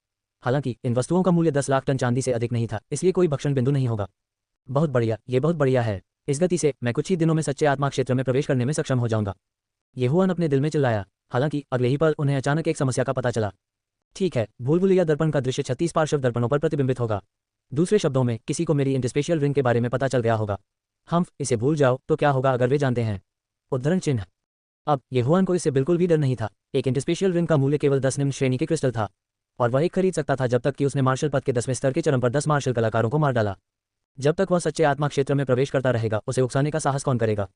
हालांकि इन वस्तुओं का मूल्य 10 लाख टन चांदी से अधिक नहीं था, इसलिए कोई भक्षण बिंदु नहीं होगा। बहुत बढ़िया, ये बहुत बढ़िया है। इस गति से मैं कुछ ही दिनों में सच्चे आत्मा क्षेत्र में प्रवेश करने में सक्षम हो जाऊंगा। येहुआन अपने दिल में चिल्लाया। हालांकि अगले ही पल उन्हें अचानक एक समस्या का पता चला। ठीक है, भूल-भुलैया दर्पण का दृश्य 36 पार्श्व दर्पणों पर प्रतिबिंबित होगा। दूसरे शब्दों में, किसी को मेरी इंडस्पेशियल रिंग के बारे में पता चल गया होगा। हम इसे भूल जाओ तो क्या होगा अगर वे जानते हैं? उद्धरण चिन्ह। अब येहुआन को इससे बिल्कुल भी डर नहीं था। एक इंडस्पेशियल रिंग का मूल्य केवल 10 निम्न श्रेणी के क्रिस्टल था और वह एक खरीद सकता था जब तक कि उसने मार्शल पद के 10वें स्तर के चरम पर 10 मार्शल कलाकारों को मार डाला। जब तक वह सच्चे आत्मा क्षेत्र में प्रवेश करता रहेगा, उसे उकसाने का साहस कौन करेगा?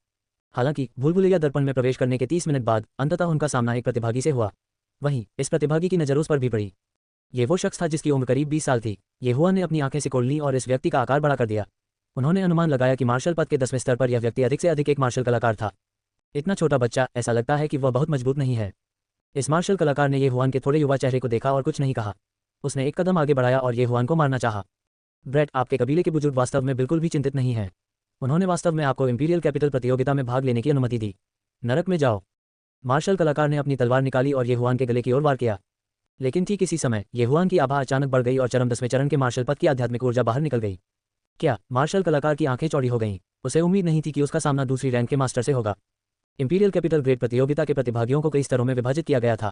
हालांकि भूल-भुलैया दर्पण में प्रवेश करने के 30 मिनट बाद अंततः उनका सामना एक प्रतिभागी से हुआ। वहीं इस प्रतिभागी की नजर उस पर भी पड़ी। ये वो शख्स था जिसकी उम्र करीब 20 साल थी। येहुआन ने अपनी आंखें सिकोड़ लीं और इस व्यक्ति का आकार बड़ा कर दिया। उन्होंने अनुमान लगाया कि मार्शल पद के 10वें स्तर पर यह व्यक्ति अधिक से अधिक एक मार्शल कलाकार था। इतना छोटा बच्चा, ऐसा लगता है कि वह बहुत मजबूत नहीं है। इस मार्शल कलाकार ने येहुआन के थोड़े युवा चेहरे को देखा और कुछ नहीं कहा। उसने एक कदम आगे बढ़ाया और येहुआन को मारना चाहा। ब्रेट, आपके कबीले के बुजुर्ग वास्तव में बिल्कुल भी चिंतित नहीं हैं। उन्होंने वास्तव में आपको इंपीरियल कैपिटल प्रतियोगिता में भाग लेने की अनुमति दी। नरक में जाओ। मार्शल कलाकार ने अपनी तलवार निकाली और येहुआन के गले की ओर वार किया। लेकिन ठीक इसी समय येहुआन की आभा अचानक बढ़ गई और चरम 10वें चरण के मार्शल पद की आध्यात्मिक ऊर्जा बाहर निकल गई। क्या? मार्शल कलाकार की आंखें चौड़ी हो गईं। उसे उम्मीद नहीं थी कि उसका सामना दूसरी रैंक के मास्टर से होगा। इंपीरियल कैपिटल ग्रेड प्रतियोगिता के प्रतिभागियों को कई स्तरों में विभाजित किया गया था।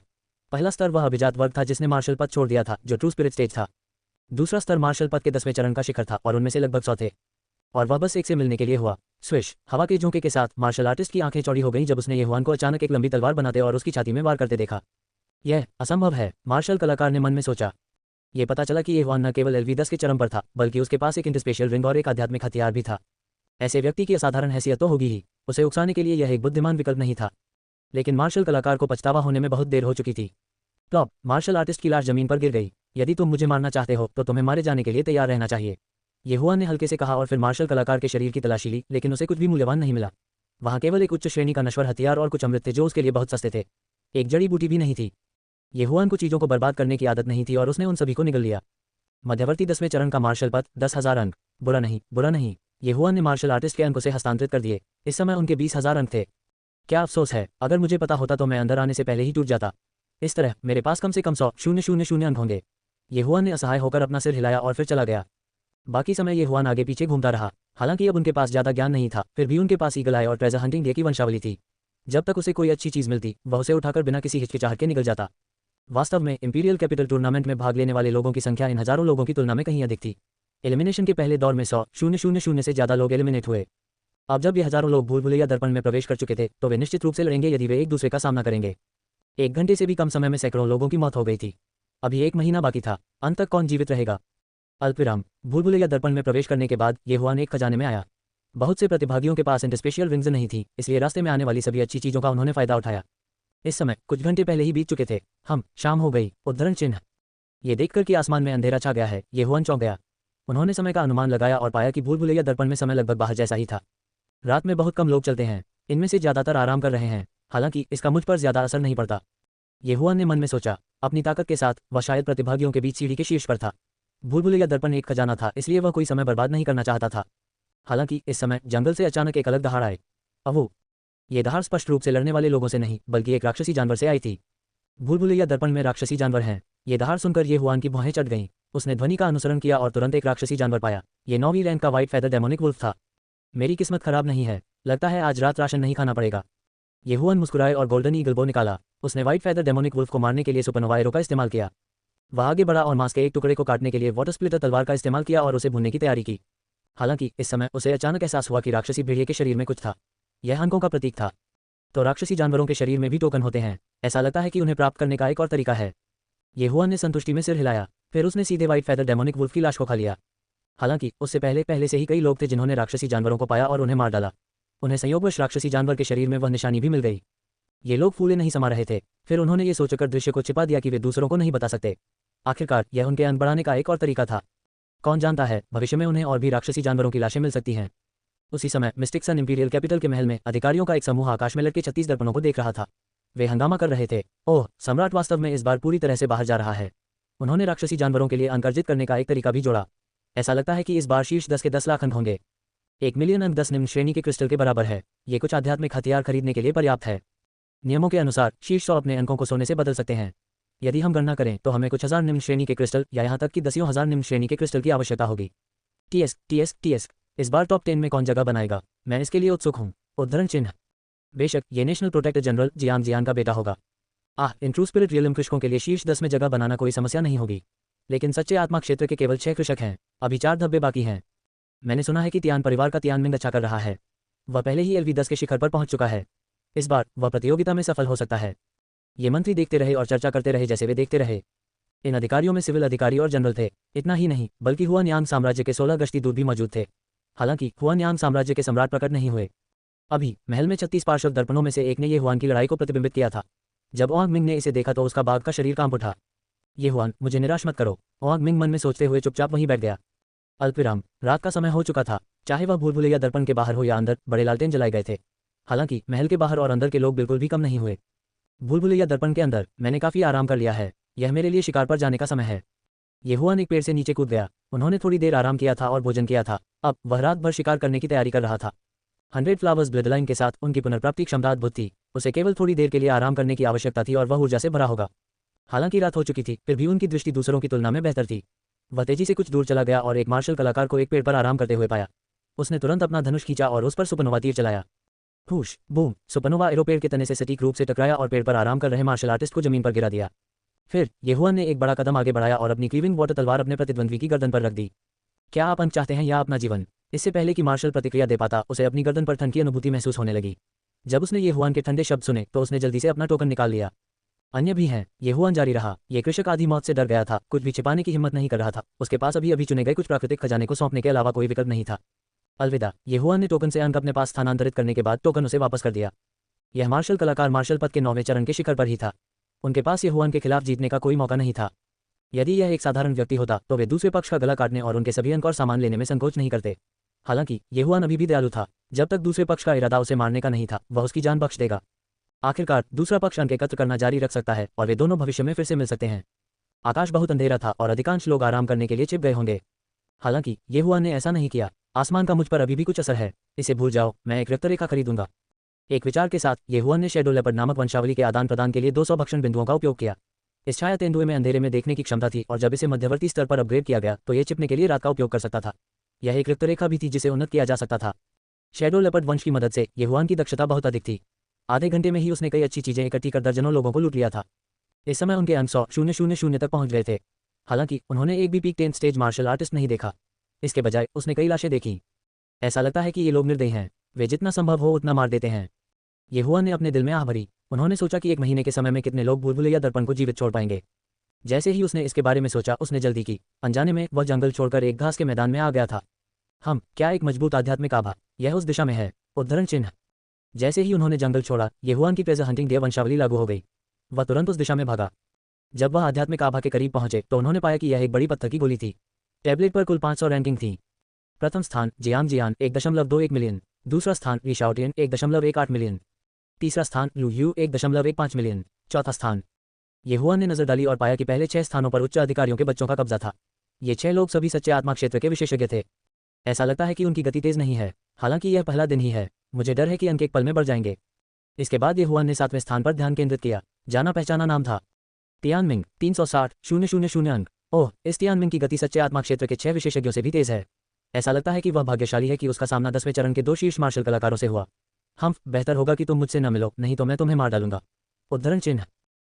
पहला स्तर वह अभिजात वर्ग था जिसने मार्शल पद छोड़ दिया था, जो ट्रू स्पिरिट स्टेज था। दूसरा स्तर मार्शल पद के 10वें चरण का शिखर था और उनमें से लगभग 100 थे। और वह बस एक से मिलने के लिए हुआ। स्विश, हवा के झोंके के साथ मार्शल आर्टिस्ट की आंखें चौड़ी हो गईं जब उसने येहुआन को अचानक एक लंबी तलवार बनाते और उसकी छाती में वार करते देखा। यह असंभव है, मार्शल कलाकार ने मन में सोचा। ये पता चला कि येहुआन न केवल LV10 के चरम पर था, बल्कि उसके पास एक इंडस्पेशियल रिंग और एक आध्यात्मिक हथियार भी था। ऐसे व्यक्ति की असाधारण हैसियत तो होगी ही, उसे उकसाने के लिए यह एक बुद्धिमान विकल्प नहीं था। लेकिन मार्शल कलाकार को पछतावा होने में बहुत देर हो चुकी थी। प्लॉप, मार्शल आर्टिस्ट की लाश जमीन पर गिर गई। यदि तुम मुझे मारना चाहते हो तो तुम्हें मारे जाने के लिए तैयार रहना चाहिए, येहुआन ने हल्के से कहा और फिर मार्शल कलाकार के शरीर की तलाशी ली, लेकिन उसे कुछ भी मूल्यवान नहीं मिला। वहां केवल एक उच्च श्रेणी का नश्वर हथियार और कुछ अमृत थे जो उसके लिए बहुत सस्ते थे। एक जड़ी बूटी भी नहीं थी। येहुआन को चीजों को बर्बाद करने की आदत नहीं थी और उसने उन सभी को निगल लिया। मध्यवर्ती 10वें चरण का मार्शल पद, 10,000 अंक। बुरा नहीं, बुरा नहीं। येहुआन ने मार्शल आर्टिस्ट के अंक उसे हस्तांतरित कर दिए। इस समय उनके 20,000 अंक थे। क्या अफसोस है, अगर मुझे पता होता तो मैं अंदर आने से पहले ही टूट जाता। इस तरह मेरे पास कम से कम 100,000 अंक होंगे। येहुआन ने असहाय होकर अपना सिर हिलाया और फिर चला गया। बाकी समय येहुआन आगे पीछे घूमता रहा। हालांकि अब उनके पास ज्यादा ज्ञान नहीं था, फिर भी उनके पास ईगल आई और ट्रेजर हंटिंग डे की वंशावली थी। जब तक उसे कोई अच्छी चीज मिलती, वह उसे उठाकर बिना किसी हिचकिचाहट के निकल जाता। वास्तव में इंपीरियल कैपिटल टूर्नामेंट में भाग लेने वाले लोगों की संख्या इन हजारों लोगों की तुलना में कहीं अधिक थी। एलिमिनेशन के पहले दौर में 100,000 से ज्यादा लोग एलिमिनेट हुए। अब जब ये हजारों लोग भूल-भुलैया दर्पण में प्रवेश कर चुके थे, तो वे निश्चित रूप से लड़ेंगे यदि वे एक दूसरे का सामना करेंगे। 1 घंटे से भी कम समय में सैकड़ों लोगों की मौत हो गई थी। अभी 1 महीना बाकी था। अंत तक कौन जीवित रहेगा? अल्पविराम। भूल-भुलैया दर्पण में प्रवेश करने के बाद येहुआन एक खजाने में आया। बहुत से प्रतिभागियों के पास इंडस्पेशियल रिंग्स नहीं थी, इसलिए रास्ते में आने वाली सभी अच्छी चीजों का उन्होंने फायदा उठाया। इस समय कुछ घंटे पहले ही बीत चुके थे। शाम हो गई। उद्धरण चिन्ह। ये देखकर कि आसमान में अंधेरा छा गया है, येहुआन चौंक गया। उन्होंने समय का अनुमान लगाया और पाया कि भूल-भुलैया दर्पण में समय लगभग बाहर जैसा ही था। रात में बहुत कम लोग चलते हैं, इनमें से ज्यादातर आराम कर रहे हैं। हालांकि इसका मुझ पर ज्यादा असर नहीं पड़ता, येहुआन ने मन में सोचा। अपनी ताकत के साथ वह शायद प्रतिभागियों के बीच सीढ़ी के शीर्ष पर था। भूल-भुलैया दर्पण एक खजाना था, इसलिए वह कोई समय बर्बाद नहीं करना चाहता था। हालांकि इस समय जंगल से अचानक एक अलग दहाड़ आए। अवो, ये दहाड़ स्पष्ट रूप से लड़ने वाले लोगों से नहीं बल्कि एक राक्षसी जानवर से आई थी। भूल-भुलैया दर्पण में राक्षसी जानवर हैं। ये दहाड़ सुनकर ये हुआन की भौहें चढ़ गईं। उसने ध्वनि का अनुसरण किया और तुरंत एक राक्षसी जानवर पाया। ये 9वीं रैंक का व्हाइट फेदर डेमोनिक वुल्फ था। मेरी किस्मत खराब नहीं है, लगता है आज रात राशन नहीं खाना पड़ेगा। ये हुआन मुस्कुराए और गोल्डन ईगल बो निकाला। उसने व्हाइट फेदर डेमोनिक वुल्फ को मारने के लिए सुपरनोवा एरो का इस्तेमाल किया। वह आगे बढ़ा और मांस के एक टुकड़े को काटने के लिए वाटर स्प्लिटर तलवार का इस्तेमाल किया और उसे भूनने की तैयारी की। हालांकि इस समय उसे अचानक एहसास हुआ कि राक्षसी भेड़िए के शरीर में कुछ था। यह अंकों का प्रतीक था। तो राक्षसी जानवरों के शरीर में भी टोकन होते हैं। ऐसा लगता है कि उन्हें प्राप्त करने का एक और तरीका है। ये हुआन ने संतुष्टि में सिर हिलाया। फिर उसने सीधे व्हाइट फेदर डेमोनिक वुल्फ की लाश को खा लिया। हालांकि उससे पहले से ही कई लोग थे जिन्होंने राक्षसी जानवरों को पाया और उन्हें मार डाला। उन्हें संयोगवश राक्षसी जानवर के शरीर में वह निशानी भी मिल गई। ये लोग फूले नहीं समा रहे थे। फिर उन्होंने ये सोचकर दृश्य को छिपा दिया कि वे दूसरों को नहीं बता सकते। आखिरकार यह उनके अंक बढ़ाने का एक और तरीका था। कौन जानता है, भविष्य में उन्हें और भी राक्षसी जानवरों की लाशें मिल सकती हैं। उसी समय मिस्टिक सन इंपीरियल कैपिटल के महल में अधिकारियों का एक समूह आकाश में लटके 36 दर्पणों को देख रहा था। वे हंगामा कर रहे थे। ओह, सम्राट वास्तव में इस बार पूरी तरह से बाहर जा रहा है। उन्होंने राक्षसी जानवरों के लिए अंक अर्जित करने का एक तरीका भी जोड़ा। ऐसा लगता है कि इस बार शीर्ष 10 के 10 लाख अंक होंगे। 1 मिलियन अंक 10 निम्न श्रेणी के क्रिस्टल के बराबर है। ये कुछ आध्यात्मिक हथियार खरीदने के लिए पर्याप्त है। नियमों के अनुसार शीर्ष 100 अपने अंकों को सोने से बदल सकते हैं। यदि हम गणना करें तो हमें कुछ हजार निम्न श्रेणी के क्रिस्टल या यहाँ तक कि 10,000 निम्न श्रेणी के क्रिस्टल की आवश्यकता होगी। टीएस इस बार टॉप 10 में कौन जगह बनाएगा, मैं इसके लिए उत्सुक हूँ। उद्धरण चिन्ह। बेशक ये नेशनल प्रोटेक्टर जनरल जियान का बेटा होगा। इन ट्रू स्पिरिट रियलम कृषकों के लिए शीर्ष 10 में जगह बनाना कोई समस्या नहीं होगी। लेकिन सच्चे आत्मा क्षेत्र के केवल 6 कृषक हैं। अभी 4 धब्बे बाकी हैं। मैंने सुना है कि तियान परिवार का तियानमिंग अच्छा कर रहा है। वह पहले ही LV10 के शिखर पर पहुंच चुका है। इस बार वह प्रतियोगिता में सफल हो सकता है। ये मंत्री देखते रहे और चर्चा करते रहे जैसे वे देखते रहे। इन अधिकारियों में सिविल अधिकारी और जनरल थे। इतना ही नहीं बल्कि हुआनयांग साम्राज्य के 16 गश्ती दूत भी मौजूद थे। हालांकि हुआनयांग साम्राज्य के सम्राट प्रकट नहीं हुए। अभी महल में 36 पार्श्व दर्पणों में से एक ने ये हुआन की लड़ाई को प्रतिबिंबित किया था। जब ओंग मिंग ने इसे देखा तो उसका बाघ का शरीर कांप उठा। ये हुआन, मुझे निराश मत करो, ओंग मिंग मन में सोचते हुए चुपचाप वहीं बैठ गया। अल्पविराम। रात का समय हो चुका था। चाहे वह भूल-भुलैया दर्पण के बाहर हो या अंदर, बड़े लालटेन जलाए गए थे। हालांकि महल के बाहर और अंदर के लोग बिल्कुल भी कम नहीं हुए। भूल-भुलैया दर्पण के अंदर मैंने काफी आराम कर लिया है। यह मेरे लिए शिकार पर जाने का समय है। ये हुआन एक पेड़ से नीचे कूद गया। उन्होंने थोड़ी देर आराम किया था और भोजन किया था। अब वह रात भर शिकार करने की तैयारी कर रहा था। 100 फ्लावर्स ब्लडलाइन के साथ उनकी पुनर्प्राप्ति क्षमता अद्भुत थी। उसे केवल थोड़ी देर के लिए आराम करने की आवश्यकता थी और वह ऊर्जा से भरा होगा। हालांकि रात हो चुकी थी, फिर भी उनकी दृष्टि दूसरों की तुलना में बेहतर थी। वह तेजी से कुछ दूर चला गया और एक मार्शल कलाकार को एक पेड़ पर आराम करते हुए पाया। उसने तुरंत अपना धनुष खींचा और उस पर सुपरनोवा तीर चलाया। फूश, बूम! सुपरनोवा एरो पेड़ के तने से सटीक रूप से टकराया और पेड़ पर आराम कर रहे मार्शल आर्टिस्ट को जमीन पर गिरा दिया। फिर ये हुआन ने एक बड़ा कदम आगे बढ़ाया और अपनी क्लीविंग वाटर तलवार अपने प्रतिद्वंद्वी की गर्दन पर रख दी। क्या आप अंक चाहते हैं या अपना जीवन? इससे पहले कि मार्शल प्रतिक्रिया दे पाता, उसे अपनी गर्दन पर ठंड की अनुभूति महसूस होने लगी। जब उसने ये हुआन के ठंडे शब्द सुने तो उसने जल्दी से अपना टोकन निकाल लिया। अन्य भी हैं। ये हुआन जारी रहा। ये कृषक आधी मौत से डर गया था, कुछ भी छिपाने की हिम्मत नहीं कर रहा था। उसके पास अभी चुने गए कुछ प्राकृतिक खजाने को सौंपने के अलावा कोई विकल्प नहीं था। अलविदा। ये हुआन ने टोकन से अंक अपने पास स्थानांतरित करने के बाद टोकन उसे वापस कर दिया। यह मार्शल कलाकार मार्शल पद के 9वें चरण के शिखर पर ही था। उनके पास ये हुआन के खिलाफ जीतने का कोई मौका नहीं था। यदि यह एक साधारण व्यक्ति होता तो वे दूसरे पक्ष का गला काटने और उनके सभी अंक और सामान लेने में संकोच नहीं करते। हालांकि ये हुआन अभी भी दयालु था। जब तक दूसरे पक्ष का इरादा उसे मारने का नहीं था, वह उसकी जान बख्श देगा। आखिरकार दूसरा पक्ष अंक एकत्र करना जारी रख सकता है और वे दोनों भविष्य में फिर से मिल सकते हैं। आकाश बहुत अंधेरा था और अधिकांश लोग आराम करने के लिए छिप गए होंगे। हालांकि ये हुआन ने ऐसा नहीं किया। आसमान का मुझ पर अभी भी कुछ असर है। इसे भूल जाओ, मैं एक रक्तरेखा खरीदूंगा। एक विचार के साथ ये हुआन ने शैडो लेपर्ड नामक वंशावली के आदान प्रदान के लिए 200 भक्षण बिंदुओं का उपयोग किया। इस छाया तेंदुए में अंधेरे में देखने की क्षमता थी और जब इसे मध्यवर्ती स्तर पर अपग्रेड किया गया तो ये छिपने के लिए रात का उपयोग कर सकता था। यह एक रक्तरेखा भी थी जिसे उन्नत किया जा सकता था। शैडो लेपर्ड वंश की मदद से ये हुआन की दक्षता बहुत अधिक थी। आधे घंटे में ही उसने कई अच्छी चीजें इकट्ठी कर दर्जनों लोगों को लूट लिया था। इस समय उनके अंक 100,000 तक पहुंच गए थे। हालांकि उन्होंने एक भी पीक 10 स्टेज मार्शल आर्टिस्ट नहीं देखा। इसके बजाय उसने कई लाशें देखी। ऐसा लगता है कि ये लोग निर्दयी हैं। वे जितना संभव हो उतना मार देते हैं। ये हुआन ने अपने दिल में आह भरी। उन्होंने सोचा कि 1 महीने के समय में कितने लोग भूल-भुलैया दर्पण को जीवित छोड़ पाएंगे। जैसे ही उसने इसके बारे में सोचा, उसने जल्दी की। अनजाने में वह जंगल छोड़कर एक घास के मैदान में आ गया था। क्या एक मजबूत आध्यात्मिक आभा, यह उस दिशा में है। उद्धरण चिन्ह। जैसे ही उन्होंने जंगल छोड़ा, ये हुआन की ट्रेजर हंटिंग डियर वंशावली लागू हो गई। वह तुरंत उस दिशा में भागा। जब वह आध्यात्मिक आभा के करीब पहुंचे तो उन्होंने पाया कि यह एक बड़ी पत्थर की गोली थी। टैबलेट पर कुल 500 रैंकिंग थी। प्रथम स्थान जियान 1.21 मिलियन। दूसरा स्थान ली शाओटियन 1.18 मिलियन। तीसरा स्थान लू यू 1.15 मिलियन। चौथा स्थान। ये हुआन ने नजर डाली और पाया कि पहले 6 स्थानों पर उच्च अधिकारियों के बच्चों का कब्जा था। ये 6 लोग सभी सच्चे आत्मा क्षेत्र के विशेषज्ञ थे। ऐसा लगता है कि उनकी गति तेज नहीं है, हालांकि यह पहला दिन ही है। मुझे डर है कि अंक एक पल में बढ़ जाएंगे। इसके बाद ये हुआन ने 7वें स्थान पर ध्यान केंद्रित किया। जाना पहचाना नाम था तियानमिंग, 360,000 अंक। ओह, इस तियानमिंग की गति सच्चे आत्मा क्षेत्र के 6 विशेषज्ञों से भी तेज है। ऐसा लगता है कि वह भाग्यशाली है कि उसका सामना 10वें चरण के 2 शीर्ष मार्शल कलाकारों से हुआ। हम बेहतर होगा कि तुम मुझसे न मिलो, नहीं तो मैं तुम्हें मार डालूंगा। उद्धरण चिन्ह।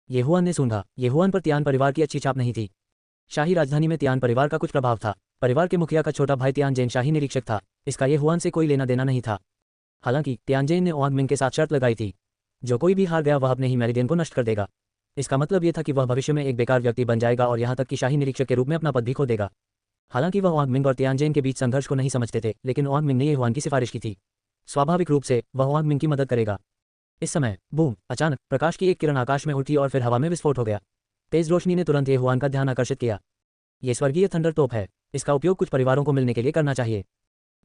ये हुआन ने सूंघा। ये हुआन पर तियान परिवार की अच्छी छाप नहीं थी। शाही राजधानी में तियान परिवार का कुछ प्रभाव था। परिवार के मुखिया का छोटा भाई तियानजेन शाही निरीक्षक था। इसका ये हुआन से कोई लेना देना नहीं था। हालांकि तियानजेन ने ओआंग मिंग के साथ शर्त लगाई थी, जो कोई भी हार गया वह अपने ही मेरिडियन को नष्ट कर देगा। इसका मतलब यह था कि वह भविष्य में एक बेकार व्यक्ति बन जाएगा और यहाँ तक कि शाही निरीक्षक के रूप में अपना पद भी खो देगा। हालांकि वह ओआंग मिंग और तियानजेन के बीच संघर्ष को नहीं समझते थे, लेकिन ओआंग मिंग ने ये हुआन की सिफारिश की थी। स्वाभाविक रूप से वह ओआंग मिंग की मदद करेगा। इस समय बूम, अचानक प्रकाश की एक किरण आकाश में उठी और फिर हवा में विस्फोट हो गया। तेज रोशनी ने तुरंत ये हुआन का ध्यान आकर्षित किया। ये स्वर्गीय थंडर तोप है। इसका उपयोग कुछ परिवारों को मिलने के लिए करना चाहिए।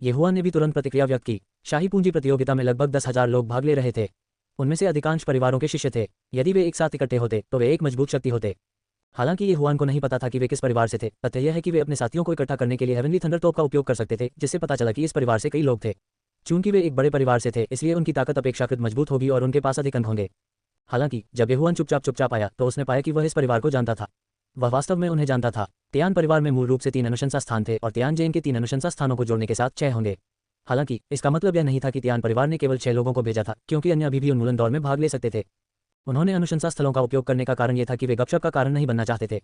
ये हुआन ने भी तुरंत प्रतिक्रिया व्यक्त की। शाही पूंजी प्रतियोगिता में लगभग 10,000 लोग भाग ले रहे थे। उनमें से अधिकांश परिवारों के शिष्य थे। यदि वे एक साथ इकट्ठे होते तो वे एक मजबूत शक्ति होते। हालांकि ये हुआन को नहीं पता था कि वे किस परिवार से थे। तथ्य यह है कि वे अपने साथियों को इकट्ठा करने के लिए हेवनली थंडर तोप का उपयोग कर सकते थे, जिससे पता चला कि इस परिवार से कई लोग थे। चूंकि वे एक बड़े परिवार से थे, इसलिए उनकी ताकत अपेक्षाकृत मजबूत होगी और उनके पास अधिक अंक होंगे। हालांकि जब ये हुआन चुपचाप आया तो उसने पाया कि वह इस परिवार को जानता था। वह वास्तव में उन्हें जानता था। तियान परिवार में मूल रूप से 3 अनुशंसा स्थान थे और तियानजेन के 3 अनुशंसा स्थानों को जोड़ने के साथ 6 होंगे। हालांकि इसका मतलब यह नहीं था कि तियान परिवार ने केवल 6 लोगों को भेजा था, क्योंकि अन्य अभी भी उन्मूलन दौर में भाग ले सकते थे। उन्होंने अनुशंसा स्थलों का उपयोग करने का कारण यह था कि वे गपशप का कारण नहीं बनना चाहते थे।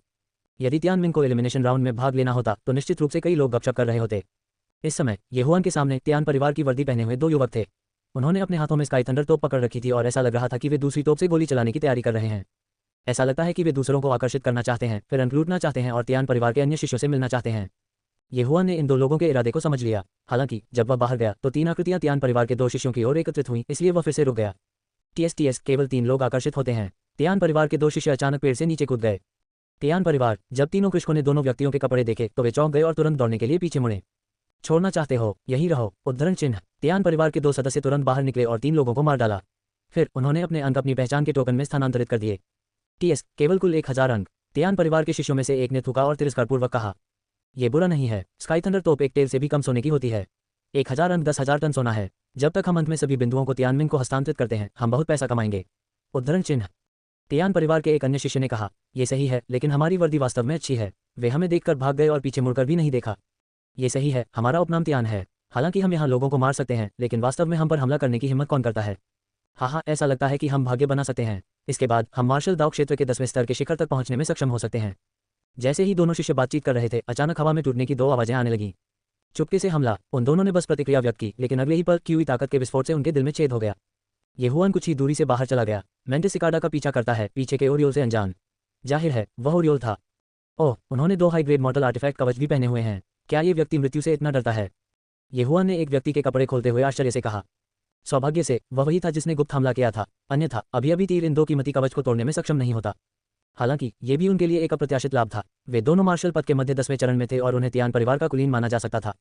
यदि तियानमिंग को एलिमिनेशन राउंड में भाग लेना होता तो निश्चित रूप से कई लोग गपशप कर रहे होते। इस समय ये हुआन के सामने तियान परिवार की वर्दी पहने हुए 2 युवक थे। उन्होंने अपने हाथों में स्काई थंडर तोप पकड़ रखी थी और ऐसा लग रहा था कि वे दूसरी तोप से गोली चलाने की तैयारी कर रहे हैं। ऐसा लगता है कि वे दूसरों को आकर्षित करना चाहते हैं, फिर अंक लूटना चाहते हैं और तियान परिवार के अन्य शिष्यों से मिलना चाहते हैं। ये हुआन ने इन 2 लोगों के इरादे को समझ लिया। हालांकि जब वह बाहर गया तो 3 आकृतियां तियान परिवार के 2 शिष्यों की ओर एकत्रित हुई, इसलिए वह फिर से रुक गया। टीएस केवल 3 लोग आकर्षित होते हैं। तियान परिवार के 2 शिष्य अचानक पेड़ से नीचे कूद गए। तियान परिवार। जब तीनों कृषकों ने दोनों व्यक्तियों के कपड़े देखे तो वे चौंक गए और तुरंत दौड़ने के लिए पीछे मुड़े। छोड़ना चाहते हो, यही रहो। उद्धरण चिन्ह। तियान परिवार के 2 सदस्य तुरंत बाहर निकले और 3 लोगों को मार डाला। फिर उन्होंने अपने अंक अपनी पहचान के टोकन में स्थानांतरित कर दिए। टीएस केवल कुल 1000 अंक। तियान परिवार के शिष्यों में से एक ने थूका और तिरस्कारपूर्वक कहा, यह बुरा नहीं है। स्काई थंडर तोप एक तेल से भी कम सोने की होती है। 1000 अंक 10,000 टन सोना है। जब तक हम अंत में सभी बिंदुओं को तियानमिंग को हस्तांतरित करते हैं, हम बहुत पैसा कमाएंगे। उद्धरण चिन्ह। तियान परिवार के एक अन्य शिष्य ने कहा, यह सही है, लेकिन हमारी वर्दी वास्तव में अच्छी है। वे हमें देखकर भाग गए और पीछे मुड़कर भी नहीं देखा। ये सही है, हमारा उपनाम तियान है। हालांकि हम यहाँ लोगों को मार सकते हैं, लेकिन वास्तव में हम पर हमला करने की हिम्मत कौन करता है? हाँ, ऐसा लगता है कि हम भाग्य बना सकते हैं। इसके बाद हम मार्शल दाव क्षेत्र के 10वें स्तर के शिखर तक पहुंचने में सक्षम हो सकते हैं। जैसे ही दोनों शिष्य बातचीत कर रहे थे, अचानक हवा में टूटने की 2 आवाजें आने लगीं। चुपके से हमला। उन दोनों ने बस प्रतिक्रिया व्यक्त की, लेकिन अगले ही पल क्यूई ताकत के विस्फोट से उनके दिल में छेद हो गया। ये हुआन कुछ ही दूरी से बाहर चला गया। मेंटिस सिकाडा का पीछा करता है, पीछे के ओरियोल से अनजान। जाहिर है वह ओरियोल था। ओह, उन्होंने 2 हाई ग्रेड मॉडल आर्टिफैक्ट कवच भी पहने हुए हैं। क्या ये व्यक्ति मृत्यु से इतना डरता है? ये हुआन ने एक व्यक्ति के कपड़े खोलते हुए आश्चर्य से कहा। सौभाग्य से वह वही था जिसने गुप्त हमला किया था, अन्यथा अभी तीर इन 2 कीमती कवच को तोड़ने में सक्षम नहीं होता। हालांकि ये भी उनके लिए एक अप्रत्याशित लाभ था। वे दोनों मार्शल पद के मध्य 10वें चरण में थे और उन्हें तियान परिवार का कुलीन माना जा सकता था।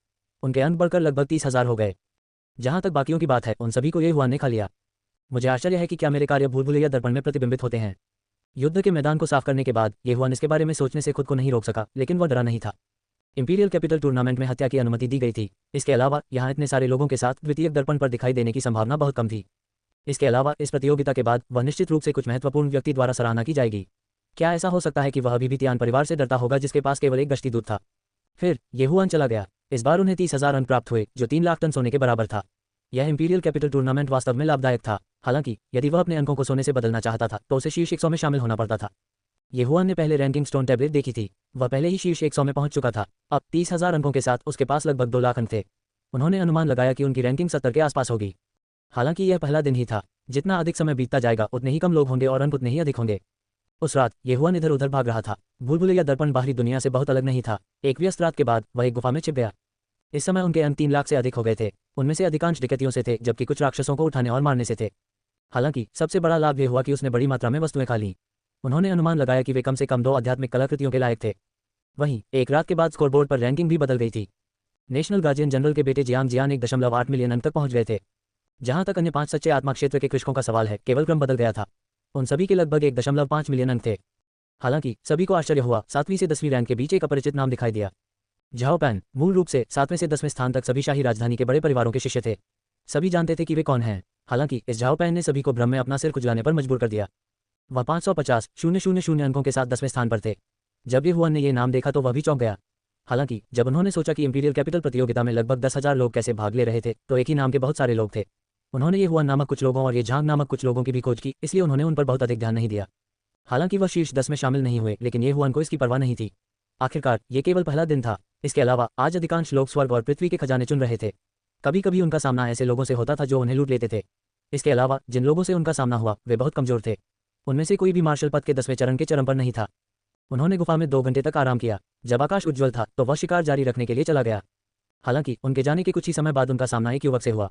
उनके अंक बढ़कर लगभग 30,000 हो गए। जहां तक बाकियों की बात है, उन सभी को ये हुआन ने खा लिया। मुझे आश्चर्य है कि क्या मेरे कार्य भूल-भुलैया दर्पण में प्रतिबिंबित होते हैं। युद्ध के मैदान को साफ करने के बाद ये हुआन इसके बारे में सोचने से खुद को नहीं रोक सका, लेकिन वह डरा नहीं था। इंपीरियल कैपिटल टूर्नामेंट में हत्या की अनुमति दी गई थी। इसके अलावा यहाँ इतने सारे लोगों के साथ द्वितीयक दर्पण पर दिखाई देने की संभावना बहुत कम थी। इसके अलावा इस प्रतियोगिता के बाद वह निश्चित रूप से कुछ महत्वपूर्ण व्यक्ति द्वारा सराहना की जाएगी। क्या ऐसा हो सकता है कि वह अभी भी तियान परिवार से डरता होगा जिसके पास केवल एक गश्ती दूत था? फिर ये हुआन चला गया। इस बार उन्हें 30,000 अंक प्राप्त हुए, जो 3 लाख टन सोने के बराबर था। यह इंपीरियल कैपिटल टूर्नामेंट वास्तव में लाभदायक था। हालांकि यदि वह अपने अंकों को सोने से बदलना चाहता था तो उसे शीर्ष 100 में शामिल होना पड़ता था। ये हुआन ने पहले रैंकिंग स्टोन टैबलेट देखी थी। वह पहले ही शीर्ष 100 में पहुंच चुका था। अब 30,000 अंकों के साथ उसके पास लगभग 2 लाख अंक थे। उन्होंने अनुमान लगाया कि उनकी रैंकिंग 70 के आसपास होगी। हालांकि यह पहला दिन ही था। जितना अधिक समय बीतता जाएगा उतने ही कम लोग होंगे और अंक उतने ही अधिक होंगे। उस रात ये हुआन इधर उधर भाग रहा था। भूल-भुलैया दर्पण बाहरी दुनिया से बहुत अलग नहीं था। एक व्यस्त रात के बाद वह एक गुफा में छिप गया। इस समय उनके अंक 3 लाख से अधिक हो गए थे। उनमें से अधिकांश डकैतियों से थे, जबकि कुछ राक्षसों को उठाने और मारने से थे। हालांकि सबसे बड़ा लाभ यह हुआ कि उसने बड़ी मात्रा में वस्तुएं खा लीं। उन्होंने अनुमान लगाया कि वे कम से कम 2 आध्यात्मिक कलाकृतियों के लायक थे। वहीं एक रात के बाद स्कोरबोर्ड पर रैंकिंग भी बदल गई थी। नेशनल गार्जियन जनरल के बेटे जियांग जियान 1.8 मिलियन अंक तक पहुंच गए थे। जहां तक अन्य 5 सच्चे आत्मा क्षेत्र के कृषकों का सवाल है, केवल क्रम बदल गया था। उन सभी के लगभग 1.5 मिलियन अंक थे। हालांकि सभी को आश्चर्य हुआ, 7वीं से 10वीं रैंक के बीच एक अपरिचित नाम दिखाई दिया। झाओ पैन मूल रूप से 7वें से 10वें स्थान तक सभी शाही राजधानी के बड़े परिवारों के शिष्य थे। सभी जानते थे कि वे कौन हैं। हालांकि इस झाओ पैन ने सभी को भ्रम में अपना सिर खुजलाने पर मजबूर कर दिया। वह 550,000 अंकों के साथ 10वें स्थान पर थे। जब ये हुआन ने ये नाम देखा तो वह भी चौंक गया। हालांकि जब उन्होंने सोचा कि इंपीरियल कैपिटल प्रतियोगिता में लगभग 10,000 लोग कैसे भाग ले रहे थे, तो एक ही नाम के बहुत सारे लोग थे। उन्होंने ये हुआन नामक कुछ लोगों और ये झांग नामक कुछ लोगों की भी खोज की, इसलिए उन्होंने उन पर बहुत अधिक ध्यान नहीं दिया। हालांकि वह शीर्ष 10 में शामिल नहीं हुए, लेकिन ये हुआन को इसकी परवाह नहीं थी। आखिरकार ये केवल पहला दिन था। इसके अलावा आज अधिकांश लोग स्वर्ग और पृथ्वी के खजाने चुन रहे थे। कभी कभी उनका सामना ऐसे लोगों से होता था जो उन्हें लूट लेते थे। इसके अलावा जिन लोगों से उनका सामना हुआ वे बहुत कमजोर थे। उनमें से कोई भी मार्शल पद के 10वें चरण के चरम पर नहीं था। उन्होंने गुफा में 2 घंटे तक आराम किया। जब आकाश उज्ज्वल था तो वह शिकार जारी रखने के लिए चला गया। हालांकि उनके जाने के कुछ ही समय बाद उनका सामना एक युवक से हुआ।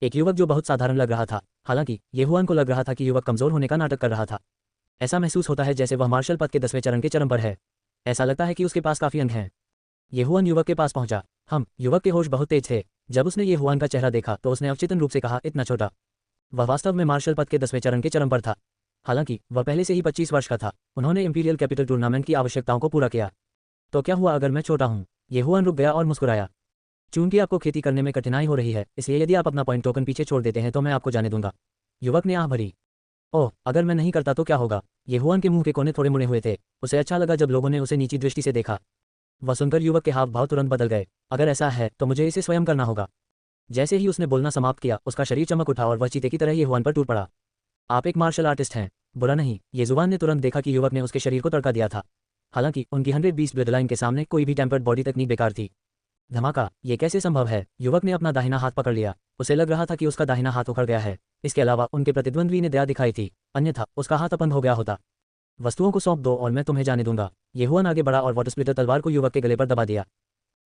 एक युवक जो बहुत साधारण लग रहा था। हालांकि ये हुआन को लग रहा था कि युवक कमजोर होने का नाटक कर रहा था। ऐसा महसूस होता है जैसे वह मार्शल पद के 10वें चरण के चरम पर है। ऐसा लगता है कि उसके पास काफी अंग हैं। ये हुआन युवक के पास पहुंचा। युवक के होश बहुत तेज थे। जब उसने ये हुआन का चेहरा देखा तो उसने अवचेतन रूप से कहा, इतना छोटा। वह वास्तव में मार्शल पद के 10वें चरण के चरम पर था। हालांकि वह पहले से ही 25 वर्ष का था। उन्होंने इंपीरियल कैपिटल टूर्नामेंट की आवश्यकताओं को पूरा किया। तो क्या हुआ अगर मैं छोटा हूं? ये हुआन रुक गया और मुस्कुराया। चूंकि आपको खेती करने में कठिनाई हो रही है, इसलिए यदि आप अपना पॉइंट टोकन पीछे छोड़ देते हैं तो मैं आपको जाने दूंगा। युवक ने आह भरी। ओह, अगर मैं नहीं करता तो क्या होगा? ये हुआन के मुंह के कोने थोड़े मुड़े हुए थे। उसे अच्छा लगा जब लोगों ने उसे नीची दृष्टि से देखा। वह सुनकर युवक के हाव भाव तुरंत बदल गए। अगर ऐसा है तो मुझे इसे स्वयं करना होगा। जैसे ही उसने बोलना समाप्त किया, उसका शरीर चमक उठा और वह चीते की तरह ये हुआन पर टूट पड़ा। आप एक मार्शल आर्टिस्ट हैं। बुरा नहीं। ये जुबान ने तुरंत देखा कि युवक ने उसके शरीर को तड़का दिया था। हालांकि उनकी 120 ब्लडलाइन के सामने कोई भी टेम्पर्ड बॉडी तकनीक बेकार थी। धमाका, ये कैसे संभव है? युवक ने अपना दाहिना हाथ पकड़ लिया। उसे लग रहा था कि उसका दाहिना हाथ उखड़ गया है। इसके अलावा उनके प्रतिद्वंद्वी ने दया दिखाई थी, अन्यथा उसका हाथ अपंग हो गया होता। वस्तुओं को सौंप दो और मैं तुम्हें जाने दूंगा। ये हुआन आगे बढ़ा और वाटर स्प्लिटर तलवार को युवक के गले पर दबा दिया।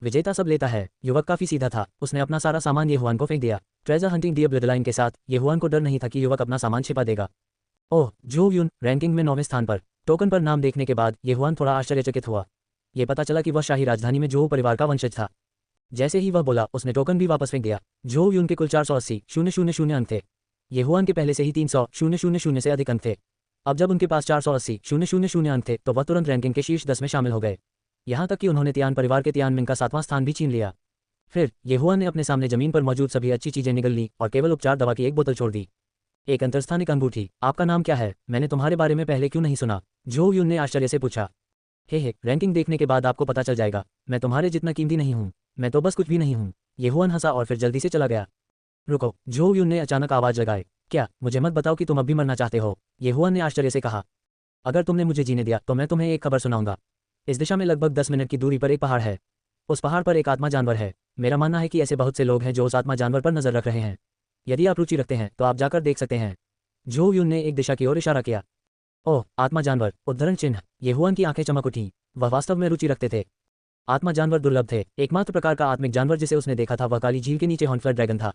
विजेता सब लेता है। युवक काफी सीधा था। उसने अपना सारा सामान ये हुआन को फेंक दिया। ट्रेजर हंटिंग डियर ब्लडलाइन के साथ ये हुआन को डर नहीं था कि युवक अपना सामान छिपा देगा। ओह, जो यून रैंकिंग में 9वें स्थान पर। टोकन पर नाम देखने के बाद ये हुआन थोड़ा आश्चर्यचकित हुआ। ये पता चला कि वह शाही राजधानी में जो परिवार का वंशज था। जैसे ही वह बोला, उसने टोकन भी वापस फेंक दिया। जो यून के कुल 480,000 अंक थे। ये हुआन के पहले से ही 300,000 से अधिक अंक थे। अब जब उनके पास 480,000 अंक थे तो वह तुरंत रैंकिंग के शीर्ष 10 में शामिल हो गए। यहाँ तक कि उन्होंने तियान परिवार के तियान मिंग का 7वां स्थान भी छीन लिया। फिर ये हुआन ने अपने सामने जमीन पर मौजूद सभी अच्छी चीजें निगल ली और केवल उपचार दवा की एक बोतल छोड़ दी। एक अंतरस्थानिक अंगूठी। आपका नाम क्या है? मैंने तुम्हारे बारे में पहले क्यों नहीं सुना? जो यून ने आश्चर्य से पूछा। हे, रैंकिंग देखने के बाद आपको पता चल जाएगा। मैं तुम्हारे जितना कीमती नहीं हूँ। मैं तो बस कुछ भी नहीं हूँ। ये हुआन हंसा और फिर जल्दी से चला गया। रुको, जो यून ने अचानक आवाज लगाई। क्या? मुझे मत बताओ कि तुम अब भी मरना चाहते हो। ये हुआन ने आश्चर्य से कहा। अगर तुमने मुझे जीने दिया तो मैं तुम्हें एक खबर सुनाऊंगा। इस दिशा में लगभग 10 मिनट की दूरी पर एक पहाड़ है। उस पहाड़ पर एक आत्मा जानवर है। मेरा मानना है कि ऐसे बहुत से लोग हैं जो उस आत्मा जानवर पर नजर रख रहे हैं। यदि आप रुचि रखते हैं तो आप जाकर देख सकते हैं। जो यून ने एक दिशा की ओर इशारा किया। ओह, आत्मा जानवर, उद्धरण चिन्ह। ये हुआन की आंखें चमक उठी। वह वास्तव में रुचि रखते थे। आत्मा जानवर दुर्लभ थे। एकमात्र प्रकार का आत्मिक जानवर जिसे उसने देखा था वह काली झील के नीचे हॉर्नफ्लड ड्रैगन था।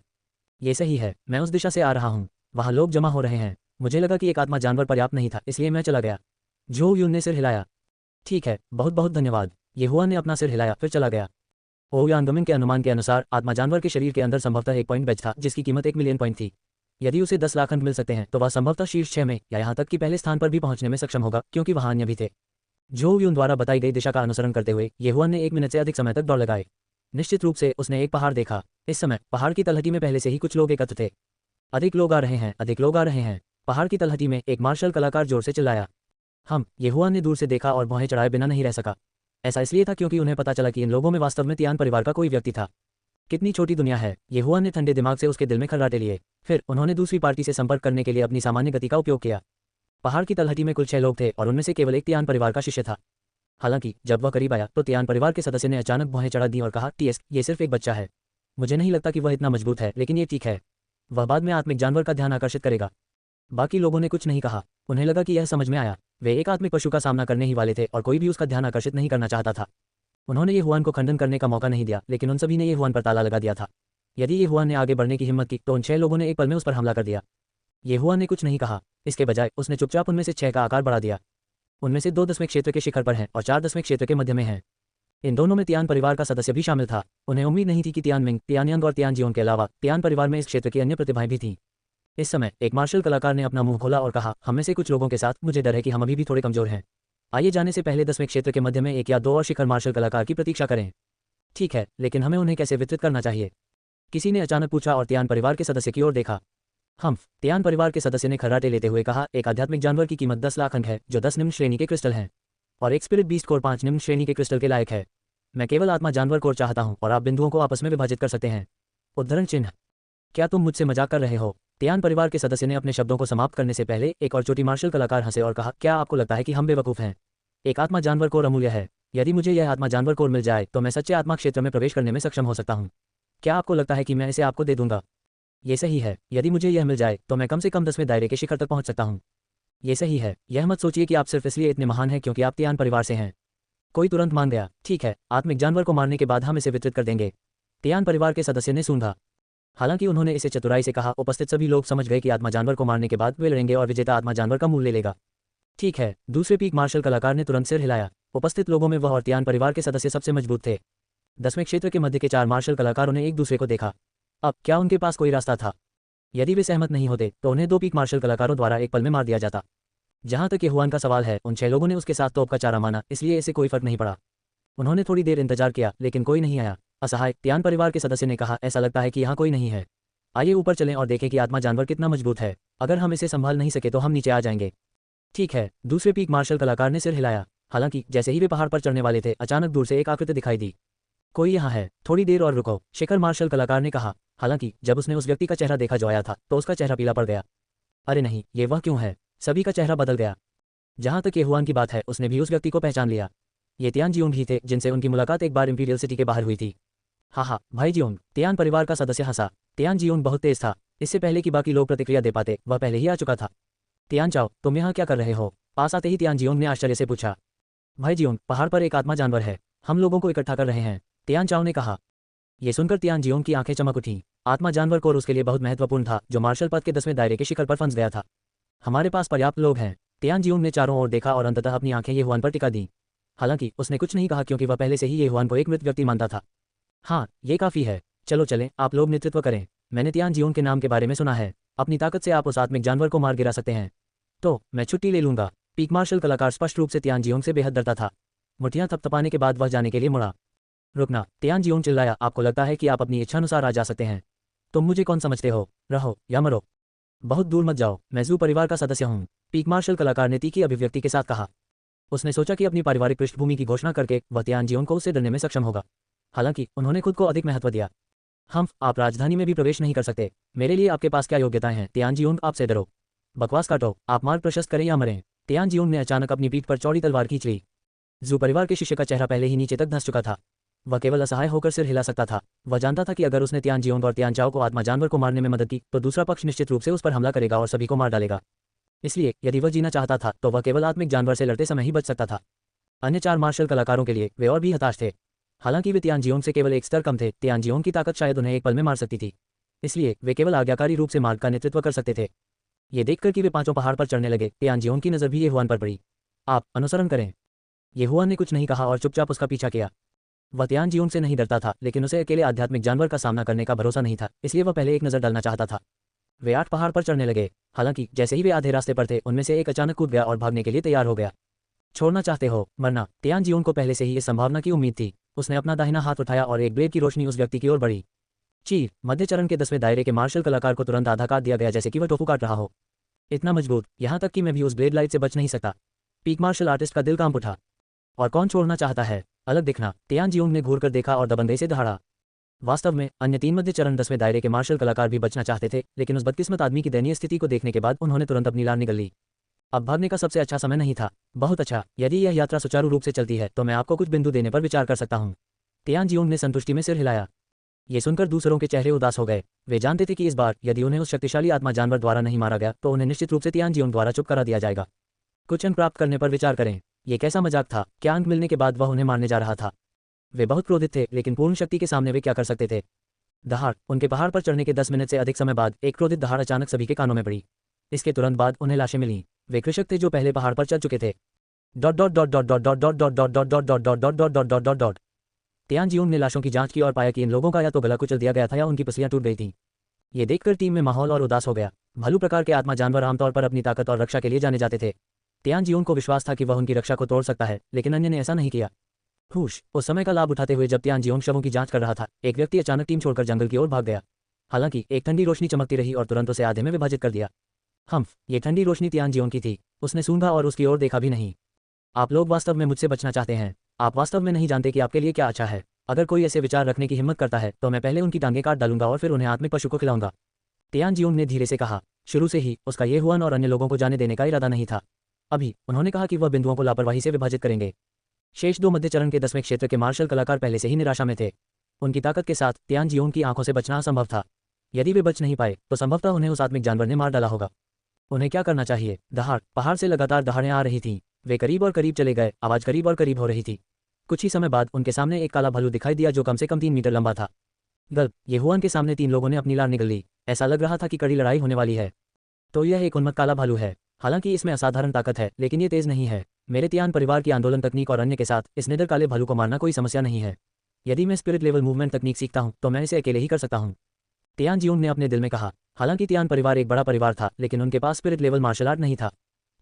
ये सही है, मैं उस दिशा से आ रहा हूँ। वहाँ लोग जमा हो रहे हैं। मुझे लगा कि एक आत्मा जानवर पर्याप्त नहीं था, इसलिए मैं चला गया। जो यून ने सिर हिलाया। ठीक है, बहुत बहुत धन्यवाद। ये हुआन ने अपना सिर हिलाया फिर चला गया। ओयांगमिंग के अनुमान के अनुसार आत्मा जानवर के शरीर के अंदर संभवतः एक पॉइंट बैच था जिसकी कीमत 1 मिलियन पॉइंट थी। यदि उसे 10 लाख अंक मिल सकते हैं तो वह संभवतः शीर्ष 6 में या यहाँ तक कि पहले स्थान पर भी पहुंचने में सक्षम होगा, क्योंकि वहाँ अन्य भी थे। जो यून द्वारा बताई गई दिशा का अनुसरण करते हुए ये हुआन ने 1 मिनट से अधिक समय तक दौड़ लगाए। निश्चित रूप से उसने एक पहाड़ देखा। इस समय पहाड़ की तलहटी में पहले से ही कुछ लोग एकत्र थे। अधिक लोग आ रहे हैं, अधिक लोग आ रहे हैं। पहाड़ की तलहटी में एक मार्शल कलाकार जोर से चिल्लाया। ये हुआन ने दूर से देखा और भौहें चढ़ाए बिना नहीं रह सका। ऐसा इसलिए था क्योंकि उन्हें पता चला कि इन लोगों में वास्तव में तियान परिवार का कोई व्यक्ति था। कितनी छोटी दुनिया है। ये हुआन ने ठंडे दिमाग से उसके दिल में खर्राटे लिए। फिर उन्होंने दूसरी पार्टी से संपर्क करने के लिए अपनी सामान्य गति का उपयोग किया। पहाड़ की तलहटी में कुल 6 लोग थे और उनमें से केवल एक तियान परिवार का शिष्य था। हालांकि जब वह करीब आया तो तियान परिवार के सदस्य ने अचानक भौहें चढ़ा दी और कहा, टीएस, ये सिर्फ एक बच्चा है। मुझे नहीं लगता कि वह इतना मजबूत है, लेकिन ये ठीक है। वह बाद में आत्मिक जानवर का ध्यान आकर्षित करेगा। बाकी लोगों ने कुछ नहीं कहा। उन्हें लगा कि यह समझ में आया। वे एक आत्मिक पशु का सामना करने ही वाले थे और कोई भी उसका ध्यान आकर्षित नहीं करना चाहता था। उन्होंने ये हुआन को खंडन करने का मौका नहीं दिया, लेकिन उन सभी ने ये हुआन पर ताला लगा दिया था। यदि ये हुआन ने आगे बढ़ने की हिम्मत की तो उन 6 लोगों ने एक पल में उस पर हमला कर दिया। ये हुआन ने कुछ नहीं कहा। इसके बजाय उसने चुपचाप उनमें से 6 का आकार बढ़ा दिया। उनमें से 2 10वें क्षेत्र के शिखर पर हैं और 4 10वें क्षेत्र के मध्य में हैं। इन दोनों में तियान परिवार का सदस्य भी शामिल था। उन्हें उम्मीद नहीं थी कि तियान मिंग, तियानयांग और तियानजियोंग के अलावा तियान परिवार में इस क्षेत्र की अन्य प्रतिभाएं भी थीं। इस समय एक मार्शल कलाकार ने अपना मुंह खोला और कहा, हम में से कुछ लोगों के साथ मुझे डर है कि हम अभी भी थोड़े कमजोर हैं। आइए जाने से पहले 10वें क्षेत्र के मध्य में 1 या 2 और शिखर मार्शल कलाकार की प्रतीक्षा करें। ठीक है, लेकिन हमें उन्हें कैसे वितरित करना चाहिए? किसी ने अचानक पूछा और तियान परिवार के सदस्य की ओर देखा। तियान परिवार के सदस्य ने खर्राटे लेते हुए कहा, एक आध्यात्मिक जानवर की कीमत 10 लाख अंक है, जो 10 निम्न श्रेणी के क्रिस्टल हैं, और एक स्पिरिट बीस्ट कोर 5 निम्न श्रेणी के क्रिस्टल के लायक है। मैं केवल आत्मा जानवर कोर चाहता हूं और आप बिंदुओं को आपस में विभाजित कर सकते हैं। उद्धरण चिन्ह। क्या तुम मुझसे मजाक कर रहे हो? तियान परिवार के सदस्य ने अपने शब्दों को समाप्त करने से पहले एक और चोटी मार्शल कलाकार हंसे और कहा, क्या आपको लगता है कि हम बेवकूफ़ हैं? एक आत्मा जानवर कोर अमूल्य है। यदि मुझे यह आत्मा जानवर कोर मिल जाए तो मैं सच्चे आत्मा क्षेत्र में प्रवेश करने में सक्षम हो सकता हूँ। क्या आपको लगता है कि मैं इसे आपको दे दूंगा? ये सही है, यदि मुझे यह मिल जाए तो मैं कम से कम 10वें दायरे के शिखर तक पहुंच सकता हूं। ये सही है, यह मत सोचिए कि आप सिर्फ इसलिए इतने महान हैं क्योंकि आप तियान परिवार से हैं। कोई तुरंत मान गया, ठीक है, आत्मिक जानवर को मारने के बाद हम इसे वितरित कर देंगे। तियान परिवार के सदस्य ने सूंघा। हालांकि उन्होंने इसे चतुराई से कहा, उपस्थित सभी लोग समझ गए कि आत्मा जानवर को मारने के बाद वे लड़ेंगे और विजेता आत्मा जानवर का मूल्य लेगा। ठीक है, दूसरे पीक मार्शल कलाकार ने तुरंत सिर हिलाया। उपस्थित लोगों में वह और तियान परिवार के सदस्य सबसे मजबूत थे। 10वें क्षेत्र के मध्य के 4 मार्शल कलाकारों ने एक दूसरे को देखा। अब क्या उनके पास कोई रास्ता था? यदि वे सहमत नहीं होते तो उन्हें 2 पीक मार्शल कलाकारों द्वारा एक पल में मार दिया जाता। जहां तक येहुआन का सवाल है, उन 6 लोगों ने उसके साथ तोप का चारा माना, इसलिए इसे कोई फर्क नहीं पड़ा। उन्होंने थोड़ी देर इंतजार किया लेकिन कोई नहीं आया। असहाय तियान परिवार के सदस्य ने कहा, ऐसा लगता है कि यहाँ कोई नहीं है। आइए ऊपर चलें और देखें कि आत्मा जानवर कितना मजबूत है। अगर हम इसे संभाल नहीं सके तो हम नीचे आ जाएंगे। ठीक है, दूसरे पीक मार्शल कलाकार ने सिर हिलाया। हालांकि जैसे ही वे पहाड़ पर चढ़ने वाले थे, अचानक दूर से एक आकृति दिखाई दी। कोई यहाँ है, थोड़ी देर और रुको, शिखर मार्शल कलाकार ने कहा। हालांकि जब उसने उस व्यक्ति का चेहरा देखा जो आया था तो उसका चेहरा पीला पड़ गया। अरे नहीं, ये वह क्यों है? सभी का चेहरा बदल गया। जहां तक येहुआन की बात है, उसने भी उस व्यक्ति को पहचान लिया। ये तियान जियोंग ही थे जिनसे उनकी मुलाकात एक बार इंपीरियल सिटी के बाहर हुई थी। हाँ, भाई जियोंग, तियान परिवार का सदस्य हंसा। तियान जियोंग बहुत तेज था। इससे पहले कि बाकी लोग प्रतिक्रिया दे पाते, वह पहले ही आ चुका था। तियान चाओ, तुम यहाँ क्या कर रहे हो? पास आते ही तियान जियोंग ने आश्चर्य से पूछा। भाई जियोंग, पहाड़ पर एक आत्मा जानवर है, हम लोगों को इकट्ठा कर रहे हैं, तियान चाओ ने कहा। ये सुनकर तियान जियोंग की आंखें चमक उठीं। आत्मा जानवर कोर उसके लिए बहुत महत्वपूर्ण था, जो मार्शल पद के 10वें दायरे के शिखर पर फंस गया था। हमारे पास पर्याप्त लोग हैं। तियान जियोंग ने चारों ओर देखा और अंततः अपनी आंखें येहुआन पर टिका दी। हालांकि उसने कुछ नहीं कहा क्योंकि वह पहले से ही येहुआन को एक मृत व्यक्ति मानता था। हाँ, ये काफी है, चलो चलें, आप लोग नेतृत्व करें। मैंने तियान जियोंग के नाम के बारे में सुना है। अपनी ताकत से आप उस आत्मिक जानवर को मार गिरा सकते हैं। तो मैं छुट्टी ले लूंगा। पीक मार्शल कलाकार स्पष्ट रूप से तियान जियोंग से बेहद डरता था। मुठियां थपथपाने के बाद वह जाने के लिए मुड़ा। रुकना, तियान जियोंग चिल्लाया, आपको लगता है कि आप अपनी इच्छानुसार आ जा सकते हैं? तुम मुझे कौन समझते हो? रहो या मरो, बहुत दूर मत जाओ, मैं जू परिवार का सदस्य हूँ, पीक मार्शल कलाकार ने तीखी अभिव्यक्ति के साथ कहा। उसने सोचा कि अपनी पारिवारिक पृष्ठभूमि की घोषणा करके वह तियान जियोंग को उससे डरने में सक्षम होगा। हालांकि उन्होंने खुद को अधिक महत्व दिया। आप राजधानी में भी प्रवेश नहीं कर सकते। मेरे लिए आपके पास क्या योग्यताएं हैं? तियान जियोंग, आपसे डरो। बकवास काटो, आप मार्ग प्रशस्त करें या मरें। तियान जियोंग ने अचानक अपनी पीठ पर चौड़ी तलवार खींच ली। जू परिवार के शिष्य का चेहरा पहले ही नीचे तक धंस चुका था। वह केवल असहाय होकर सिर हिला सकता था। वह जानता था कि अगर उसने तियान जियोंग और तियान चाओ को आत्मा जानवर को मारने में मदद की तो दूसरा पक्ष निश्चित रूप से उस पर हमला करेगा और सभी को मार डालेगा। इसलिए यदि वह जीना चाहता था तो वह केवल आत्मिक जानवर से लड़ते समय ही बच सकता था। अन्य 4 मार्शल कलाकारों के लिए वे और भी हताश थे। हालांकि वे तियान जियोंग से केवल एक स्तर कम थे, तियान जियोंग की ताकत शायद उन्हें एक पल में मार सकती थी। इसलिए वे केवल आज्ञाकारी रूप से मार्ग का नेतृत्व कर सकते थे। ये देखकर कि वे पांचों पहाड़ पर चढ़ने लगे, तियान जियोंग की नजर भी येहुआन पर पड़ी। आप अनुसरण करें। येहुआन ने कुछ नहीं कहा और चुपचाप उसका पीछा किया। वह तियान जियोंग से नहीं डरता था, लेकिन उसे अकेले आध्यात्मिक जानवर का सामना करने का भरोसा नहीं था, इसलिए वह पहले एक नजर डालना चाहता था। वे 8 पहाड़ पर चढ़ने लगे। हालांकि जैसे ही वे आधे रास्ते पर थे, उनमें से एक अचानक कूद गया और भागने के लिए तैयार हो गया। छोड़ना चाहते हो? मरना। तियान जियोंग को पहले से ही इस संभावना की उम्मीद थी। उसने अपना दाहिना हाथ उठाया और एक ब्लेड की रोशनी उस व्यक्ति की ओर बढ़ी। चीर। मध्य चरण के 10वें दायरे के मार्शल कलाकार को तुरंत आधा काट दिया गया, जैसे कि वह टोफू काट रहा हो। इतना मजबूत, यहाँ तक कि मैं भी उस ब्लेड लाइट से बच नहीं सकता। पीक मार्शल आर्टिस्ट का दिल कांप उठा। और कौन छोड़ना चाहता है? अलग दिखना। तियान जियोंग ने घूर कर देखा और दबंगई से दहाड़ा। वास्तव में अन्य 3 मध्य चरण 10वें दायरे के मार्शल कलाकार भी बचना चाहते थे, लेकिन उस बदकिस्मत आदमी की दयनीय स्थिति को देखने के बाद उन्होंने तुरंत अपनी लान निगल ली। अब भागने का सबसे अच्छा समय नहीं था। बहुत अच्छा, यदि यह यात्रा सुचारू रूप से चलती है तो मैं आपको कुछ बिंदु देने पर विचार कर सकता हूँ। तियान जियोंग ने संतुष्टि में सिर हिलाया। ये सुनकर दूसरों के चेहरे उदास हो गए। वे जानते थे कि इस बार यदि उन्हें उस शक्तिशाली आत्मा जानवर द्वारा नहीं मारा गया तो उन्हें निश्चित रूप से तियान जियोंग द्वारा चुप करा दिया जाएगा। कुछ अंक प्राप्त करने पर विचार करें। ये कैसा मजाक था? क्या अंक मिलने के बाद वह उन्हें मारने जा रहा था? वे बहुत क्रोधित थे, लेकिन पूर्ण शक्ति के सामने वे क्या कर सकते थे? दहाड़। उनके पहाड़ पर चढ़ने के 10 मिनट से अधिक समय बाद एक क्रोधित दहाड़ अचानक सभी के कानों में पड़ी। इसके तुरंत बाद उन्हें लाशें मिलीं। वे कृषक थे जो पहले पहाड़ पर चढ़ चुके थे। Dot dot dot dot dot dot dot dot dot dot dot dot dot dot dot dot dot dot. Tian Jeong ने लाशों की जांच की और पाया कि इन लोगों का या तो गला कुचल दिया गया था या उनकी पसलियां टूट गई थीं। ये देखकर टीम में माहौल और उदास हो गया। भालू प्रकार के आत्मा जानवर आमतौर पर अपनी ताकत और रक्षा के लिए जाने जाते थे। तियान जियोंग को विश्वास था कि वह उनकी रक्षा को तोड़ सकता है, लेकिन अन्य ने ऐसा नहीं किया। हुश उस समय का लाभ उठाते हुए जब तियान जियोंग शवों की जांच कर रहा था, एक व्यक्ति अचानक टीम छोड़कर जंगल की ओर भाग गया। हालांकि एक ठंडी रोशनी चमकती रही और तुरंत उसे आधे में विभाजित कर दिया। ये ठंडी रोशनी तियान जियोंग की थी। उसने सूंघा और उसकी ओर देखा भी नहीं। आप लोग वास्तव में मुझसे बचना चाहते हैं। आप वास्तव में नहीं जानते कि आपके लिए क्या अच्छा है। अगर कोई ऐसे विचार रखने की हिम्मत करता है तो मैं पहले उनकी टांगें काट डालूंगा और फिर उन्हें आत्मिक पशु को खिलाऊंगा। तियान जियोंग ने धीरे से कहा। शुरू से ही उसका ये हुआन और अन्य लोगों को जाने देने का इरादा नहीं था। अभी उन्होंने कहा कि वह बिंदुओं को लापरवाही से विभाजित करेंगे। शेष 2 मध्य चरण के 10वें क्षेत्र के मार्शल कलाकार पहले से ही निराशा में थे। उनकी ताकत के साथ तियान जियोंग की आंखों से बचना असंभव था। यदि वे बच नहीं पाए तो संभवतः उन्हें उस आत्मिक जानवर ने मार डाला होगा। उन्हें क्या करना चाहिए? दहाड़ पहाड़ से लगातार दहाड़ें आ रही थीं। वे करीब और करीब चले गए, आवाज करीब और करीब हो रही थी। कुछ ही समय बाद उनके सामने एक काला भालू दिखाई दिया जो कम से कम 3 मीटर लंबा था। गल्प ये हुआन के सामने 3 लोगों ने अपनी लार निगल ली। ऐसा लग रहा था कि कड़ी लड़ाई होने वाली है। तो यह एक उन्मत्त काला भालू है। हालांकि इसमें असाधारण ताकत है, लेकिन ये तेज नहीं है। मेरे तियान परिवार की आंदोलन तकनीक और अन्य के साथ इस निडर काले भालू को मारना कोई समस्या नहीं है। यदि मैं स्पिरिट लेवल मूवमेंट तकनीक सीखता हूं तो मैं इसे अकेले ही कर सकता हूं। तियान जियोंग ने अपने दिल में कहा। हालांकि तियान परिवार एक बड़ा परिवार था, लेकिन उनके पास स्पिरिट लेवल मार्शल आर्ट नहीं था।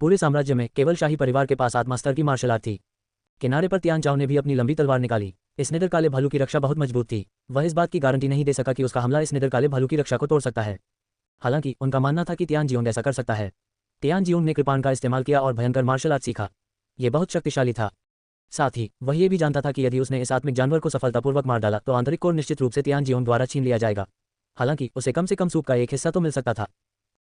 पूरे साम्राज्य में केवल शाही परिवार के पास आत्मा स्तर की मार्शल आर्ट थी। किनारे पर तियान चाओ ने भी अपनी लंबी तलवार निकाली। इस निडर काले भालू की रक्षा बहुत मजबूत थी। वह इस बात की गारंटी नहीं दे सका कि उसका हमला इस निडर काले भालू की रक्षा को तोड़ सकता है। हालांकि उनका मानना था कि तियान जियोंग ऐसा कर सकता है। तियान जियोंग ने कृपाण का इस्तेमाल किया और भयंकर मार्शल आर्ट सीखा। ये बहुत शक्तिशाली था। साथ ही वह ये भी जानता था कि यदि उसने इस आत्मिक जानवर को सफलतापूर्वक मार डाला तो आंतरिक कोर निश्चित रूप से तियान जियोंग द्वारा छीन लिया जाएगा। हालांकि उसे कम से कम सूप का एक हिस्सा तो मिल सकता था।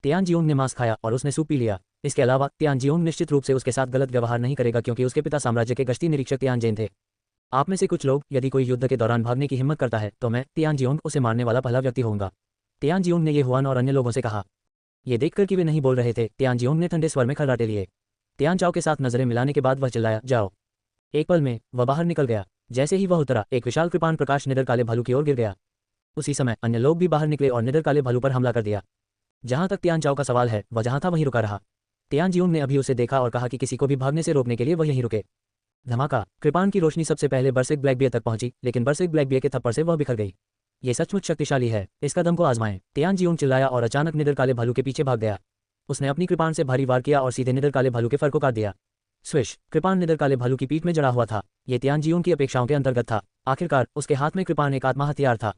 तियान जियोंग ने मांस खाया और उसने सूप पी लिया। इसके अलावा तियान जियोंग निश्चित रूप से उसके साथ गलत व्यवहार नहीं करेगा क्योंकि उसके पिता साम्राज्य के गश्ती निरीक्षक तियान जेन थे। आप में से कुछ लोग यदि कोई युद्ध के दौरान भागने की हिम्मत करता है तो मैं तियान जियोंग उसे मारने वाला पहला व्यक्ति होऊंगा। तियान जियोंग ने ये हुआन और अन्य लोगों से कहा। ये देखकर कि वे नहीं बोल रहे थे, तियान जियोंग ने ठंडे स्वर में खर्राटे लिए। तियान चाओ के साथ नजरें मिलाने के बाद वह चिल्लाया, जाओ। एक पल में वह बाहर निकल गया। जैसे ही वह उतरा, एक विशाल कृपाण प्रकाश निडर काले भालू की ओर गिर गया। उसी समय अन्य लोग भी बाहर निकले और निडर काले भालू पर हमला कर दिया। जहां तक तियान चाओ का सवाल है, वह जहां था वहीं रुका रहा। तियान जियोंग ने अभी उसे देखा और कहा कि किसी को भी भागने से रोकने के लिए वह यहीं रुके। धमाका! कृपाण की रोशनी सबसे पहले बरसिक ब्लैकबियर तक पहुंची, लेकिन बरसिक ब्लैकबियर के थप्पड़ से वह बिखर गई। ये सचमुच शक्तिशाली है, इस कदम को आजमाएं। तियान जियोंग चिल्लाया और अचानक निडर काले भालू के पीछे भाग गया। उसने अपनी कृपाण से भारी वार किया और सीधे निडर काले भालू के फर को काट दिया। स्विश! कृपाण निडर काले भालू की पीठ में जड़ा हुआ था। ये तियान जियोंग की अपेक्षाओं के अंतर्गत था। आखिरकार उसके हाथ में कृपाण एक आत्मा हथियार था।